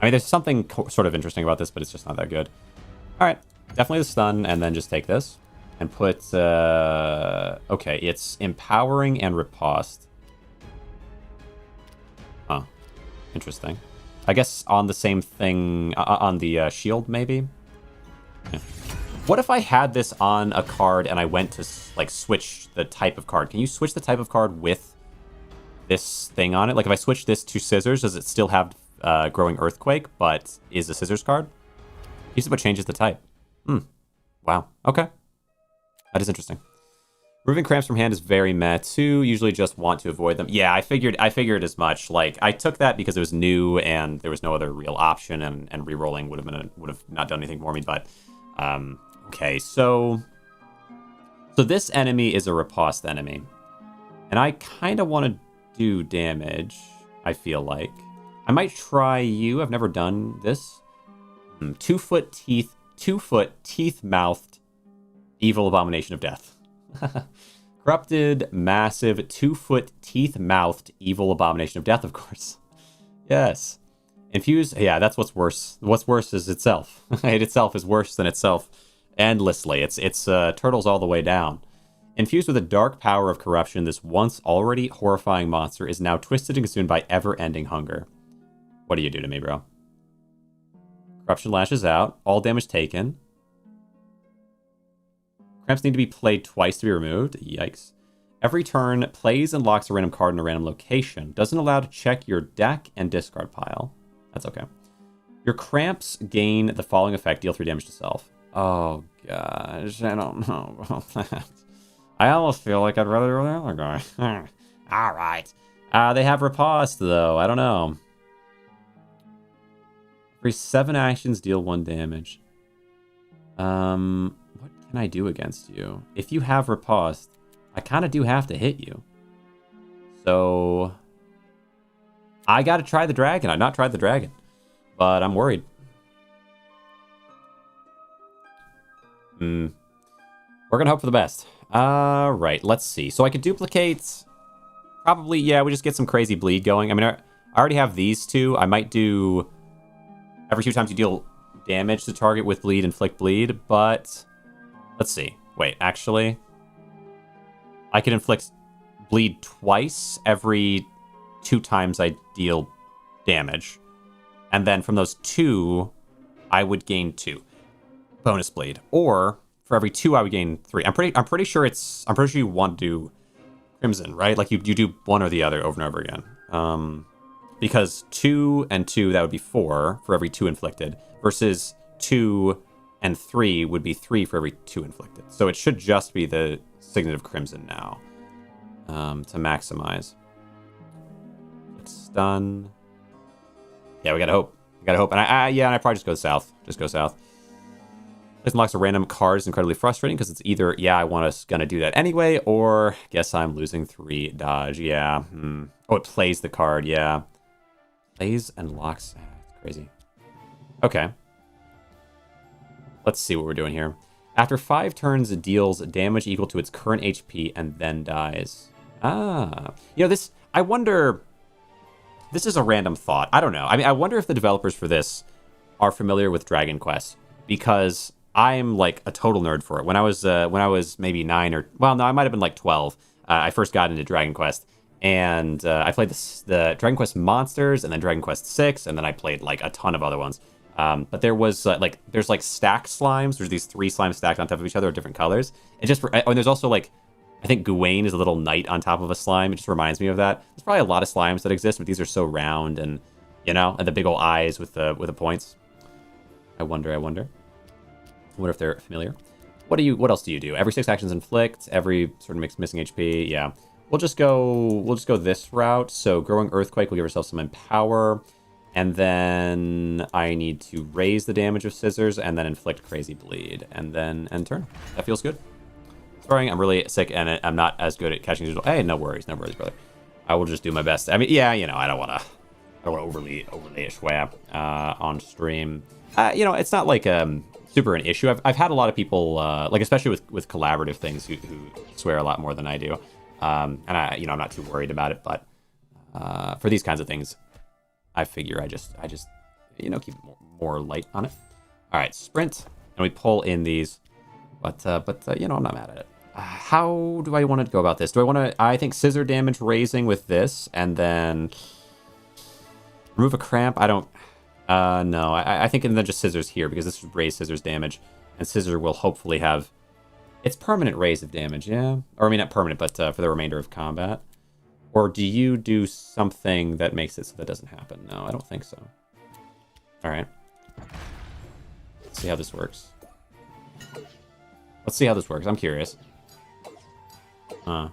A: I mean, there's something sort of interesting about this, but it's just not that good. All right, definitely the stun, and then just take this and put. Okay, it's Empowering and Riposte. Huh. Interesting. I guess on the same thing, on the shield, maybe? Yeah. What if I had this on a card and I went to, like, switch the type of card? Can you switch the type of card with this thing on it? Like, if I switch this to Scissors, does it still have Growing Earthquake, but is a Scissors card? You see what changes the type. Wow. Okay. That is interesting. Removing cramps from hand is very meh too. Usually just want to avoid them. Yeah, I figured as much. Like, I took that because it was new and there was no other real option, and re-rolling would have not done anything for me. But okay, so this enemy is a riposte enemy, and I kind of want to do damage. I feel like I might try you. I've never done this. 2 foot teeth mouthed, evil abomination of death. Corrupted, massive, 2 foot teeth-mouthed evil abomination of death, of course. Yes. Infused, yeah, that's what's worse. What's worse is itself. It itself is worse than itself endlessly. It's turtles all the way down. Infused with a dark power of corruption, this once already horrifying monster is now twisted and consumed by ever-ending hunger. What do you do to me, bro? Corruption lashes out. All damage taken. Cramps need to be played twice to be removed. Yikes. Every turn, plays and locks a random card in a random location. Doesn't allow to check your deck and discard pile. That's okay. Your cramps gain the following effect. Deal 3 damage to self. Oh, gosh. I don't know about that. I almost feel like I'd rather do the other guy. All right. They have riposte, though. I don't know. Every 7 actions, deal 1 damage. What can I do against you? If you have riposte, I kind of do have to hit you. So I got to try the dragon. I've not tried the dragon, but I'm worried. We're going to hope for the best. Right, let's see. So I could duplicate. Probably, yeah, we just get some crazy bleed going. I mean, I already have these 2. I might do every 2 times you deal damage to target with bleed, inflict bleed, but let's see. Wait, actually, I can inflict bleed twice every 2 times I deal damage. And then from those 2, I would gain 2 bonus bleed. Or for every 2, I would gain 3. I'm pretty sure you want to do Crimson, right? Like you do one or the other over and over again. Because 2 and 2, that would be 4 for every 2 inflicted, versus 2 and 3 would be 3 for every 2 inflicted. So it should just be the Signet of Crimson now. to maximize. Stun. Yeah, we gotta hope. We gotta hope. And I probably just go south. Just go south. This unlocks a random card is incredibly frustrating because it's either, I want us gonna do that anyway, or guess I'm losing 3 dodge. Yeah. Oh, it plays the card. Yeah. Plays and locks. It's crazy. Okay. Let's see what we're doing here. After 5 turns, it deals damage equal to its current HP and then dies. This, I wonder, this is a random thought. I don't know. I mean, I wonder if the developers for this are familiar with Dragon Quest, because I'm like a total nerd for it. When I was maybe 9 or, well, no, I might have been like 12. I first got into Dragon Quest, and I played the Dragon Quest Monsters, and then Dragon Quest 6, and then I played like a ton of other ones. But there was there's like stacked slimes. There's these 3 slimes stacked on top of each other of different colors. And there's also like, I think Gawain is a little knight on top of a slime. It just reminds me of that. There's probably a lot of slimes that exist, but these are so round and, and the big old eyes with the points. I wonder if they're familiar. What else do you do? Every 6 actions inflict, every sort of missing HP. Yeah. We'll just go this route. So growing earthquake will give ourselves some empower. And then I need to raise the damage of scissors and then inflict crazy bleed. And then end turn. That feels good. Sorry, I'm really sick and I'm not as good at catching these. Hey, no worries, brother. I will just do my best. I mean, I don't want to overly schwab on stream. It's not like super an issue. I've had a lot of people like, especially with collaborative things, who swear a lot more than I do. And I'm not too worried about it, but for these kinds of things, I figure I just keep it more light on it. All right, sprint, and we pull in these, but I'm not mad at it. How do I want to go about this? I think scissor damage raising with this, and then remove a cramp. I don't. No, I think and then just scissors here, because this would raise scissors damage, and scissor will hopefully have its permanent raise of damage. Yeah, or I mean not permanent, but for the remainder of combat. Or do you do something that makes it so that doesn't happen? No, I don't think so. All right. Let's see how this works. I'm curious. That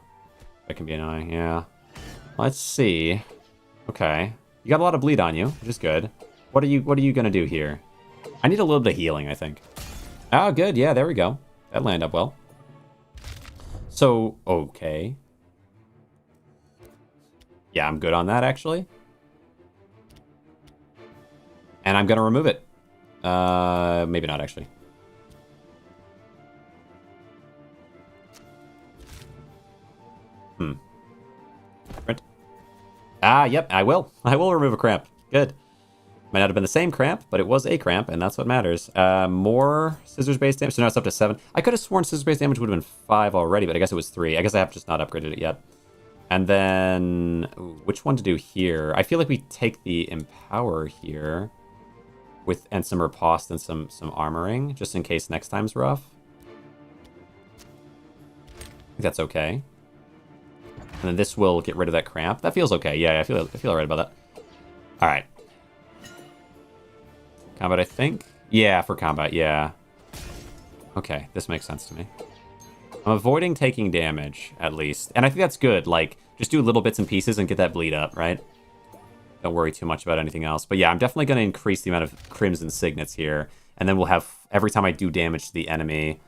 A: can be annoying. Yeah. Let's see. Okay. You got a lot of bleed on you, which is good. What are you gonna do here? I need a little bit of healing, I think. Oh, good. Yeah, there we go. That landed up well. So, okay. Yeah, I'm good on that, actually. And I'm gonna remove it. Maybe not, actually. Print. Yep, I will. I will remove a cramp. Good. Might not have been the same cramp, but it was a cramp, and that's what matters. More scissors-based damage. So now it's up to 7. I could have sworn scissors-based damage would have been 5 already, but I guess it was 3. I guess I have just not upgraded it yet. And then, which one to do here? I feel like we take the empower here and some riposte and some armoring, just in case next time's rough. I think that's okay. And then this will get rid of that cramp. That feels okay. Yeah, I feel all right about that. All right. Combat, I think. Yeah, for combat. Yeah. Okay, this makes sense to me. I'm avoiding taking damage, at least. And I think that's good. Like, just do little bits and pieces and get that bleed up, right? Don't worry too much about anything else. But yeah, I'm definitely going to increase the amount of crimson signets here. And then we'll have, every time I do damage to the enemy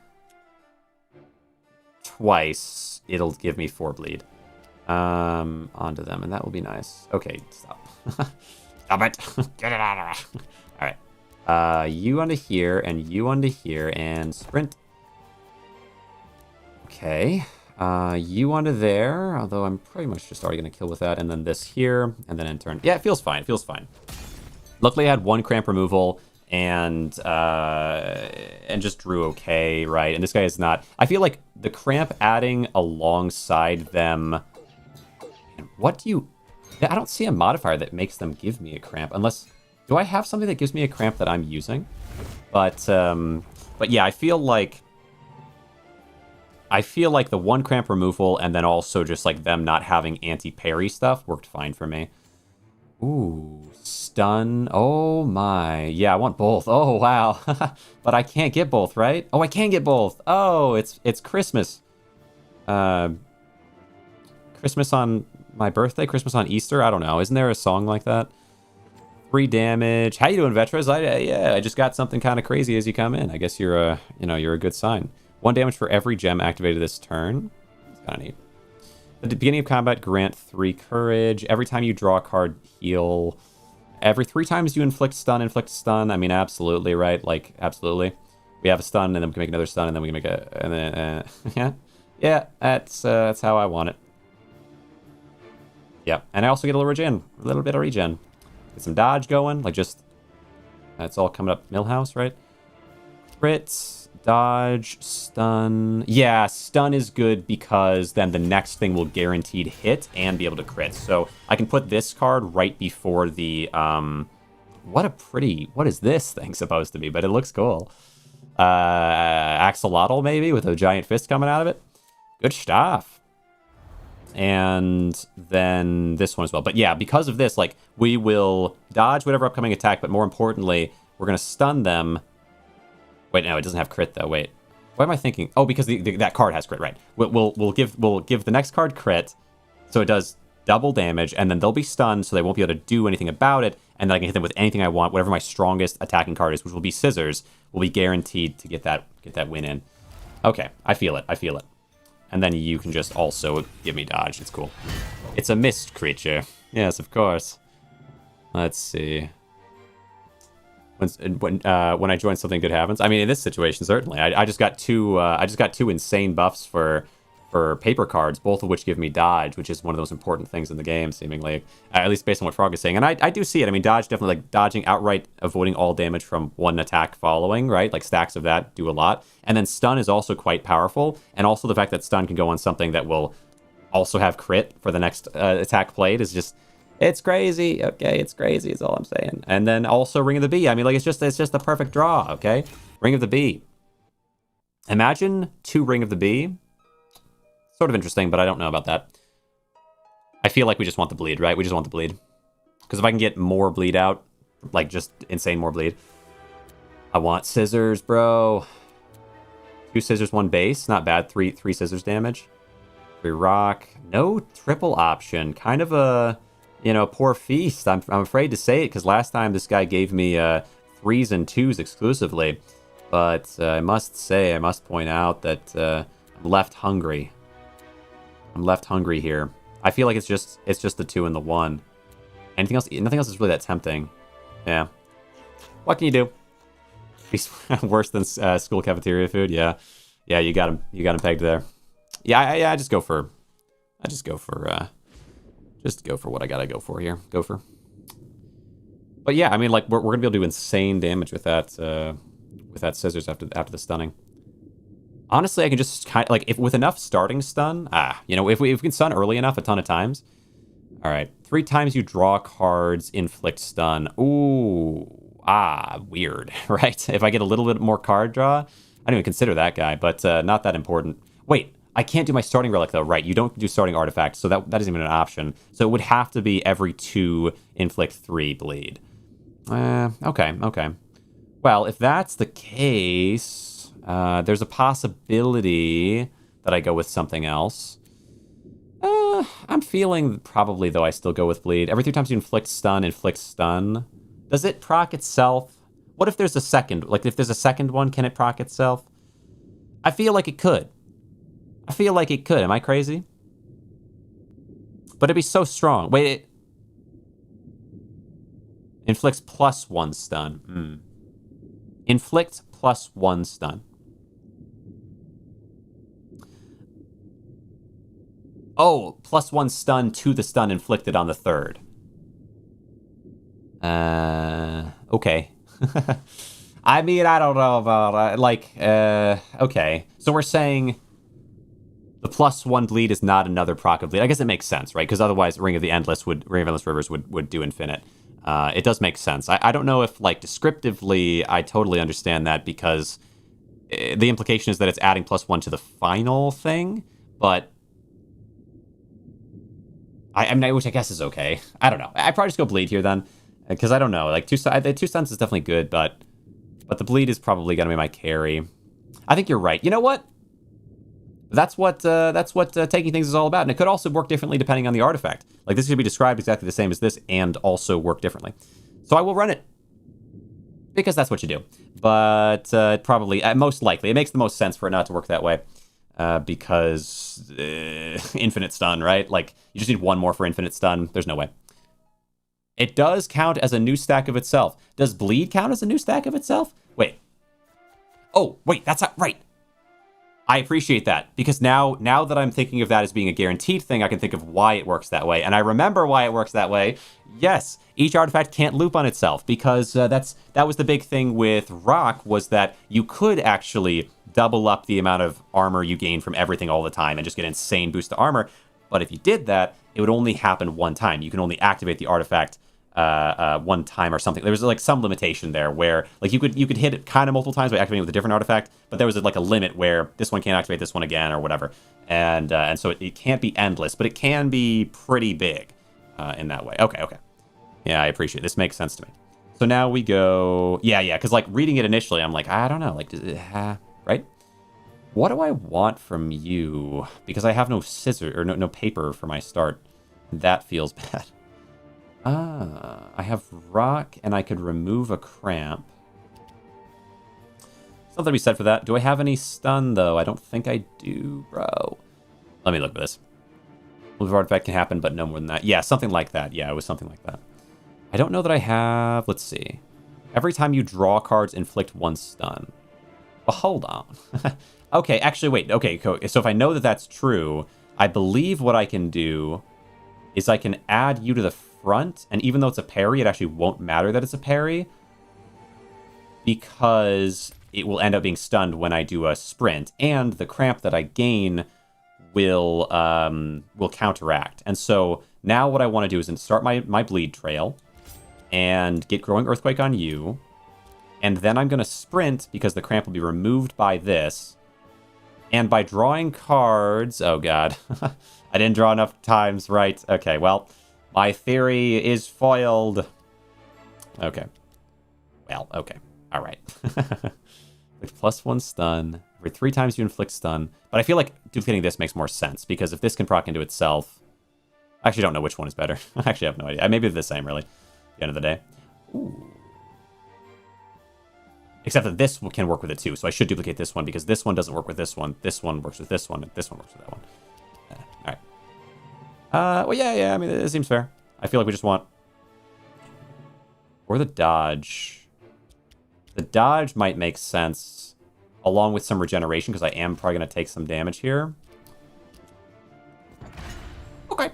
A: twice, it'll give me 4 bleed. Onto them, and that will be nice. Okay, stop. Stop it. Get it out of there. All right. You onto here, and you onto here, and sprint. Okay. You onto there, although I'm pretty much just already going to kill with that, and then this here, and then end turn. Yeah, it feels fine. It feels fine. Luckily, I had 1 cramp removal, and just drew okay, right? And this guy is not... I feel like the cramp adding alongside them... What do you... I don't see a modifier that makes them give me a cramp, unless... Do I have something that gives me a cramp that I'm using? But yeah, I feel like the 1 cramp removal and then also just like them not having anti-parry stuff worked fine for me. Ooh, stun. Oh my. Yeah, I want both. Oh, wow. But I can't get both, right? Oh, I can get both. Oh, it's Christmas. Christmas on my birthday, Christmas on Easter. I don't know. Isn't there a song like that? 3 damage. How you doing, Vetras? I just got something kind of crazy as you come in. I guess you're a good sign. 1 damage for every gem activated this turn. It's kind of neat. At the beginning of combat, grant 3 courage. Every time you draw a card, heal. Every 3 times you inflict stun. I mean, absolutely, right? Like, absolutely. We have a stun, and then we can make another stun, and then we can make a... And then, yeah, that's how I want it. Yeah, and I also get a little bit of regen. Get some dodge going, like just... That's all coming up Millhouse, right? Crit, dodge, stun. Yeah, stun is good because then the next thing will guaranteed hit and be able to crit. So I can put this card right before the... What is this thing supposed to be? But it looks cool. Axolotl, maybe, with a giant fist coming out of it. Good stuff. And then this one as well. But yeah, because of this, like, we will dodge whatever upcoming attack, but more importantly, we're going to stun them. Wait, no, it doesn't have crit, though. Wait. What am I thinking? Oh, because that card has crit, right. We'll give the next card crit, so it does double damage, and then they'll be stunned, so they won't be able to do anything about it, and then I can hit them with anything I want, whatever my strongest attacking card is, which will be Scissors, will be guaranteed to get that win in. Okay, I feel it. And then you can just also give me dodge. It's cool. It's a mist creature. Yes, of course. Let's see. When I join, something good happens. I mean, in this situation, certainly. I just got two insane buffs for paper cards, both of which give me dodge, which is one of those important things in the game, seemingly. At least based on what Frog is saying. And I do see it. I mean, dodge definitely, like, dodging outright, avoiding all damage from one attack following, right? Like, stacks of that do a lot. And then stun is also quite powerful. And also the fact that stun can go on something that will also have crit for the next attack played is just... It's crazy. Okay, it's crazy is all I'm saying. And then also Ring of the Bee. I mean, like, it's just the perfect draw, okay? Ring of the Bee. Imagine 2 Ring of the Bee. Sort of interesting, but I don't know about that. I feel like we just want the bleed, right? We just want the bleed. Because if I can get more bleed out, like just insane more bleed. I want Scissors, bro. 2 Scissors, 1 base. Not bad. 3 Scissors damage. 3 rock. No triple option. Kind of a, poor feast. I'm afraid to say it because last time this guy gave me 3s and 2s exclusively. But I must point out that I'm left hungry. I'm left hungry here. I feel like it's just the 2 and the 1. Anything else? Nothing else is really that tempting. Yeah. What can you do? Worse than school cafeteria food. Yeah. Yeah, you got him. You got him pegged there. Yeah, I just go for what I gotta go for here. Gopher. But yeah, I mean, like, we're gonna be able to do insane damage with that Scissors after the stunning. Honestly, I can just kind of, like, if with enough starting stun, if we can stun early enough a ton of times. All right, 3 times you draw cards, inflict stun. Ooh, weird, right? If I get a little bit more card draw, I don't even consider that guy, but not that important. Wait, I can't do my starting relic though, right? You don't do starting artifacts, so that isn't even an option. So it would have to be every 2 inflict 3 bleed. Okay. Well, if that's the case... there's a possibility that I go with something else. I'm feeling probably, though, I still go with bleed. Every 3 times you inflict stun. Does it proc itself? What if there's a second? Like, if there's a second one, can it proc itself? I feel like it could. Am I crazy? But it'd be so strong. Wait, it... Inflicts +1 stun. Inflict +1 stun. Oh, +1 stun to the stun inflicted on the 3rd. Okay. I mean, I don't know about, okay. So we're saying the +1 bleed is not another proc of bleed. I guess it makes sense, right? Because otherwise Ring of Endless Rivers would do infinite. It does make sense. I don't know if, like, descriptively I totally understand that because the implication is that it's adding +1 to the final thing, but I mean, which I guess is okay. I don't know. I'd probably just go bleed here then, because I don't know. Like, 2 stuns is definitely good, but the bleed is probably going to be my carry. I think you're right. You know what? That's what taking things is all about, and it could also work differently depending on the artifact. Like this could be described exactly the same as this, and also work differently. So I will run it because that's what you do. But probably, most likely, it makes the most sense for it not to work that way because infinite stun, right? Like you just need one more for infinite stun. There's no way. It does count as a new stack of itself. Does bleed count as a new stack of itself? Wait. Oh, wait, that's not right. I appreciate that, because now that I'm thinking of that as being a guaranteed thing, I can think of why it works that way. And I remember why it works that way. Yes, each artifact can't loop on itself, because that was the big thing with Rock, was that you could actually double up the amount of armor you gain from everything all the time and just get an insane boost to armor. But if you did that, it would only happen one time. You can only activate the artifact one time or something. There was like some limitation there where like you could hit it kind of multiple times by activating with a different artifact, but there was like a limit where this one can't activate this one again or whatever, and so it can't be endless, but it can be pretty big in that way. Okay, yeah, I appreciate it. This makes sense to me. So now we go, yeah, because like reading it initially, I'm like, I don't know, like, right? What do I want from you? Because I have no scissors or no paper for my start. That feels bad. I have rock, and I could remove a cramp. Something to be said for that. Do I have any stun, though? I don't think I do, bro. Let me look at this. Move artifact can happen, but no more than that. Yeah, something like that. Yeah, it was something like that. I don't know that I have... Let's see. Every time you draw cards, inflict one stun. Well, hold on. Okay, actually, wait. Okay, so if I know that that's true, I believe what I can do is I can add you to the front, and even though it's a parry, it actually won't matter that it's a parry, because it will end up being stunned when I do a sprint, and the cramp that I gain will counteract. And so now what I want to do is start my bleed trail and get Growing Earthquake on you, and then I'm going to sprint because the cramp will be removed by this, and by drawing cards... Oh god. I didn't draw enough times right. Okay, well, my theory is foiled. Okay. Well, okay. All right. +1 stun. Every 3 times you inflict stun. But I feel like duplicating this makes more sense, because if this can proc into itself... I actually don't know which one is better. I actually have no idea. Maybe they're the same, really, at the end of the day. Ooh. Except that this can work with it, too. So I should duplicate this one, because this one doesn't work with this one. This one works with this one, and this one works with that one. All right. Well, yeah, I mean, it seems fair. I feel like we just want... Or the dodge. The dodge might make sense, along with some regeneration, because I am probably going to take some damage here. Okay.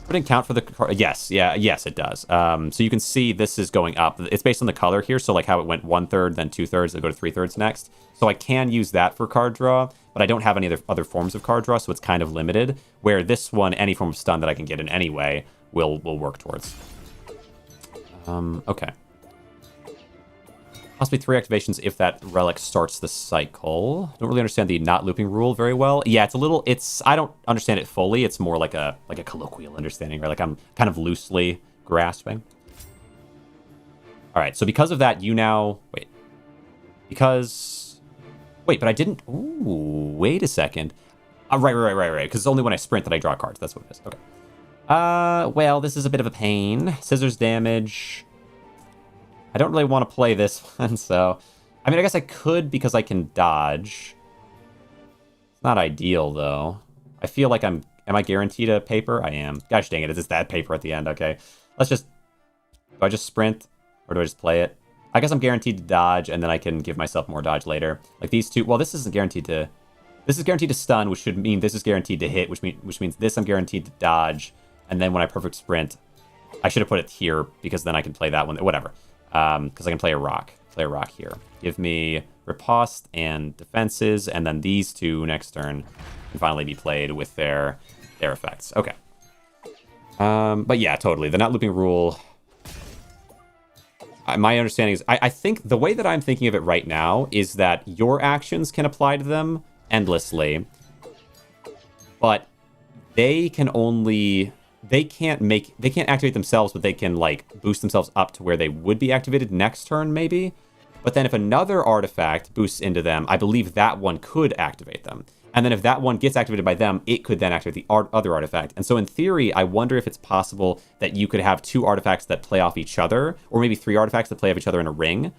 A: Would it count for the... Yes, it does. So you can see this is going up. It's based on the color here, so like how it went 1/3, then 2/3, then go to 3/3 next. So I can use that for card draw, but I don't have any other forms of card draw, so it's kind of limited, where this one, any form of stun that I can get in any way, will work towards. Okay. Possibly 3 activations if that relic starts the cycle. Don't really understand the not looping rule very well. Yeah, I don't understand it fully. It's more like a colloquial understanding, right? Like I'm kind of loosely grasping. All right, so because of that, you now... Wait. Wait, but I didn't... Ooh, wait a second. Right. Because it's only when I sprint that I draw cards. That's what it is. Okay. Well, this is a bit of a pain. Scissors damage. I don't really want to play this one, so... I mean, I guess I could because I can dodge. It's not ideal, though. I feel like Am I guaranteed a paper? I am. Gosh dang it, it's that paper at the end. Okay. Let's just... Do I just sprint? Or do I just play it? I guess I'm guaranteed to dodge, and then I can give myself more dodge later. Like these two... Well, this isn't guaranteed to... This is guaranteed to stun, which should mean this is guaranteed to hit, which means this I'm guaranteed to dodge. And then when I perfect sprint... I should have put it here, because then I can play that one. Whatever. Because I can play a rock. Play a rock here. Give me riposte and defenses, and then these two next turn can finally be played with their effects. Okay. But yeah, totally. The not looping rule... My understanding is... I think the way that I'm thinking of it right now is that your actions can apply to them endlessly, but they can only... They can't activate themselves, but they can, like, boost themselves up to where they would be activated next turn, maybe? But then if another artifact boosts into them, I believe that one could activate them. And then if that one gets activated by them, it could then activate the other artifact. And so in theory, I wonder if it's possible that you could have 2 artifacts that play off each other, or maybe 3 artifacts that play off each other in a ring.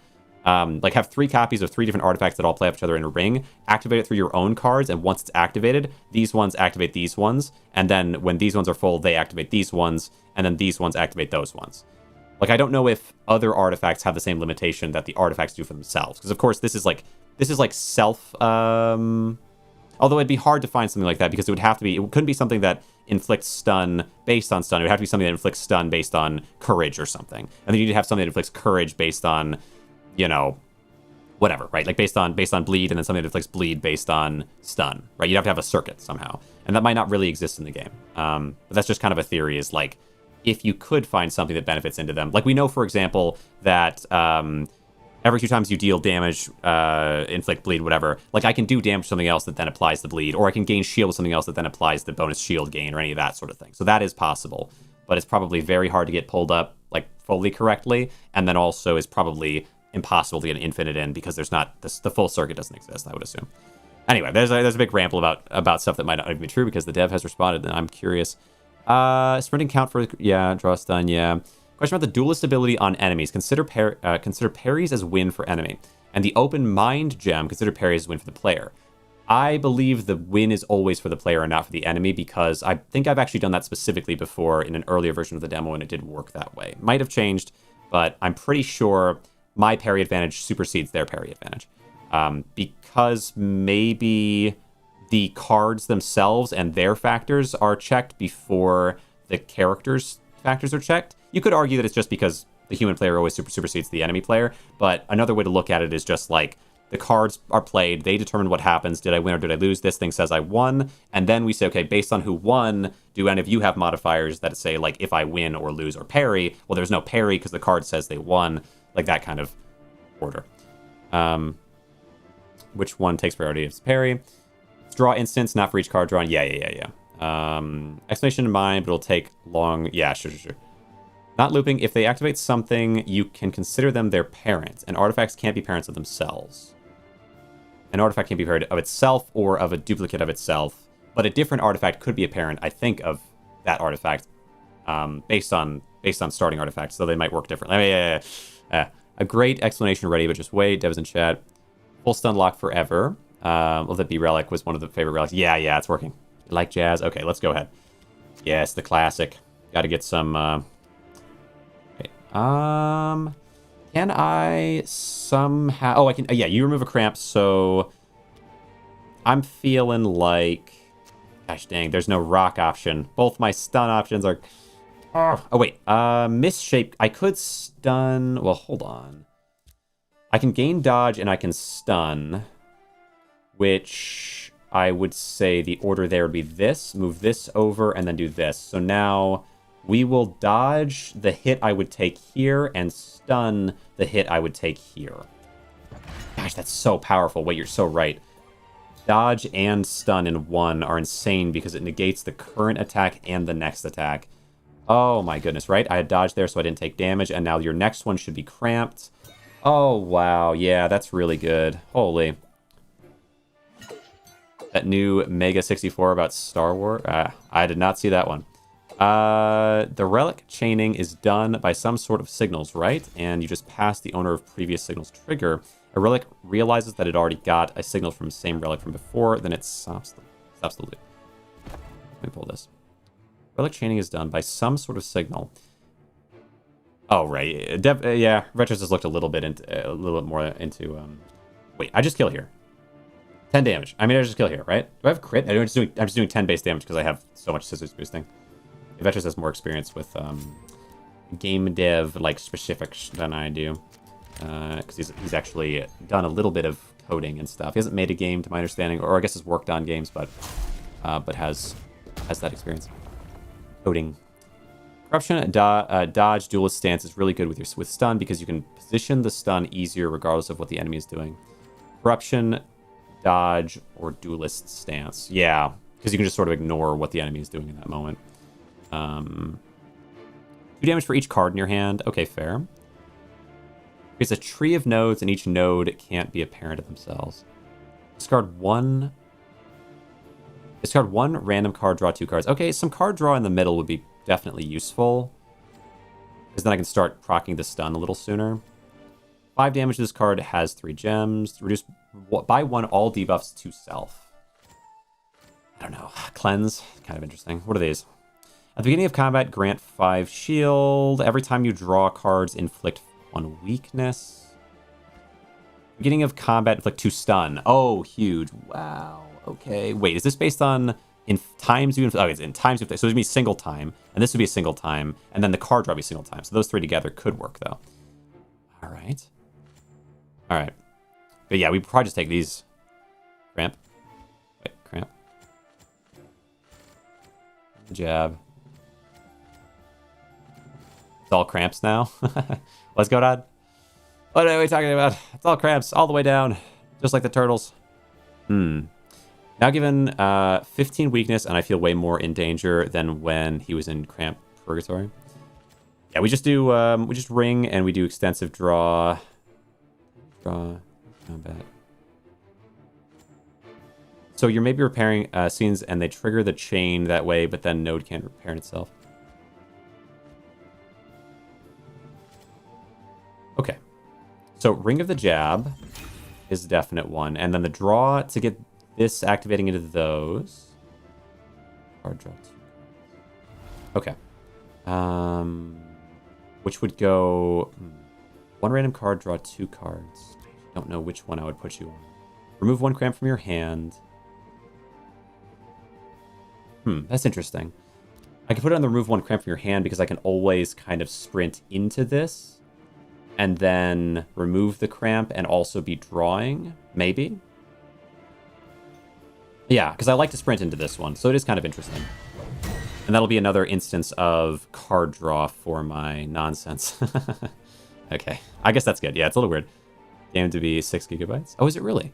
A: Like have 3 copies of 3 different artifacts that all play off each other in a ring, activate it through your own cards, and once it's activated, these ones activate these ones, and then when these ones are full, they activate these ones, and then these ones activate those ones. Like, I don't know if other artifacts have the same limitation that the artifacts do for themselves, because of course this is like self, although it'd be hard to find something like that, because it couldn't be something that inflicts stun based on stun. It would have to be something that inflicts stun based on courage or something. And then you need to have something that inflicts courage based on, whatever, right? Like based on bleed, and then something that inflicts bleed based on stun, right? You'd have to have a circuit somehow. And that might not really exist in the game. But that's just kind of a theory, is like, if you could find something that benefits into them. Like, we know, for example, that every 2 times you deal damage, inflict bleed, whatever, like I can do damage to something else that then applies the bleed, or I can gain shield with something else that then applies the bonus shield gain, or any of that sort of thing. So that is possible, but it's probably very hard to get pulled up like fully correctly, and then also is probably impossible to get an infinite in, because there's not the full circuit doesn't exist, I would assume. Anyway, there's a big ramble about stuff that might not even be true, because the dev has responded, and I'm curious. Sprinting count for, yeah, draw stun, yeah. Question about the duelist ability on enemies. Consider parries as win for enemy. And the open mind gem, consider parries as win for the player. I believe the win is always for the player and not for the enemy, because I think I've actually done that specifically before in an earlier version of the demo, and it did work that way. Might have changed, but I'm pretty sure my parry advantage supersedes their parry advantage. Because maybe the cards themselves and their factors are checked before the characters' factors are checked. You could argue that it's just because the human player always supersedes the enemy player, but another way to look at it is just like, the cards are played, they determine what happens, did I win or did I lose? This thing says I won, and then we say, okay, based on who won, do any of you have modifiers that say, like, if I win or lose or parry? Well, there's no parry because the card says they won, like that kind of order. Which one takes priority if it's parry? Draw instance, not for each card drawn. Yeah. Explanation in mind, but it'll take long. Yeah, sure. Not looping. If they activate something, you can consider them their parent, and artifacts can't be parents of themselves. An artifact can be parent of itself or of a duplicate of itself, but a different artifact could be a parent, I think, of that artifact, based on starting artifacts, so they might work differently. Yeah. A great explanation ready, but just wait. Devs in chat. Full stun lock forever. Will that be relic? Was one of the favorite relics. Yeah, it's working. You like jazz? Okay, let's go ahead. Yes, the classic. Got to get some. Okay. Can I somehow? Oh, I can. Yeah, you remove a cramp, so I'm feeling like. Gosh dang, there's no rock option. Both my stun options are. Oh wait. Misshape. I could stun. Well, hold on. I can gain dodge and I can stun, which I would say the order there would be this, move this over, and then do this. So now we will dodge the hit I would take here and stun the hit I would take here. Gosh, that's so powerful. Wait, you're so right. Dodge and stun in one are insane because it negates the current attack and the next attack. Oh my goodness, right? I had dodge there, so I didn't take damage, and now your next one should be cramped. Oh, wow. Yeah, that's really good. Holy. That new Mega 64 about Star Wars? I did not see that one. The relic chaining is done by some sort of signals, right? And you just pass the owner of previous signals trigger. A relic realizes that it already got a signal from the same relic from before, then it stops the loop. Let me pull this. Relic chaining is done by some sort of signal. Oh, right. Yeah, Retros has looked a little bit more into. Wait, I just kill here. 10 damage. I mean, I just kill here, right? Do I have crit? I'm just doing 10 base damage because I have so much scissors boosting. Vetros has more experience with game dev like specifics than I do, because he's actually done a little bit of coding and stuff. He hasn't made a game, to my understanding, or I guess has worked on games, but has that experience. Coding. Corruption, dodge, duelist stance is really good with stun because you can position the stun easier regardless of what the enemy is doing. Corruption, dodge, or duelist stance. Yeah, because you can just sort of ignore what the enemy is doing in that moment. 2 damage for each card in your hand. Okay, fair. It's a tree of nodes, and each node can't be a parent of themselves. Discard 1 Discard 1 random card, draw 2 cards. Okay, some card draw in the middle would be definitely useful. Because then I can start proccing the stun a little sooner. 5 damage to this card, has 3 gems. Reduce by 1 all debuffs to self. I don't know. Cleanse, kind of interesting. What are these? At the beginning of combat, grant 5 shield. Every time you draw cards, inflict 1 weakness. Beginning of combat, inflict 2 stun. Oh, huge. Wow. Okay. Wait, is this based on in times you inflict? Oh, it's in times you inflict. So it would be single time, and this would be a single time, and then the card draw would be single time. So those 3 together could work, though. All right. All right. But yeah, we probably just take these. Cramp. Wait, cramp. Jab. It's all cramps now. Let's go, Dad. What are we talking about? It's all cramps, all the way down. Just like the turtles. Now given 15 weakness, and I feel way more in danger than when he was in cramp purgatory. Yeah, we just do, we just ring, and we do extensive draw. Combat. So you're maybe repairing scenes, and they trigger the chain that way, but then node can't repair itself. Okay. So Ring of the Jab is a definite one. And then the draw to get this activating into those. Card draw 2. Okay. Which would go... 1 random card, draw 2 cards. I don't know which one I would put you on. Remove 1 cramp from your hand. That's interesting. I can put it on the remove 1 cramp from your hand because I can always kind of sprint into this. And then remove the cramp and also be drawing, maybe? Yeah, because I like to sprint into this one, so it is kind of interesting. And that'll be another instance of card draw for my nonsense. Okay, I guess that's good. Yeah, it's a little weird. Game to be 6 gigabytes. Oh, is it really?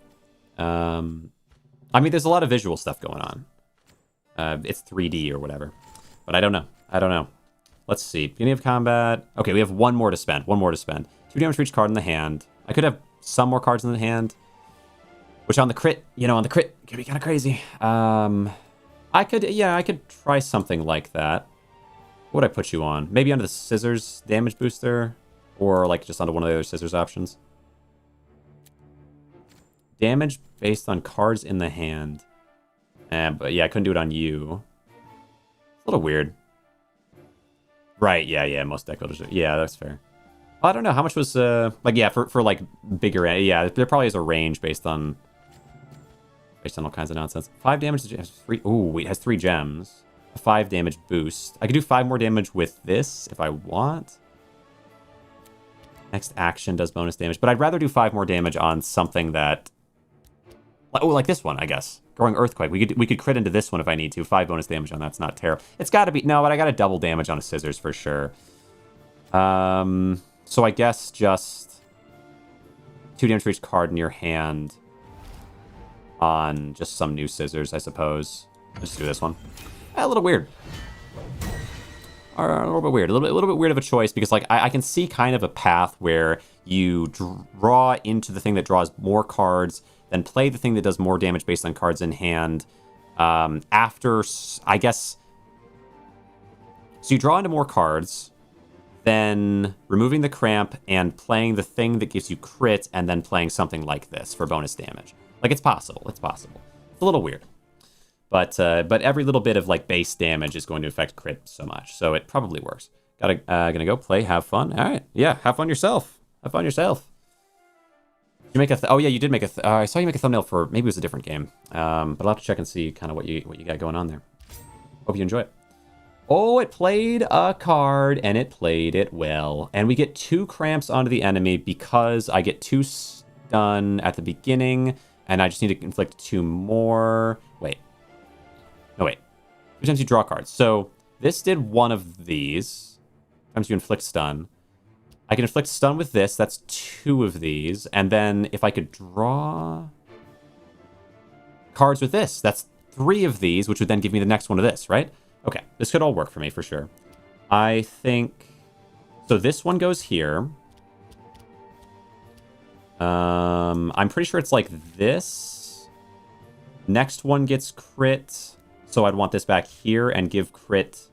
A: I mean, there's a lot of visual stuff going on. It's 3D or whatever. But I don't know. I don't know. Let's see. Beginning of combat. Okay, we have 1 more to spend. 1 more to spend. 2 damage for each card in the hand. I could have some more cards in the hand. Which on the crit, you know, on the crit, could be kind of crazy. I could try something like that. What would I put you on? Maybe onto the scissors damage booster? Or like just onto one of the other scissors options? Damage based on cards in the hand. But yeah, I couldn't do it on you. It's a little weird. Right, yeah, most deck builders. Yeah, that's fair. I don't know, how much was, like, yeah, for like, bigger, yeah, there probably is a range based on all kinds of nonsense. 5 damage, has 3, ooh, it has 3 gems. A 5 damage boost. I could do 5 more damage with this, if I want. Next action does bonus damage, but I'd rather do 5 more damage on something that, oh, like this one, I guess. Growing Earthquake. We could crit into this one if I need to. 5 bonus damage on that's not terrible. It's got to be... No, but I got to double damage on a scissors for sure. So I guess just 2 damage for each card in your hand on just some new scissors, I suppose. Let's do this one. A little weird. Or a little bit weird. A little bit weird of a choice because like I can see kind of a path where you draw into the thing that draws more cards, then play the thing that does more damage based on cards in hand. After, I guess... So you draw into more cards, then removing the cramp and playing the thing that gives you crit, and then playing something like this for bonus damage. Like, it's possible. It's possible. It's a little weird. But every little bit of, like, base damage is going to affect crit so much. So it probably works. Gonna go play, have fun. All right. Yeah, have fun yourself. Have fun yourself. You make a oh yeah, you did make a I saw you make a thumbnail for, maybe it was a different game, but I'll have to check and see kind of what you got going on there. Hope you enjoy it. Oh, it played a card and it played it well, and we get 2 cramps onto the enemy because I get 2 stun at the beginning, and I just need to inflict 2 more. Wait, no wait. 2 times you draw cards. So this did 1 of these. Times you inflict stun. I can inflict stun with this. That's 2 of these. And then if I could draw cards with this, that's 3 of these, which would then give me the next one of this, right? Okay, this could all work for me for sure. I think... So this one goes here. I'm pretty sure it's like this. Next one gets crit, so I'd want this back here and give crit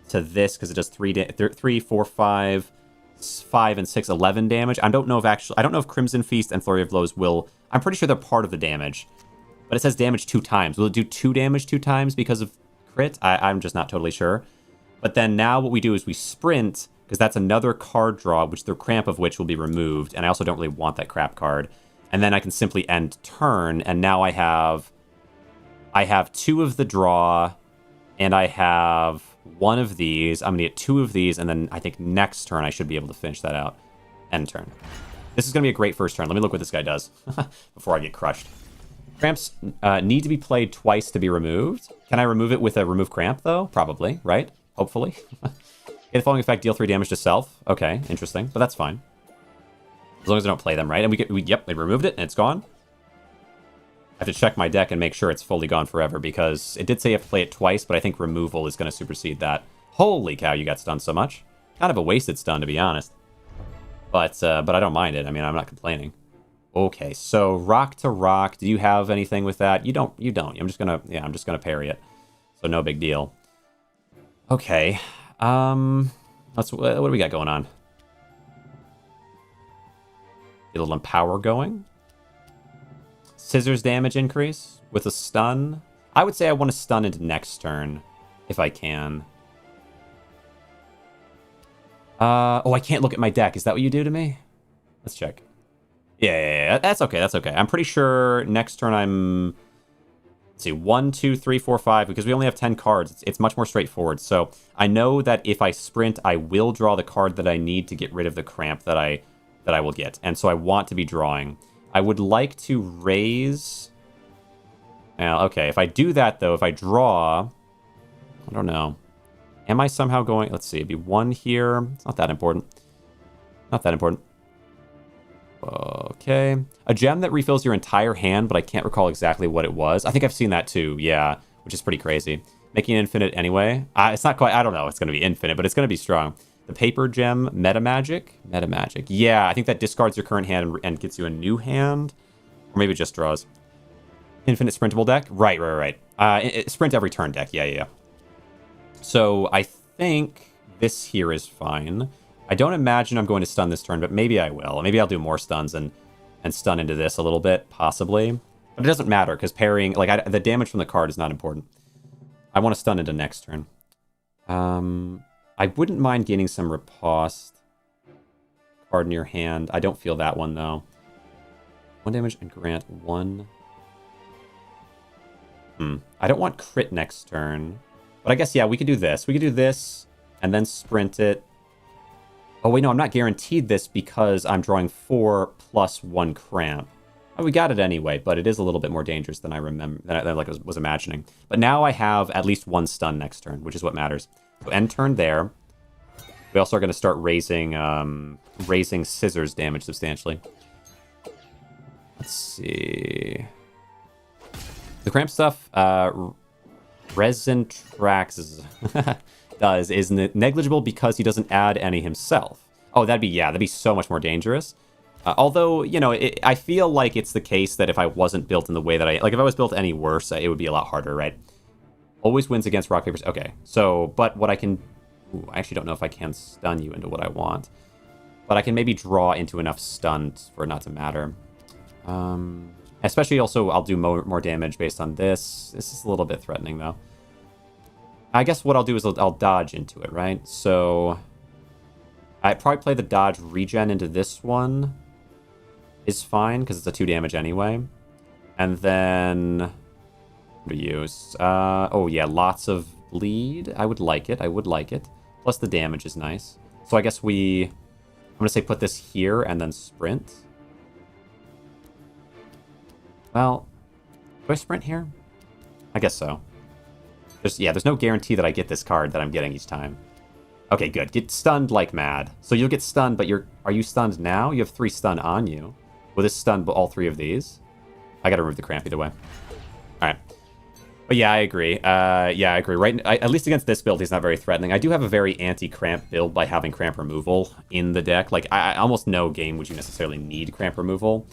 A: to this because it does 3, 4, 5, 5, and 6, 11 damage. I don't know if Crimson Feast and Flurry of Blows will. I'm pretty sure they're part of the damage, but it says damage 2 times. Will it do 2 damage 2 times because of crit? I'm just not totally sure. But then now what we do is we sprint because that's another card draw, which the cramp of which will be removed, and I also don't really want that crap card. And then I can simply end turn, and now I have 2 of the draw, and I have 1 of these. I'm going to get 2 of these, and then I think next turn I should be able to finish that out. End turn. This is going to be a great first turn. Let me look what this guy does before I get crushed. Cramps need to be played twice to be removed. Can I remove it with a remove cramp, though? Probably, right? Hopefully. Get the following effect, deal 3 damage to self. Okay, interesting, but that's fine. As long as I don't play them, right? And yep, they removed it, and it's gone. I have to check my deck and make sure it's fully gone forever, because it did say you have to play it twice, but I think removal is going to supersede that. Holy cow, you got stunned so much. Kind of a wasted stun, to be honest. But I don't mind it. I mean, I'm not complaining. Okay, so rock to rock. Do you have anything with that? You don't. I'm just gonna parry it. So no big deal. Okay. What do we got going on? Get a little empower going. Scissors damage increase with a stun. I would say I want to stun into next turn if I can. Oh, I can't look at my deck. Is that what you do to me? Let's check. Yeah, that's okay. That's okay. I'm pretty sure next turn I'm... Let's see, 1, 2, 3, 4, 5, because we only have 10 cards. It's much more straightforward. So I know that if I sprint, I will draw the card that I need to get rid of the cramp that I will get. And so I want to be drawing. I would like to raise... okay, if I do that, though, if I draw... I don't know. Am I somehow going... Let's see, it'd be 1 here. It's not that important. Not that important. Okay. A gem that refills your entire hand, but I can't recall exactly what it was. I think I've seen that too, yeah, which is pretty crazy. Making it infinite anyway. It's not quite... I don't know it's going to be infinite, but it's going to be strong. The paper gem, meta magic. Yeah, I think that discards your current hand and gets you a new hand. Or maybe it just draws. Infinite sprintable deck? Right. Sprint every turn deck, yeah. So I think this here is fine. I don't imagine I'm going to stun this turn, but maybe I will. Maybe I'll do more stuns and stun into this a little bit, possibly. But it doesn't matter, because parrying... the damage from the card is not important. I want to stun into next turn. I wouldn't mind gaining some riposte. Card in your hand. I don't feel that one, though. 1 damage and grant 1. I don't want crit next turn. But I guess, yeah, we could do this. We could do this, and then sprint it. Oh, wait, no, I'm not guaranteed this because I'm drawing 4 plus 1 cramp. Oh, we got it anyway, but it is a little bit more dangerous than I remember, than I was imagining. But now I have at least 1 stun next turn, which is what matters. So end turn there. We also are going to start raising scissors damage substantially. Let's see. The cramp stuff, Resin Trax is negligible because he doesn't add any himself. Oh, that'd be so much more dangerous. Although, you know, I feel like it's the case that if I wasn't built in the way that if I was built any worse, it would be a lot harder, right? Always wins against rock, papers. Okay, so, but what I can... Ooh, I actually don't know if I can stun you into what I want. But I can maybe draw into enough stun for it not to matter. Especially also, I'll do more damage based on this. This is a little bit threatening, though. I guess what I'll do is I'll dodge into it, right? So I probably play the dodge regen into this one. Is fine, because it's a 2 damage anyway. And then... What do you use? Oh, yeah, lots of bleed. I would like it. Plus the damage is nice. So I guess I'm going to say put this here and then sprint. Well, do I sprint here? I guess so. There's no guarantee that I get this card that I'm getting each time. Okay, good. Get stunned like mad. So you'll get stunned, but are you stunned now? You have 3 stun on you. Will this stun all 3 of these? I gotta remove the cramp either way. Alright. But yeah, I agree. Right, at least against this build, he's not very threatening. I do have a very anti-cramp build by having cramp removal in the deck. Like, I almost no game would you necessarily need cramp removal.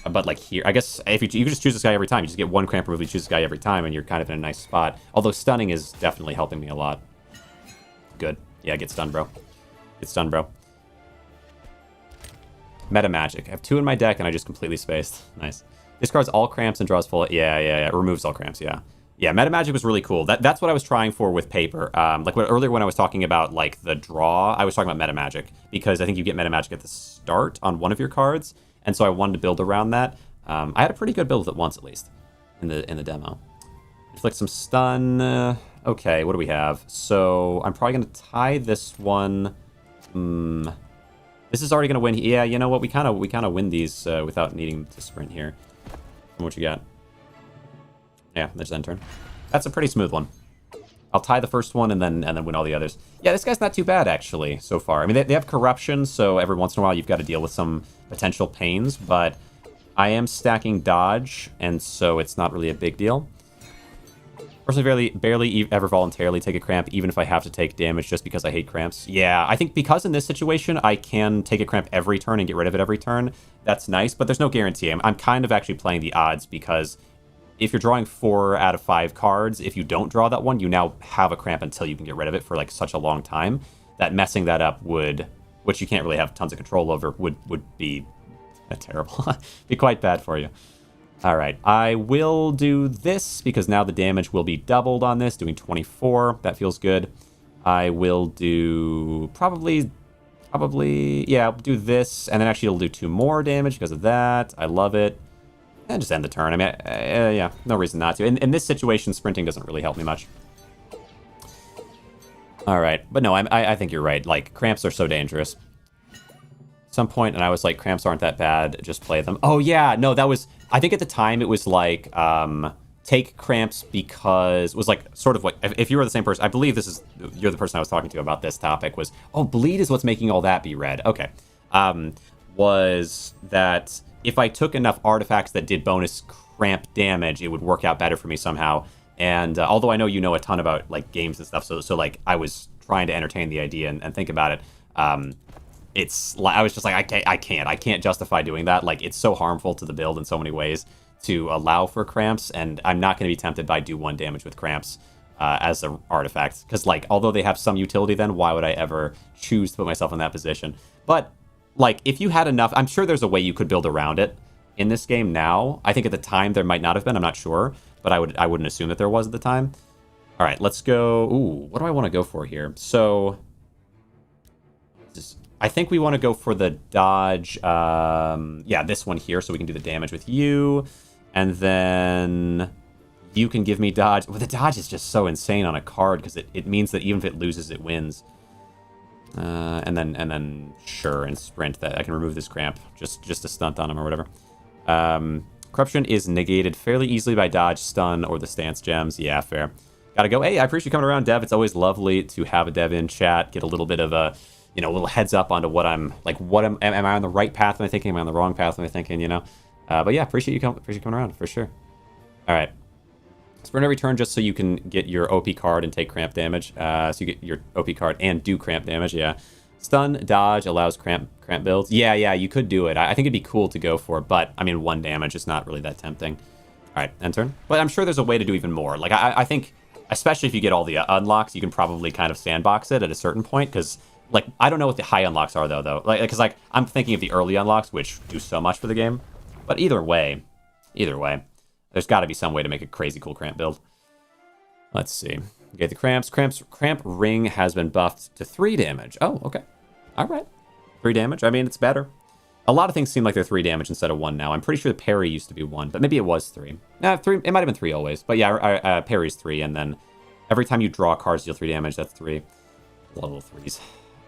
A: But like here, I guess if you can just choose this guy every time. You just get one cramp removal, you choose this guy every time, and you're kind of in a nice spot. Although stunning is definitely helping me a lot. Good. Yeah, get stunned, bro. Get stunned, bro. Meta Magic. I have 2 in my deck, and I just completely spaced. Nice. Discards all cramps and draws full... Yeah. Removes all cramps, yeah. Yeah, Meta Magic was really cool. That's what I was trying for with paper. Earlier when I was talking about, like, the draw, I was talking about Meta Magic. Because I think you get Meta Magic at the start on one of your cards. And so I wanted to build around that. I had a pretty good build with it once, at least, in the demo. Inflict some stun. Okay, what do we have? So I'm probably going to tie this one. This is already going to win. Yeah, you know what? We kind of win these without needing to sprint here. What you got? Yeah, there's end turn. That's a pretty smooth one. I'll tie the first one and then win all the others. Yeah, this guy's not too bad, actually, so far. I mean, they have corruption, so every once in a while you've got to deal with some potential pains, but I am stacking dodge, and so it's not really a big deal. Personally, barely ever voluntarily take a cramp, even if I have to take damage just because I hate cramps. Yeah, I think because in this situation, I can take a cramp every turn and get rid of it every turn. That's nice, but there's no guarantee. I'm kind of actually playing the odds because if you're drawing 4 out of 5 cards, if you don't draw that one, you now have a cramp until you can get rid of it for like such a long time. That messing that up would, which you can't really have tons of control over, would be terrible. Be quite bad for you. All right, I will do this because now the damage will be doubled on this, doing 24. That feels good. I will do probably, yeah, I'll do this, and then actually it'll do 2 more damage because of that. I love it. And just end the turn. I mean, yeah, no reason not to. In this situation, sprinting doesn't really help me much. All right, but no, I think you're right. Like, cramps are so dangerous. Some point, and I was like, cramps aren't that bad, just play them. Oh yeah, no, that was, I think at the time it was like, take cramps because, it was like, sort of like, if you were the same person, I believe you're the person I was talking to about this topic, was, oh, bleed is what's making all that be red. Okay. Was that if I took enough artifacts that did bonus cramp damage, it would work out better for me somehow. And although I know you know a ton about like games and stuff, so like I was trying to entertain the idea and think about it. It's I was just like, I can't justify doing that. Like, it's so harmful to the build in so many ways to allow for cramps, and I'm not going to be tempted by do 1 damage with cramps as an artifact, because like although they have some utility, then why would I ever choose to put myself in that position? But like if you had enough, I'm sure there's a way you could build around it in this game now. I think at the time there might not have been. I'm not sure, but I wouldn't assume that there was at the time. All right, let's go. Ooh, what do I want to go for here? So I think we want to go for the dodge. Yeah, this one here, so we can do the damage with you. And then you can give me dodge. Well, the dodge is just so insane on a card because it means that even if it loses, it wins. And then sure, and sprint that I can remove this cramp just to stunt on him or whatever. Corruption is negated fairly easily by dodge, stun, or the stance gems. Yeah, fair. Gotta go. Hey, I appreciate you coming around, Dev. It's always lovely to have a Dev in chat, get a little bit of a, you know, a little heads up onto what I'm like. Am I on the right path? Am I thinking? Am I on the wrong path? Am I thinking? You know. But yeah, appreciate you coming around for sure. All right. Sprint every turn just so you can get your OP card and take cramp damage. So you get your OP card and do cramp damage. Yeah. Stun, dodge allows cramp builds. Yeah, you could do it. I think it'd be cool to go for, but I mean, 1 damage is not really that tempting. All right, end turn. But I'm sure there's a way to do even more. Like I think, especially if you get all the unlocks, you can probably kind of sandbox it at a certain point because. Like, I don't know what the high unlocks are, though. Like, because, like, I'm thinking of the early unlocks, which do so much for the game. But either way, there's got to be some way to make a crazy cool cramp build. Let's see. Okay, the cramps. Cramp ring has been buffed to 3 damage. Oh, okay. All right. 3 damage. I mean, it's better. A lot of things seem like they're 3 damage instead of 1 now. I'm pretty sure the parry used to be 1, but maybe it was 3. Nah, 3. It might have been 3 always. But yeah, parry's 3, and then every time you draw cards, deal 3 damage. That's 3. Level 3s.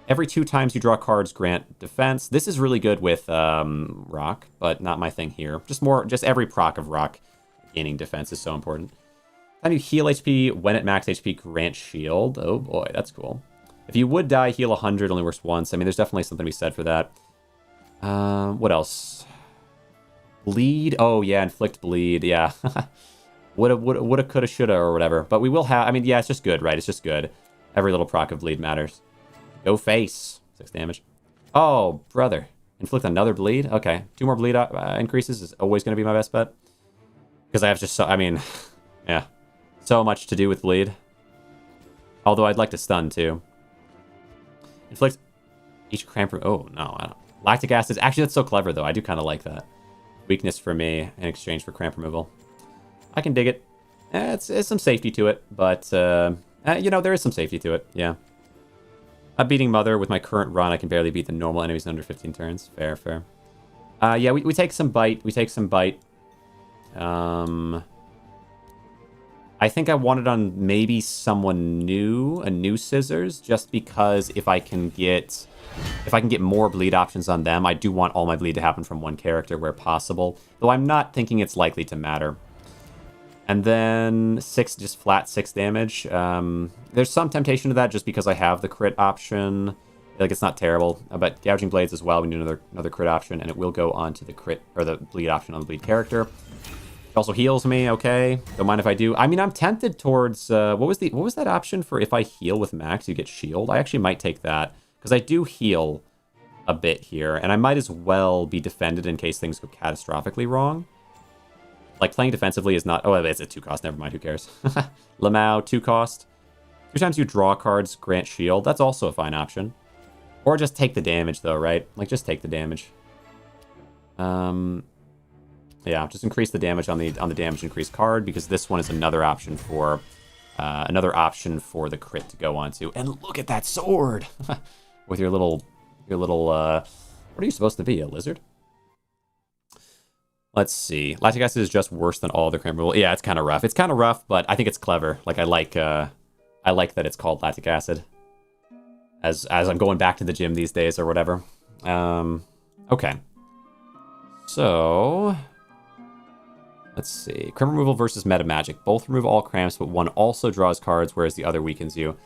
A: Every 2 times you draw cards, grant defense. This is really good with rock, but not my thing here. Just every proc of rock gaining defense is so important. Time you heal HP when at max HP, grant shield. Oh boy, that's cool. If you would die, heal 100, only works once. I mean, there's definitely something to be said for that. What else? Bleed. Oh yeah, inflict bleed. Yeah. woulda, coulda, shoulda, or whatever. But we will have. I mean, yeah, it's just good, right? It's just good. Every little proc of bleed matters. Go face. 6 damage. Oh, brother. Inflict another bleed? Okay. 2 more bleed increases is always going to be my best bet. Because I have just so... I mean, yeah. So much to do with bleed. Although I'd like to stun, too. Inflict each cramp... Oh, no. I don't... Lactic acid. Actually, that's so clever, though. I do kind of like that. Weakness for me in exchange for cramp removal. I can dig it. It's some safety to it, but... you know, there is some safety to it. Yeah. A beating Mother with my current run, I can barely beat the normal enemies in under 15 turns. Fair, fair. Yeah, we take some bite. We take some bite. I think I wanted on maybe someone new, a new Scissors, just because if I can get more bleed options on them, I do want all my bleed to happen from one character where possible. Though I'm not thinking it's likely to matter. And then 6, just flat 6 damage. There's some temptation to that just because I have the crit option. Like, it's not terrible. But Gouging Blades as well, we need another crit option, and it will go on to the crit, or the bleed option on the bleed character. It also heals me, okay. Don't mind if I do. I mean, I'm tempted towards, what was that option for if I heal with max, you get shield? I actually might take that, because I do heal a bit here, and I might as well be defended in case things go catastrophically wrong. Like, playing defensively is not... Oh, it's a 2 cost. Never mind. Who cares? Lamau, 2 cost. 2 times you draw cards, grant shield. That's also a fine option. Or just take the damage, though, right? Like, just take the damage. Yeah, just increase the damage on the damage increase card, because this one is another option for the crit to go onto. And look at that sword! With your little... What are you supposed to be, a lizard? Let's see. Lactic acid is just worse than all the cramp removal. Yeah, it's kind of rough. It's kind of rough, but I think it's clever. Like, I like that it's called lactic acid. As I'm going back to the gym these days or whatever. Okay. So, let's see. Cramp removal versus meta magic. Both remove all cramps, but one also draws cards, whereas the other weakens you.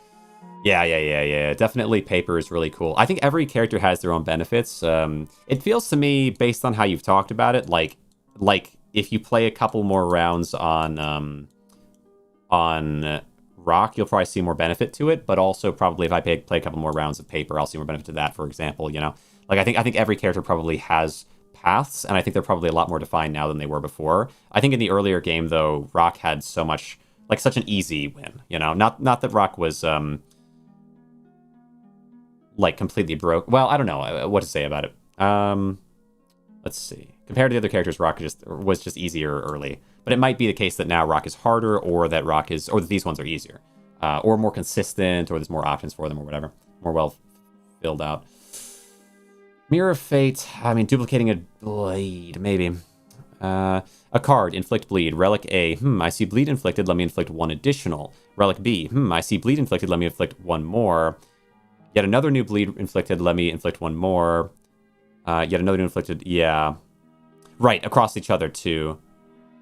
A: Yeah. Definitely paper is really cool. I think every character has their own benefits. It feels to me, based on how you've talked about it, like if you play a couple more rounds on rock, you'll probably see more benefit to it. But also probably if I play a couple more rounds of paper, I'll see more benefit to that. For example, you know, like I think every character probably has paths, and I think they're probably a lot more defined now than they were before. I think in the earlier game though, rock had such an easy win. You know, not that rock was like completely broke. Well, I don't know what to say about it. Let's see. Compared to the other characters, rock was just easier early. But it might be the case that now rock is harder, or that these ones are easier, or more consistent, or there's more options for them, or whatever, more well filled out. Mirror of Fate. I mean, duplicating a blade, maybe. A card, inflict bleed. Relic A. I see bleed inflicted. Let me inflict 1 additional. Relic B. I see bleed inflicted. Let me inflict 1 more. Yet another new bleed inflicted. Let me inflict 1 more. Yet another new inflicted. Yeah. Right, across each other, too.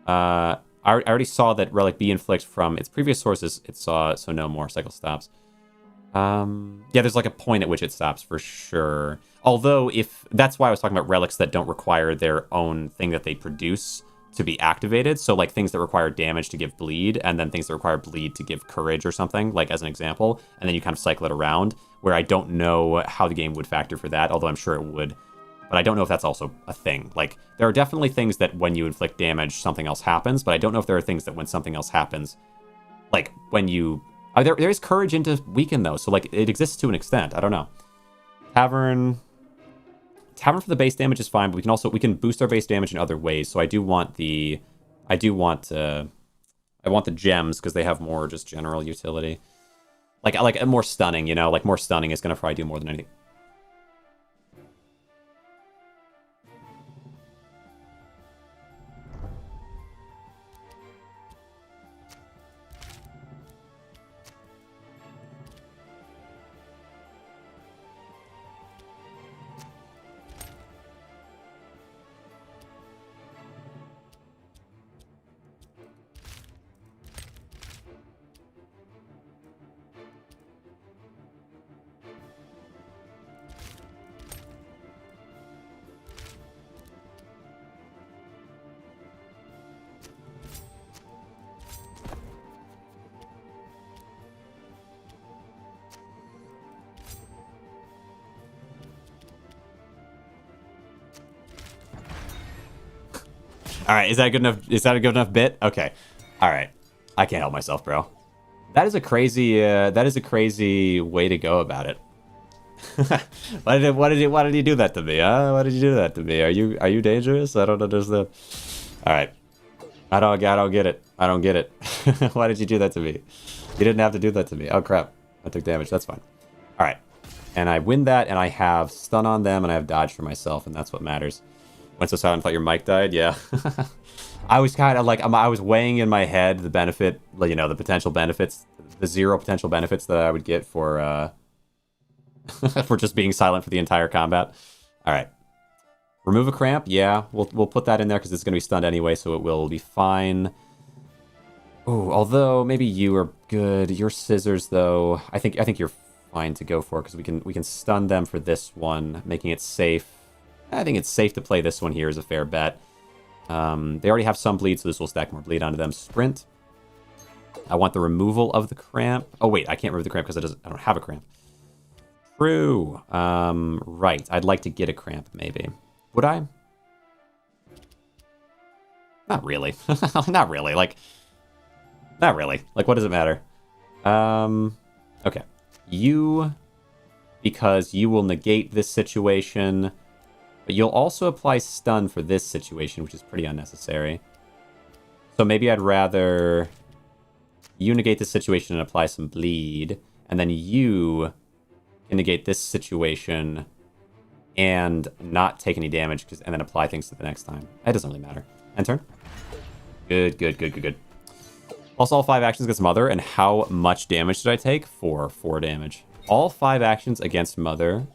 A: I already saw that Relic B inflict from its previous sources. It saw, so no more. Cycle stops. Yeah, there's like a point at which it stops for sure. Although, that's why I was talking about relics that don't require their own thing that they produce to be activated. So, like, things that require damage to give bleed, and then things that require bleed to give courage or something, like, as an example. And then you kind of cycle it around, where I don't know how the game would factor for that, although I'm sure it would. But I don't know if that's also a thing. Like, there are definitely things that when you inflict damage, something else happens, but I don't know if there are things that when something else happens, like, when you... there is courage into weaken, though, so, like, it exists to an extent. I don't know. Tavern for the base damage is fine, but we can boost our base damage in other ways, so I want the gems, because they have more just general utility. Like more stunning, you know? Like, more stunning is going to probably do more than anything. All right, is that good enough? Is that a good enough bit? Okay. All right. I can't help myself, bro. That is a crazy way to go about it. Why did he do that to me? Why did you do that to me? Are you dangerous? I don't understand. All right. I don't get it. I don't get it. Why did you do that to me? You didn't have to do that to me. Oh crap. I took damage. That's fine. All right. And I win that, and I have stun on them, and I have dodge for myself, and that's what matters. Went so silent, thought your mic died? Yeah. I was kind of like, I was weighing in my head the benefit, you know, the potential benefits, the 0 potential benefits that I would get for for just being silent for the entire combat. All right. Remove a cramp? Yeah, we'll put that in there because it's going to be stunned anyway, so it will be fine. Oh, although maybe you are good. Your scissors, though, I think you're fine to go for because we can stun them for this one, making it safe. I think it's safe to play this one here as a fair bet. They already have some bleed, so this will stack more bleed onto them. Sprint. I want the removal of the cramp. Oh wait, I can't remove the cramp because I don't have a cramp. True. Right. I'd like to get a cramp, maybe. Would I? Not really. Not really. Not really. What does it matter? Okay. You, because you will negate this situation, but you'll also apply stun for this situation, which is pretty unnecessary. So maybe I'd rather you negate this situation and apply some bleed, and then you can negate this situation and not take any damage, and then apply things to the next time. It doesn't really matter. End turn. Good. Also, all 5 actions against Mother, and how much damage did I take? 4 damage. All 5 actions against Mother,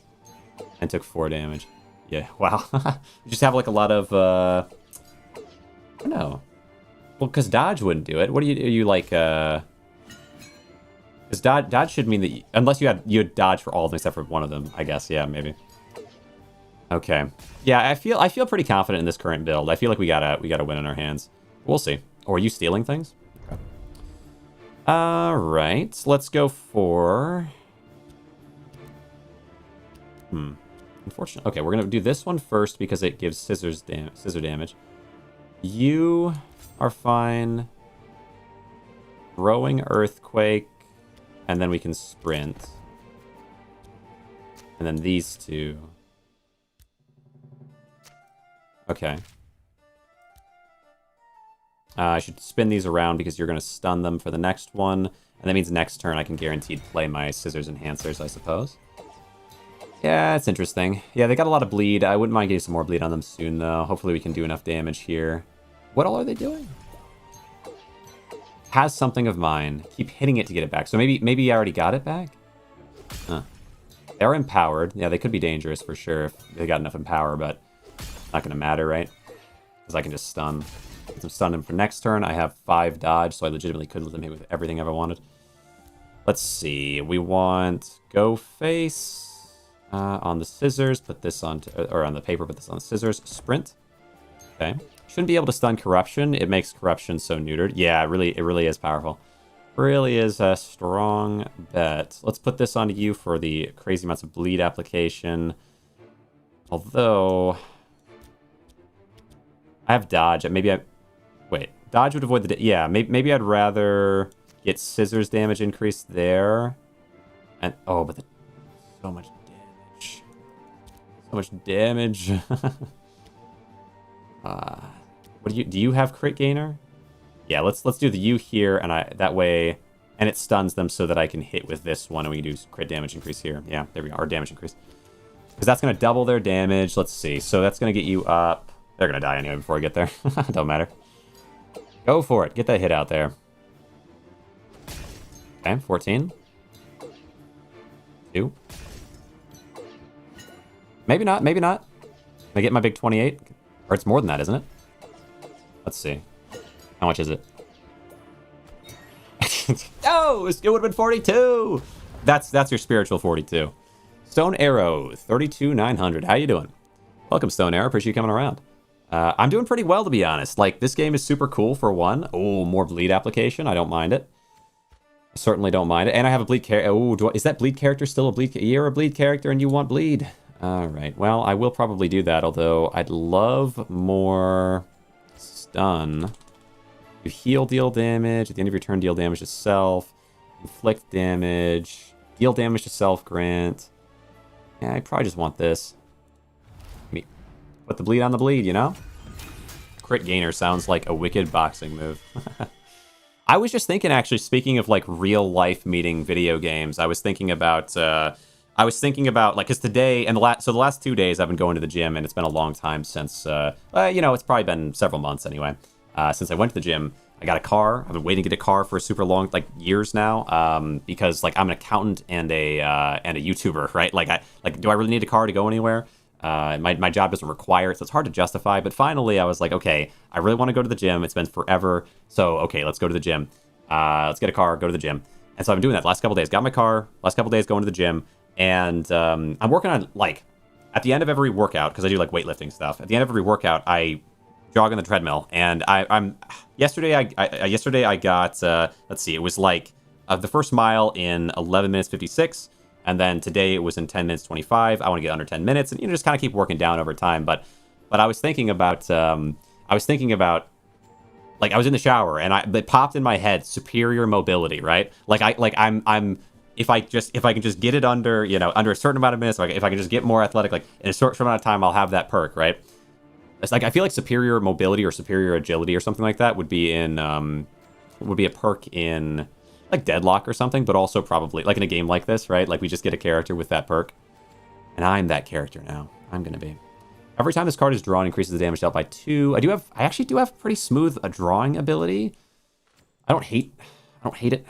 A: and took 4 damage. Yeah, wow. You just have a lot of, I don't know. Well, because dodge wouldn't do it. What are you like, because dodge should mean that, unless you had dodge for all of them except for one of them, I guess. Yeah, maybe. Okay. Yeah, I feel pretty confident in this current build. I feel like we gotta win in our hands. We'll see. Oh, are you stealing things? Okay. Alright, let's go for... Unfortunate. Okay, we're gonna do this one first because it gives scissor damage. You are fine. Growing Earthquake, and then we can sprint. And then these two. Okay. I should spin these around because you're going to stun them for the next one. And that means next turn I can guaranteed play my Scissors Enhancers, I suppose. Yeah, it's interesting. Yeah, they got a lot of bleed. I wouldn't mind getting some more bleed on them soon, though. Hopefully we can do enough damage here. What all are they doing? Has something of mine. Keep hitting it to get it back. So maybe I already got it back? Huh. They're empowered. Yeah, they could be dangerous for sure if they got enough empower, but not going to matter, right? Because I can just stun. Get some stun him for next turn. I have 5 dodge, so I legitimately could let them hit with everything I ever wanted. Let's see. We want Go Face on the scissors. Put this on, or on the paper, put this on the scissors. Sprint. Okay. Shouldn't be able to stun Corruption. It makes Corruption so neutered. Yeah, it really is powerful. Really is a strong bet. Let's put this onto you for the crazy amounts of bleed application. Although... I have dodge. Wait, dodge would avoid the... Yeah, maybe I'd rather get scissors damage increase there. And... Oh, but so much damage. So much damage. What do you have crit gainer? Yeah, let's do the U here, and that way... And it stuns them so that I can hit with this one, and we can do crit damage increase here. Yeah, there we go, or damage increase. Because that's going to double their damage. Let's see. So that's going to get you up... They're going to die anyway before I get there. Don't matter. Go for it. Get that hit out there. Okay, 14. 2. Maybe not. Maybe not. Can I get my big 28? Or it's more than that, isn't it? Let's see. How much is it? Oh, it would have been 42! That's your spiritual 42. Stone Arrow, 32,900. How you doing? Welcome, Stone Arrow. Appreciate you coming around. I'm doing pretty well, to be honest. This game is super cool, for one. Oh, more bleed application. I don't mind it. I certainly don't mind it. And I have a bleed character. Oh, is that bleed character still a bleed? You're a bleed character and you want bleed. All right. Well, I will probably do that, although I'd love more stun. You heal, deal damage. At the end of your turn, deal damage to self. Inflict damage. Deal damage to self, grant. Yeah, I probably just want this. Put the bleed on the bleed, you know? Crit gainer sounds like a wicked boxing move. I was just thinking, actually, speaking of like real life meeting video games, I was thinking about like, because today and the last 2 days I've been going to the gym, and it's been a long time since it's probably been several months anyway since I went to the gym. I got a car. I've been waiting to get a car for a super long, like, years now, because like I'm an accountant and a YouTuber, right? Do I really need a car to go anywhere? My job doesn't require it, so it's hard to justify. But finally, I was like, okay, I really want to go to the gym. It's been forever, so okay, let's go to the gym. Let's get a car, go to the gym. And so I've been doing that the last couple days. Got my car. Last couple days going to the gym, and I'm working on, like, at the end of every workout, because I do like weightlifting stuff. At the end of every workout, I jog on the treadmill, and yesterday I got let's see, it was like the first mile in 11 minutes 56. And then today it was in 10 minutes 25. I want to get under 10 minutes, and just kind of keep working down over time. But I was thinking about like, I was in the shower, and it popped in my head, superior mobility, right? I'm if I can just get it under a certain amount of minutes, if I can just get more athletic, like in a short amount of time, I'll have that perk, right? It's like, I feel like superior mobility or superior agility or something like that would be a perk in like Deadlock or something, but also probably like in a game like this, right? Like, we just get a character with that perk. And I'm that character now. I'm going to be. Every time this card is drawn, increases the damage dealt by 2. I actually do have pretty smooth a drawing ability. I don't hate it.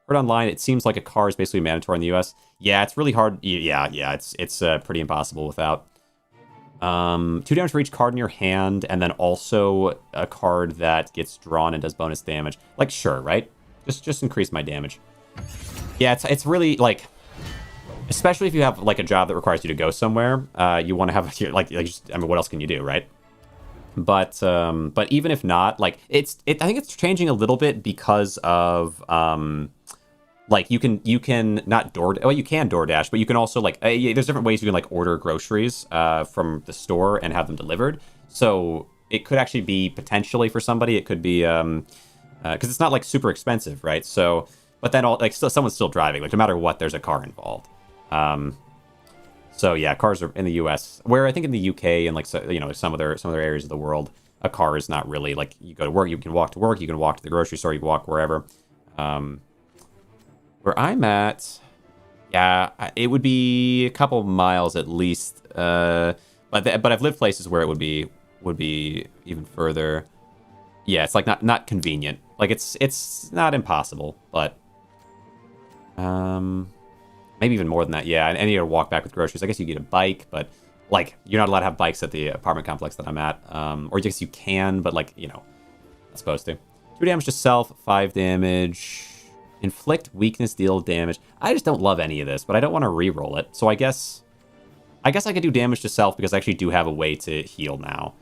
A: Heard online, it seems like a card is basically mandatory in the US. Yeah, it's really hard. Yeah, it's pretty impossible without. 2 damage for each card in your hand, and then also a card that gets drawn and does bonus damage. Like, sure, right? Just increase my damage. Yeah, it's really, like, especially if you have like a job that requires you to go somewhere, you want to have what else can you do, right? But even if not, like, I think it's changing a little bit because of like, you can not you can DoorDash, but you can also, like, there's different ways you can, like, order groceries from the store and have them delivered. So it could actually be, potentially, for somebody, it could be because it's not, like, super expensive, right? So, but then someone's still driving. Like, no matter what, there's a car involved. So yeah, cars are in the U.S. Where I think in the U.K. and, like, some other areas of the world, a car is not really, like, you go to work, you can walk to work, you can walk to the grocery store, you can walk wherever. Where I'm at, yeah, it would be a couple miles at least. But I've lived places where it would be even further. Yeah, it's like not convenient. Like, it's not impossible, but maybe even more than that. Yeah, and you gotta walk back with groceries. I guess you get a bike, but, like, you're not allowed to have bikes at the apartment complex that I'm at. Or I guess you can, but, like, not supposed to. 2 damage to self, 5 damage. Inflict weakness, deal damage. I just don't love any of this, but I don't want to re-roll it. So I guess I could do damage to self because I actually do have a way to heal now.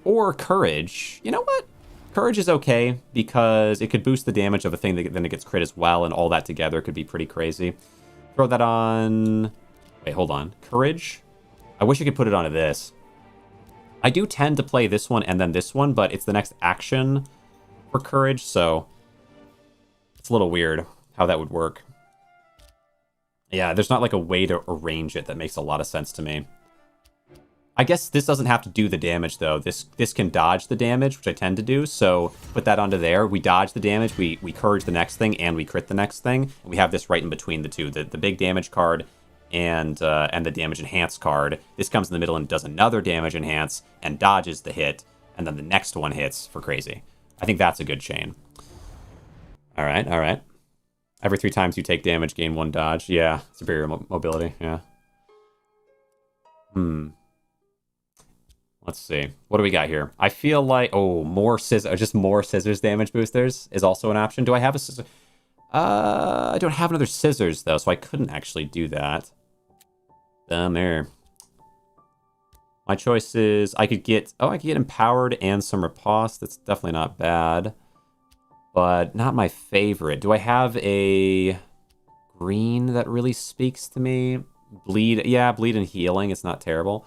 A: Or courage. You know what? Courage is okay because it could boost the damage of a thing that then it gets crit as well, and all that together could be pretty crazy. Throw that on. Wait, hold on. Courage? I wish I could put it onto this. I do tend to play this one and then this one, but it's the next action for courage, so it's a little weird how that would work. Yeah, there's not, like, a way to arrange it that makes a lot of sense to me. I guess this doesn't have to do the damage, though. This can dodge the damage, which I tend to do, so put that onto there. We dodge the damage, we courage the next thing, and we crit the next thing. And we have this right in between the two, the big damage card and the damage enhance card. This comes in the middle and does another damage enhance and dodges the hit, and then the next one hits for crazy. I think that's a good chain. All right. Every 3 times you take damage, gain 1 dodge. Yeah, superior mobility, yeah. Let's see. What do we got here? I feel like, more scissors damage boosters is also an option. Do I have a scissor? I don't have another scissors, though, so I couldn't actually do that. There. My choice is, I could get empowered and some riposte. That's definitely not bad, but not my favorite. Do I have a green that really speaks to me? Bleed and healing. It's not terrible.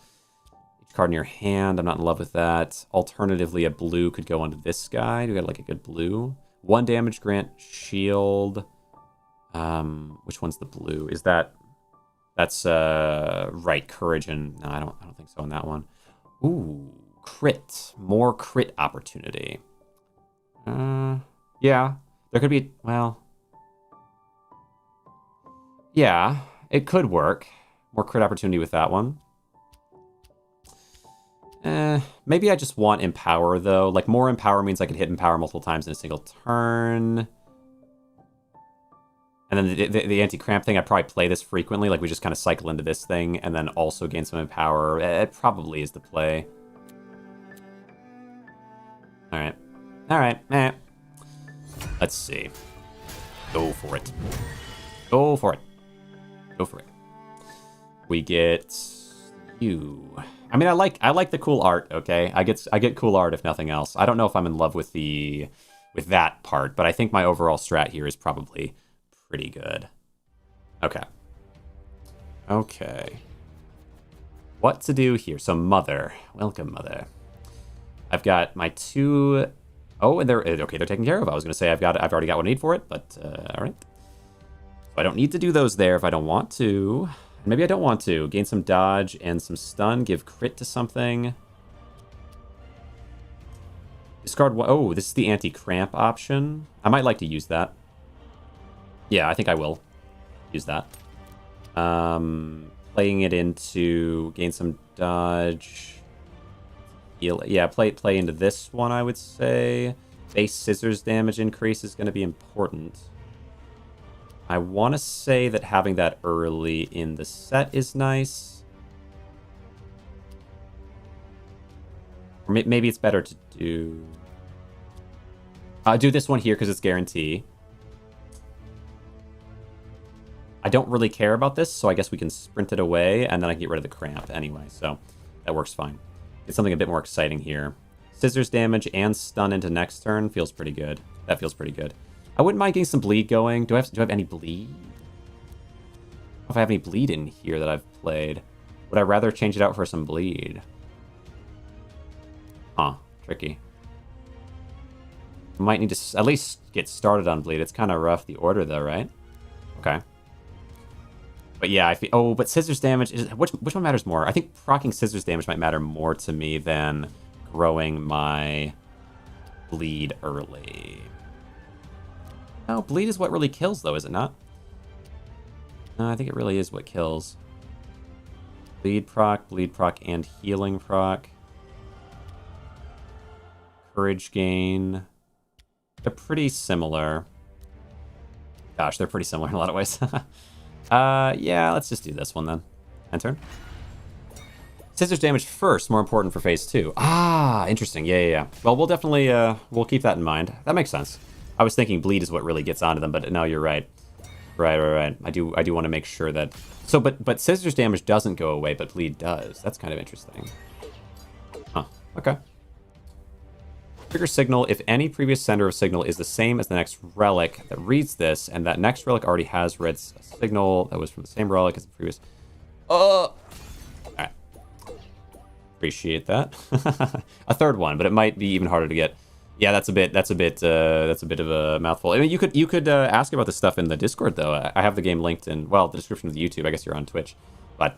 A: Card in your hand. I'm not in love with that. Alternatively, a blue could go onto this guy. Do we got like a good blue? 1 damage grant shield. Which one's the blue? Is that... That's right, courage and... No, I don't think so on that one. Ooh, crit. More crit opportunity. Yeah. There could be... Well... Yeah, it could work. More crit opportunity with that one. Maybe I just want Empower, though. Like, more Empower means I can hit Empower multiple times in a single turn. And then the anti-cramp thing, I probably play this frequently. Like, we just kind of cycle into this thing and then also gain some Empower. It probably is the play. Alright. Alright. Let's see. Go for it. Go for it. Go for it. We get you. I mean, I like the cool art, okay? I get cool art if nothing else. I don't know if I'm in love with that part, but I think my overall strat here is probably pretty good. Okay. Okay. What to do here? So Mother. Welcome, Mother. I've got my 2... Oh, and they're taken care of. I was going to say I've already got what I need for it, but all right. I don't need to do those there if I don't want to. Maybe I don't want to. Gain some dodge and some stun. Give crit to something. Discard one. Oh, this is the anti-cramp option. I might like to use that. Yeah, I think I will use that. Playing it into gain some dodge. Heal. Yeah, play into this one, I would say. Base scissors damage increase is going to be important. I want to say that having that early in the set is nice. Or maybe it's better to do... do this one here because it's guarantee. I don't really care about this, so I guess we can sprint it away, and then I can get rid of the cramp anyway, so that works fine. Get something a bit more exciting here. Scissors damage and stun into next turn feels pretty good. That feels pretty good. I wouldn't mind getting some bleed going. Do I have any bleed? If I have any bleed in here that I've played, would I rather change it out for some bleed? Huh, tricky. Might need to at least get started on bleed. It's kind of rough, the order though, right? Okay. But yeah, I feel... Oh, but scissors damage... Which one matters more? I think proccing scissors damage might matter more to me than growing my bleed early. No, bleed is what really kills, though, is it not? No, I think it really is what kills. Bleed proc, and healing proc. Courage gain. They're pretty similar. Gosh, they're pretty similar in a lot of ways. Yeah, let's just do this one then. End turn. Scissors damage first, more important for phase 2. Ah, interesting. Yeah. Well, we'll definitely, we'll keep that in mind. That makes sense. I was thinking bleed is what really gets onto them, but no, you're right. Right. I do want to make sure that... So, but scissors damage doesn't go away, but bleed does. That's kind of interesting. Huh, okay. Trigger signal. If any previous sender of signal is the same as the next relic that reads this, and that next relic already has read a signal that was from the same relic as the previous... Alright. Appreciate that. A third one, but it might be even harder to get. Yeah, that's a bit of a mouthful. I mean, you could ask about this stuff in the Discord though. I have the game linked in, well, the description of the YouTube. I guess you're on Twitch, but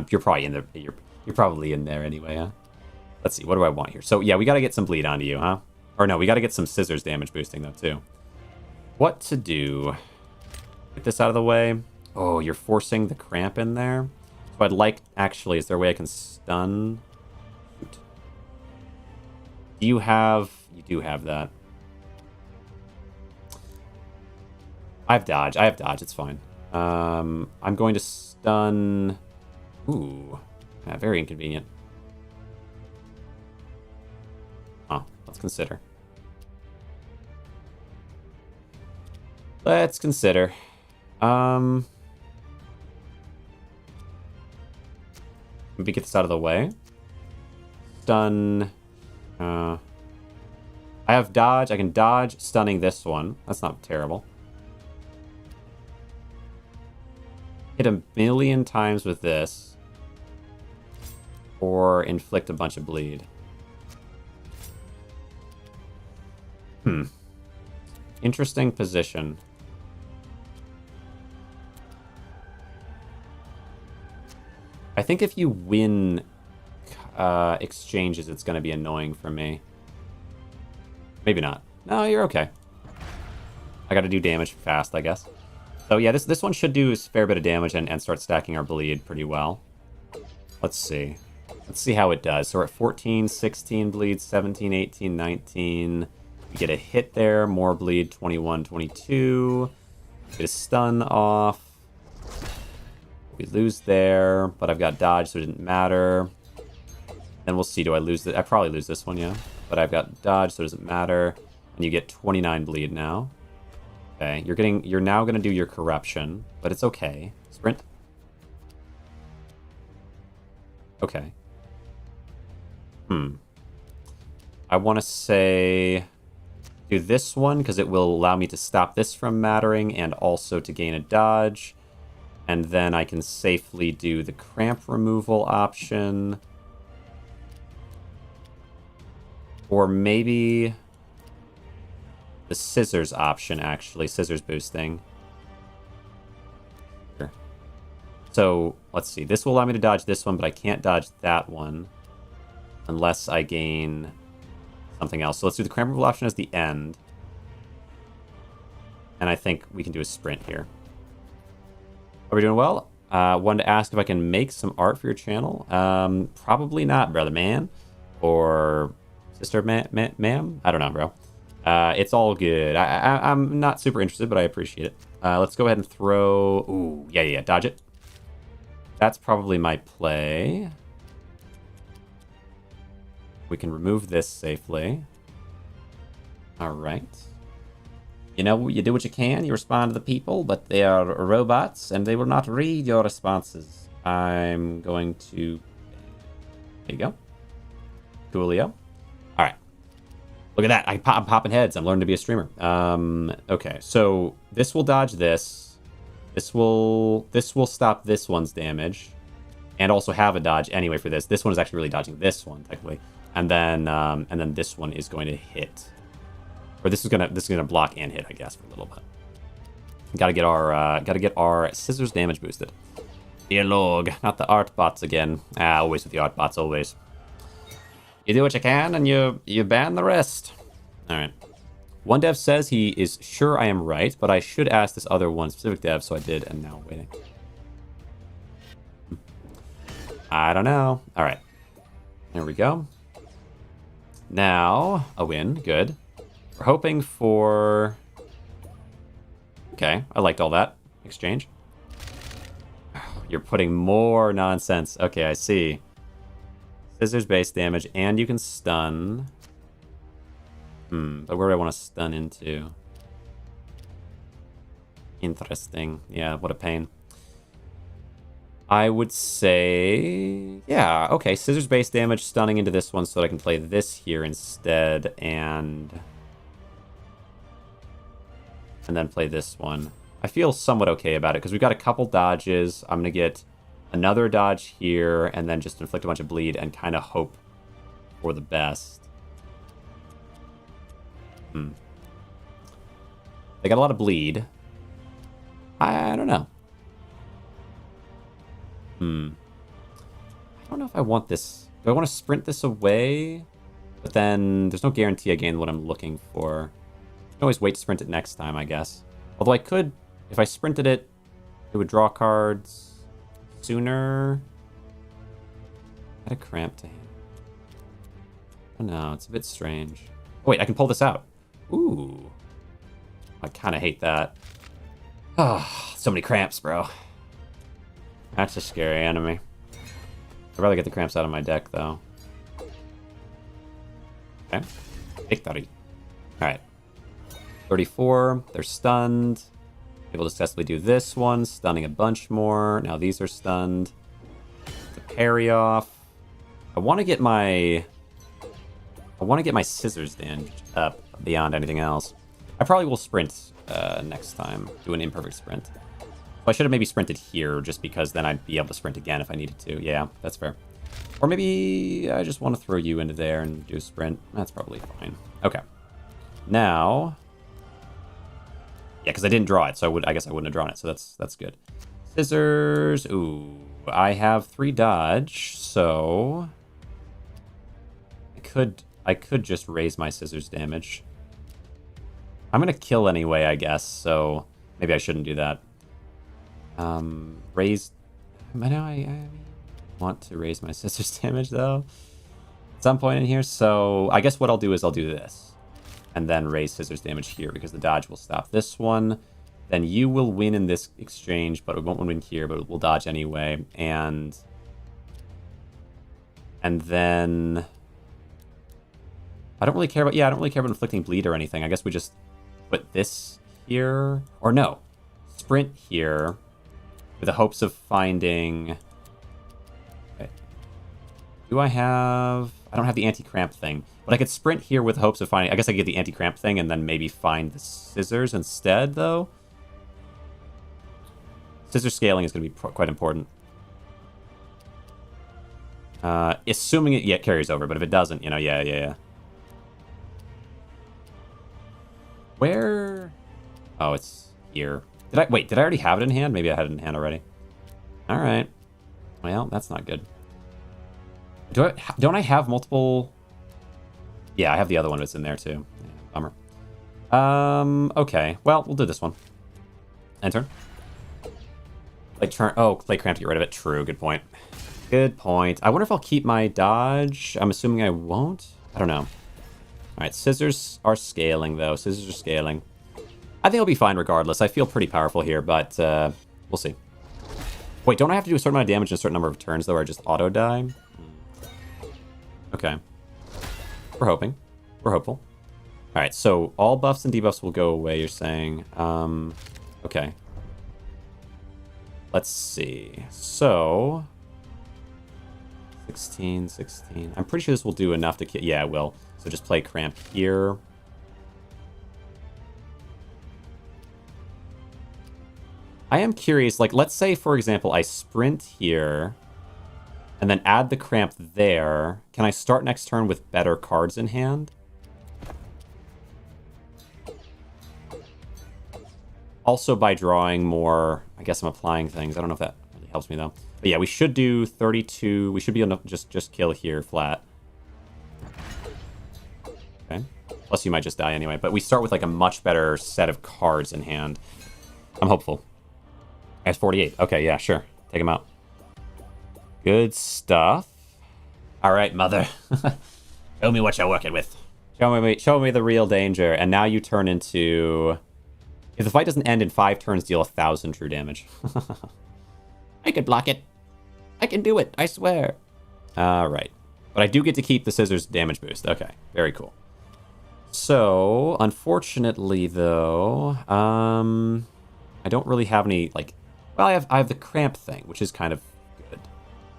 A: you're probably in there. You're probably in there anyway, huh? Let's see. What do I want here? So yeah, we got to get some bleed onto you, huh? Or no, we got to get some scissors damage boosting though too. What to do? Get this out of the way. Oh, you're forcing the cramp in there. So I'd like, actually, is there a way I can stun? Shoot. Do you have... You do have that. I have dodge. It's fine. I'm going to stun... Ooh. Yeah, very inconvenient. Huh. Let's consider. Maybe get this out of the way. Stun. I have dodge. I can dodge stunning this one. That's not terrible. Hit a million times with this. or inflict a bunch of bleed. Interesting position. I think if you win exchanges, it's going to be annoying for me. Maybe not. No, you're okay. I got to do damage fast, I guess. So yeah, this one should do a fair bit of damage and start stacking our bleed pretty well. Let's see. Let's see how it does. So we're at 14, 16 bleed, 17, 18, 19. We get a hit there, more bleed, 21, 22. Get a stun off. We lose there, but I've got dodge, so it didn't matter. Then we'll see, do I lose it? I probably lose this one, yeah. But I've got dodge, so it doesn't matter. And you get 29 bleed now. Okay, you're now gonna do your corruption, but it's okay. Sprint. Okay. I want to say do this one because it will allow me to stop this from mattering and also to gain a dodge. And then I can safely do the cramp removal option. Or maybe the scissors option, actually. Scissors boosting. Sure. So, let's see. This will allow me to dodge this one, but I can't dodge that one. Unless I gain something else. So let's do the cramp removal option as the end. And I think we can do a sprint here. Are we doing well? Wanted to ask if I can make some art for your channel. Probably not, brother man. Or sister ma'am? I don't know, bro. It's all good. I'm not super interested, but I appreciate it. Let's go ahead and throw... Ooh, yeah, dodge it. That's probably my play. We can remove this safely. All right. You know, you do what you can. You respond to the people, but they are robots, and they will not read your responses. I'm going to... There you go. Coolio. All right. Look at that. I'm popping heads. I'm learning to be a streamer. Okay, so this will dodge this. This will stop this one's damage. And also have a dodge anyway for this. This one is actually really dodging this one, technically. And then this one is going to hit. Or this is gonna block and hit, I guess, for a little bit. Gotta get our scissors damage boosted. Dear log, not the art bots again. Always with the art bots, always. You do what you can and you ban the rest. Alright. One dev says he is sure I am right, but I should ask this other one specific dev, so I did, and now waiting. I don't know. Alright. There we go. Now, a win. Good. We're hoping for... Okay, I liked all that. Exchange. You're putting more nonsense. Okay, I see. Scissors base damage, and you can stun. But where do I want to stun into? Interesting. Yeah, what a pain. I would say... Yeah, okay. Scissors base damage, stunning into this one so that I can play this here instead, and then play this one. I feel somewhat okay about it, because we've got a couple dodges. I'm going to get another dodge here, and then just inflict a bunch of bleed, and kind of hope for the best. They got a lot of bleed. I don't know. I don't know if I want this. Do I want to sprint this away? But then there's no guarantee I gain what I'm looking for. I can always wait to sprint it next time, I guess. Although I could, if I sprinted it, it would draw cards sooner. Add a cramp to hand. Oh no, it's a bit strange. Oh wait, I can pull this out. Ooh. I kind of hate that. Oh, so many cramps, bro. That's a scary enemy. I'd rather get the cramps out of my deck, though. Okay. Victory. Alright. 34. They're stunned. Able to successfully do this one, stunning a bunch more. Now these are stunned. The parry off. I want to get my scissors damage up beyond anything else. I probably will sprint next time. Do an imperfect sprint. So I should have maybe sprinted here, just because then I'd be able to sprint again if I needed to. Yeah, that's fair. Or maybe I just want to throw you into there and do a sprint. That's probably fine. Okay. Now... Yeah, because I didn't draw it, so I guess I wouldn't have drawn it, so that's good. Scissors. Ooh. I have 3 dodge, so... I could just raise my scissors damage. I'm going to kill anyway, I guess, so maybe I shouldn't do that. Raise... I want to raise my scissors damage, though, at some point in here, so I guess what I'll do is I'll do this. And then raise scissors damage here, because the dodge will stop this one. Then you will win in this exchange, but it won't win here, but we'll dodge anyway. And then... I don't really care about... Yeah, I don't really care about inflicting bleed or anything. I guess we just put this here. Or no. Sprint here. With the hopes of finding... Okay. Do I have... I don't have the anti-cramp thing. But I could sprint here with the hopes of finding... I guess I get the anti-cramp thing and then maybe find the scissors instead, though. Scissor scaling is going to be quite important. Assuming it carries over, but if it doesn't, yeah. Where? Oh, it's here. Did I already have it in hand? Maybe I had it in hand already. All right. Well, that's not good. Don't I have multiple? Yeah, I have the other one that's in there too. Yeah, bummer. Okay. Well, we'll do this one. End turn. Play cramp to get rid of it. True. Good point. Good point. I wonder if I'll keep my dodge. I'm assuming I won't. I don't know. All right, scissors are scaling, though. Scissors are scaling. I think I'll be fine regardless. I feel pretty powerful here, but we'll see. Wait, don't I have to do a certain amount of damage in a certain number of turns, though, or just auto-die? Okay. We're hoping. We're hopeful. All right, so all buffs and debuffs will go away, you're saying. Okay. Let's see. So... 16. I'm pretty sure this will do enough to kill... Yeah, it will. So just play cramp here. I am curious, like, let's say, for example, I sprint here and then add the cramp there. Can I start next turn with better cards in hand? Also by drawing more... I guess I'm applying things. I don't know if that really helps me, though. But yeah, we should do 32. We should be able to just kill here flat. Okay. Plus you might just die anyway. But we start with like a much better set of cards in hand. I'm hopeful. That's 48. Okay, yeah, sure. Take him out. Good stuff. All right, mother. Show me what you're working with. Show me the real danger. And now you turn into... If the fight doesn't end in 5 turns, deal 1,000 true damage. I could block it. I can do it, I swear. Alright. But I do get to keep the scissors damage boost. Okay, very cool. So, unfortunately, though, I don't really have any, like... Well, I have the cramp thing, which is kind of good.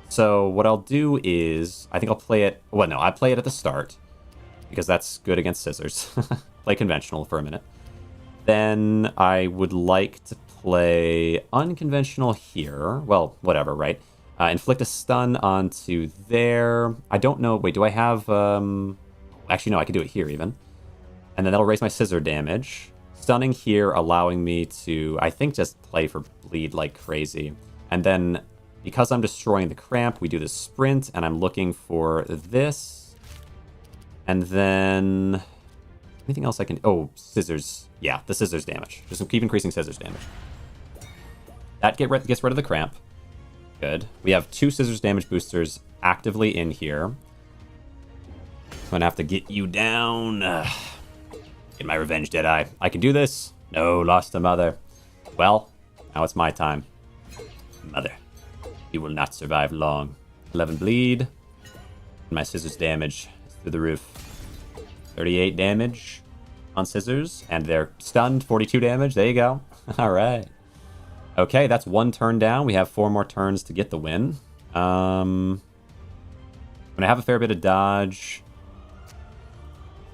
A: So, what I'll do is... I think I'll play it... Well, no, I play it at the start. Because that's good against scissors. Play conventional for a minute. Then I would like to play unconventional here. Well, whatever, right? Inflict a stun onto there. I don't know. Wait, do I have... Actually, no, I can do it here even. And then that'll raise my scissor damage. Stunning here, allowing me to, I think, just play for bleed like crazy. And then, because I'm destroying the cramp, we do the sprint, and I'm looking for this. And then... Anything else I can... Oh, scissors. Yeah, the scissors damage. Just keep increasing scissors damage. That gets rid of the cramp. Good. We have 2 scissors damage boosters actively in here. I'm gonna have to get you down. Get my revenge, Deadeye. I can do this. No, lost a mother. Well, now it's my time. Mother, you will not survive long. 11 bleed. My scissors damage is through the roof. 38 damage on scissors, and they're stunned. 42 damage. There you go. All right. Okay, that's 1 turn down. We have 4 more turns to get the win. I'm gonna have a fair bit of dodge.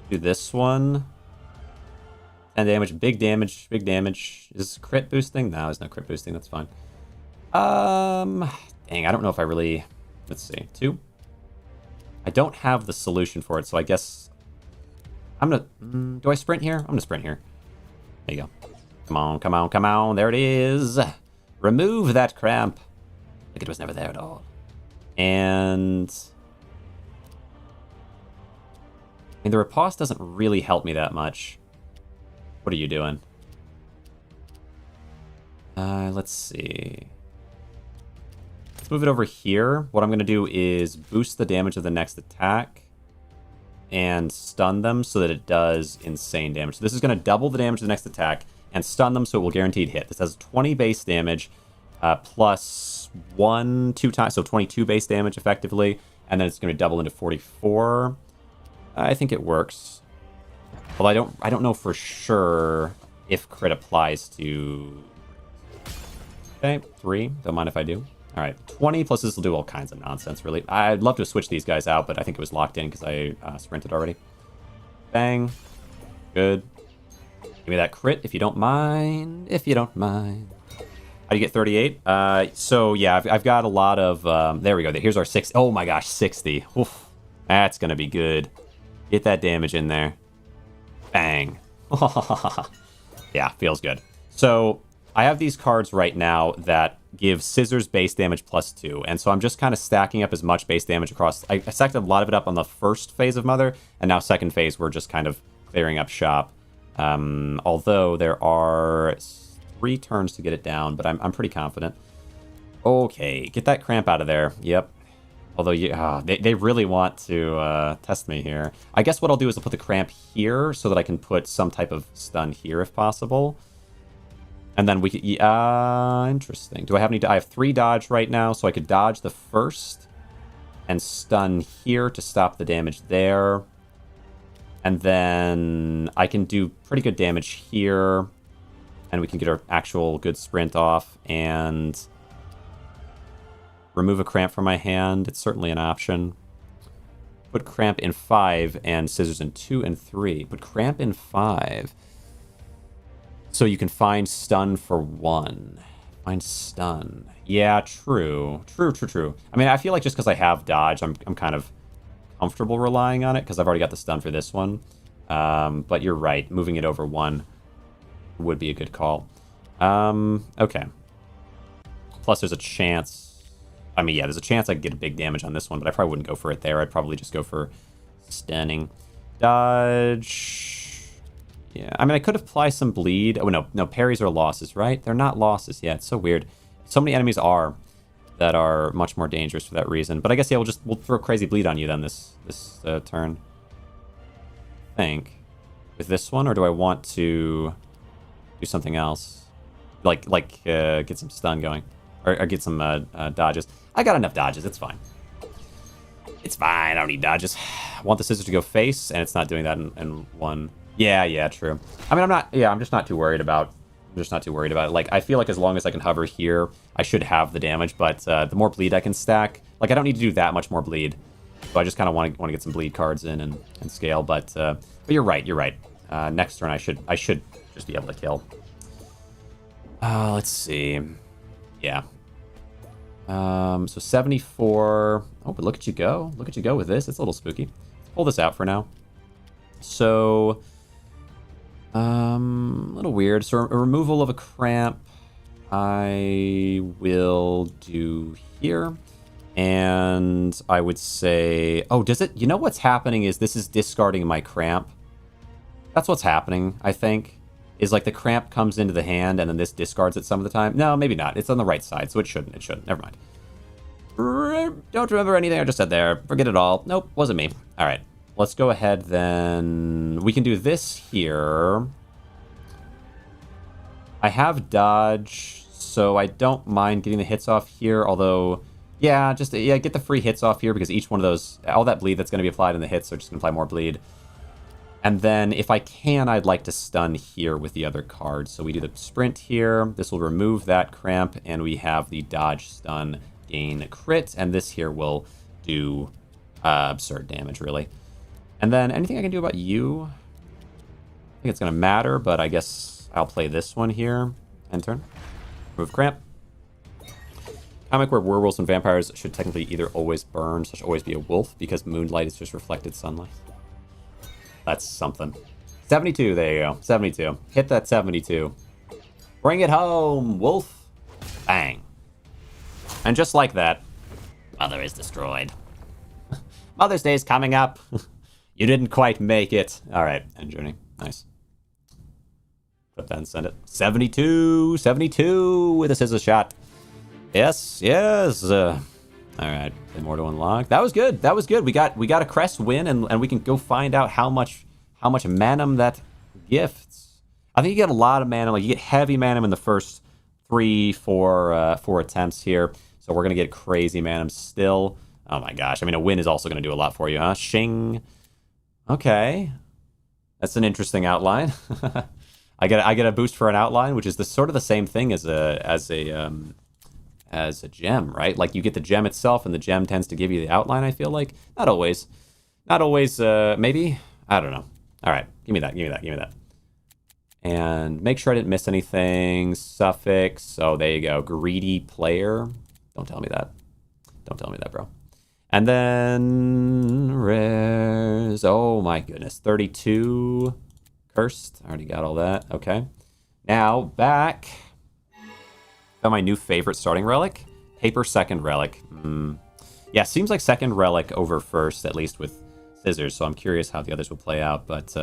A: Do this one. And damage, big damage, big damage. Is crit boosting? No, there's no crit boosting. That's fine. Dang, I don't know if I really... Let's see. 2? I don't have the solution for it, so I guess... I'm gonna... do I sprint here? I'm gonna sprint here. There you go. Come on, come on, come on. There it is. Remove that cramp. Like it was never there at all. And... I mean, the riposte doesn't really help me that much. What are you doing? Let's see. Let's move it over here. What I'm going to do is boost the damage of the next attack and stun them so that it does insane damage. So this is going to double the damage of the next attack and stun them so it will guaranteed hit. This has 20 base damage plus 1, 2 times, so 22 base damage effectively, and then it's going to double into 44. I think it works. Well, I don't know for sure if crit applies to... Okay, 3. Don't mind if I do. All right, 20 plus this will do all kinds of nonsense, really. I'd love to switch these guys out, but I think it was locked in because I sprinted already. Bang. Good. Give me that crit if you don't mind. If you don't mind. How do you get 38? So, yeah, I've got a lot of... there we go. Here's our 6. Oh, my gosh, 60. Oof. That's going to be good. Get that damage in there. Bang. Yeah, feels good. So I have these cards right now that give scissors base damage +2. And so I'm just kind of stacking up as much base damage across. I stacked a lot of it up on the first phase of Mother. And now second phase, we're just kind of clearing up shop. Although there are 3 turns to get it down, but I'm pretty confident. Okay, get that cramp out of there. Yep. Although they really want to test me here. I guess what I'll do is I'll put the cramp here so that I can put some type of stun here if possible. And then we could... interesting. Do I have any... I have 3 dodge right now, so I could dodge the first and stun here to stop the damage there. And then I can do pretty good damage here. And we can get our actual good sprint off and... remove a cramp from my hand. It's certainly an option. Put cramp in 5 and scissors in 2 and 3. Put cramp in 5. So you can find stun for 1. Find stun. Yeah, true. True. I mean, I feel like just because I have dodge, I'm kind of comfortable relying on it because I've already got the stun for this one. But you're right. Moving it over 1 would be a good call. Okay. Plus, there's a chance... I mean, yeah, there's a chance I could get a big damage on this one, but I probably wouldn't go for it there. I'd probably just go for stunning. Dodge. Yeah, I mean, I could apply some bleed. Oh, no, parries are losses, right? They're not losses. Yeah, it's so weird. So many enemies are that are much more dangerous for that reason. But I guess, yeah, we'll throw crazy bleed on you then this turn. I think. With this one, or do I want to do something else? Like get some stun going. Or get some dodges. I got enough dodges. It's fine. It's fine. I don't need dodges. I want the scissors to go face, and it's not doing that in 1. Yeah, true. I mean, I'm just not too worried about it. Like, I feel like as long as I can hover here, I should have the damage, but the more bleed I can stack, like, I don't need to do that much more bleed. So I just kind of want to get some bleed cards in and scale, but you're right. Next turn, I should just be able to kill. Let's see. Yeah. So 74. Oh, but look at you go. Look at you go with this. It's a little spooky. Let's pull this out for now. So, a little weird. So a removal of a cramp I will do here. And I would say... Oh, does it... You know what's happening is this is discarding my cramp. That's what's happening, I think. Is like the cramp comes into the hand and then this discards it some of the time. No, maybe not. It's on the right side, so it shouldn't. It shouldn't. Never mind. Don't remember anything I just said there. Forget it all. Nope, wasn't me. All right. Let's go ahead then. We can do this here. I have dodge, so I don't mind getting the hits off here, although... Yeah, get the free hits off here because each one of those... All that bleed that's going to be applied in the hits are just going to apply more bleed. And then, if I can, I'd like to stun here with the other cards. So we do the sprint here. This will remove that cramp, and we have the dodge stun gain crit. And this here will do absurd damage, really. And then, anything I can do about you? think it's going to matter, but I guess I'll play this one here. End turn. Remove Cramp. Comic where werewolves and vampires should technically either always burn, / always be a wolf, because moonlight is just reflected sunlight. That's something. 72, there you go. 72. Hit that 72. Bring it home, wolf. Bang. And just like that, Mother is destroyed. Mother's Day is coming up. You didn't quite make it. All right, end journey. Nice. Put that and send it. 72, 72. This is a shot. Yes, yes. All right, more to unlock. That was good. That was good. We got a crest win, and we can go find out how much manum that gifts. I think you get a lot of manum. Like you get heavy manum in the first 4 attempts here. So we're gonna get crazy manum still. Oh my gosh. I mean, a win is also gonna do a lot for you, huh? Shing. Okay, that's an interesting outline. I get a boost for an outline, which is sort of the same thing as a gem, right? Like you get the gem itself, and the gem tends to give you the outline. I feel like not always. Maybe, I don't know. All right, give me that. And make sure I didn't miss anything. Suffix. Oh, there you go. Greedy player. Don't tell me that. Don't tell me that, bro. And then res. Oh my goodness. 32. Cursed. I already got all that. Okay. Now back. Got my new favorite starting relic. Paper second relic. Yeah, seems like second relic over first, at least with scissors. So I'm curious how the others will play out. But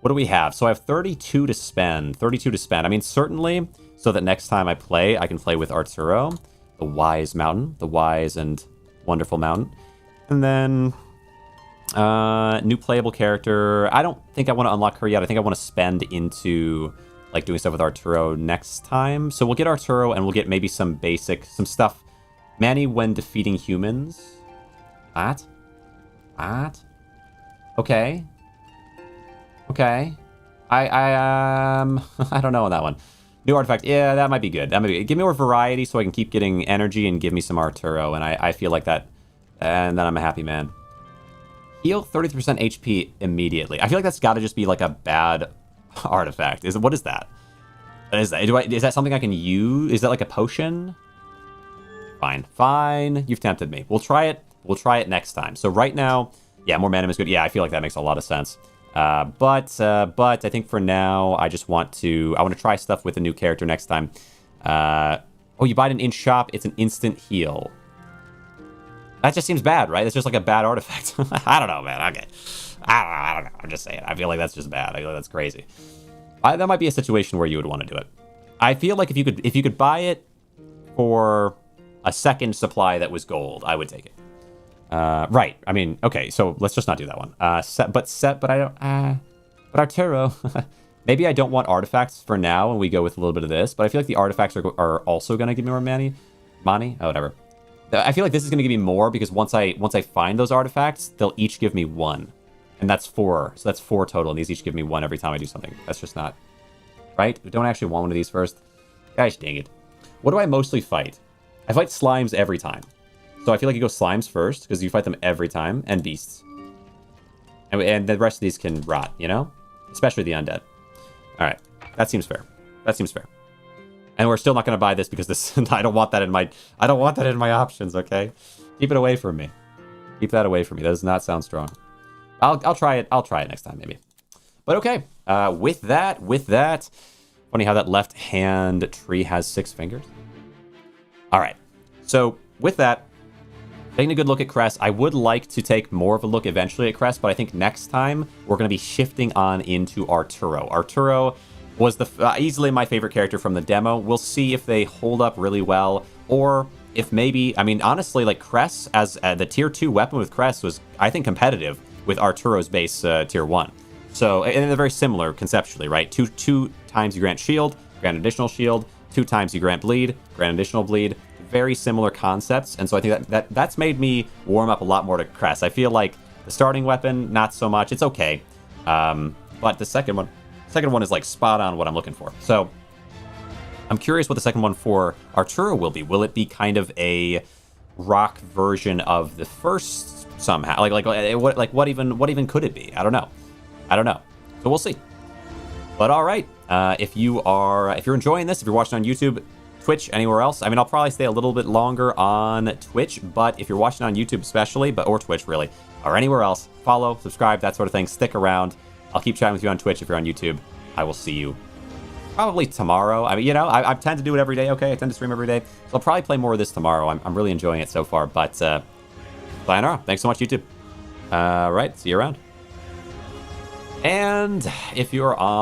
A: what do we have? So I have 32 to spend. 32 to spend. I mean, certainly, so that next time I play, I can play with Arturo, the wise mountain, the wise and wonderful mountain. And then new playable character. I don't think I want to unlock her yet. I think I want to spend into like doing stuff with Arturo next time. So we'll get Arturo, and we'll get maybe some stuff. Manny when defeating humans. What? Okay. I I don't know on that one. New artifact. Yeah, that might be good. Give me more variety so I can keep getting energy and give me some Arturo, and I feel like that, and then I'm a happy man. Heal 33% HP immediately. I feel like that's got to just be like a bad artifact. What is that? Is that something I can use? Is that like a potion? Fine. You've tempted me. We'll try it next time. So right now, yeah, more manum is good. Yeah, I feel like that makes a lot of sense. But I think for now, I want to try stuff with a new character next time. Oh, you buy it in shop. It's an instant heal. That just seems bad, right? It's just like a bad artifact. I don't know, man. Okay. I don't know. I'm just saying. I feel like that's just bad. I feel like that's crazy. That might be a situation where you would want to do it. I feel like if you could buy it for a second supply that was gold, I would take it. Right. I mean, okay. So let's just not do that one. But I don't. But Arturo. Maybe I don't want artifacts for now, and we go with a little bit of this. But I feel like the artifacts are also going to give me more money. Oh, whatever. I feel like this is going to give me more because once I find those artifacts, they'll each give me 1. And that's 4. So that's 4 total. And these each give me 1 every time I do something. That's just not right. We don't actually want one of these first. Gosh dang it. What do I mostly fight? I fight slimes every time. So I feel like you go slimes first because you fight them every time. And beasts. And the rest of these can rot, you know? Especially the undead. All right. That seems fair. And we're still not going to buy this because this I don't want that in my options, okay? Keep it away from me. Keep that away from me. That does not sound strong. I'll try it. I'll try it next time maybe. But okay. With that, funny how that left hand tree has 6 fingers. All right. So with that, taking a good look at Crest, I would like to take more of a look eventually at Crest, but I think next time we're going to be shifting on into Arturo. Arturo was easily my favorite character from the demo. We'll see if they hold up really well, or if maybe, I mean, honestly, like Crest as the tier 2 weapon with Crest was, I think, competitive with Arturo's base tier 1. So, and they're very similar conceptually, right? Two times you grant shield, grant additional shield. 2 times you grant bleed, grant additional bleed. Very similar concepts, and so I think that's made me warm up a lot more to Crest. I feel like the starting weapon, not so much. It's okay, but the second one is like spot on what I'm looking for. So I'm curious what the second one for Arturo will be. Will it be kind of a rock version of the first somehow? Like what even could it be? I don't know. So we'll see. But all right, if you're enjoying this, if you're watching on YouTube, Twitch, anywhere else, I mean, I'll probably stay a little bit longer on Twitch, but if you're watching on YouTube especially, or Twitch really, or anywhere else, follow, subscribe, that sort of thing. Stick around. I'll keep chatting with you on Twitch if you're on YouTube. I will see you probably tomorrow. I mean, you know, I tend to do it every day, okay? I tend to stream every day. So I'll probably play more of this tomorrow. I'm really enjoying it so far, but sayonara. Thanks so much, YouTube. All right, see you around. And if you're on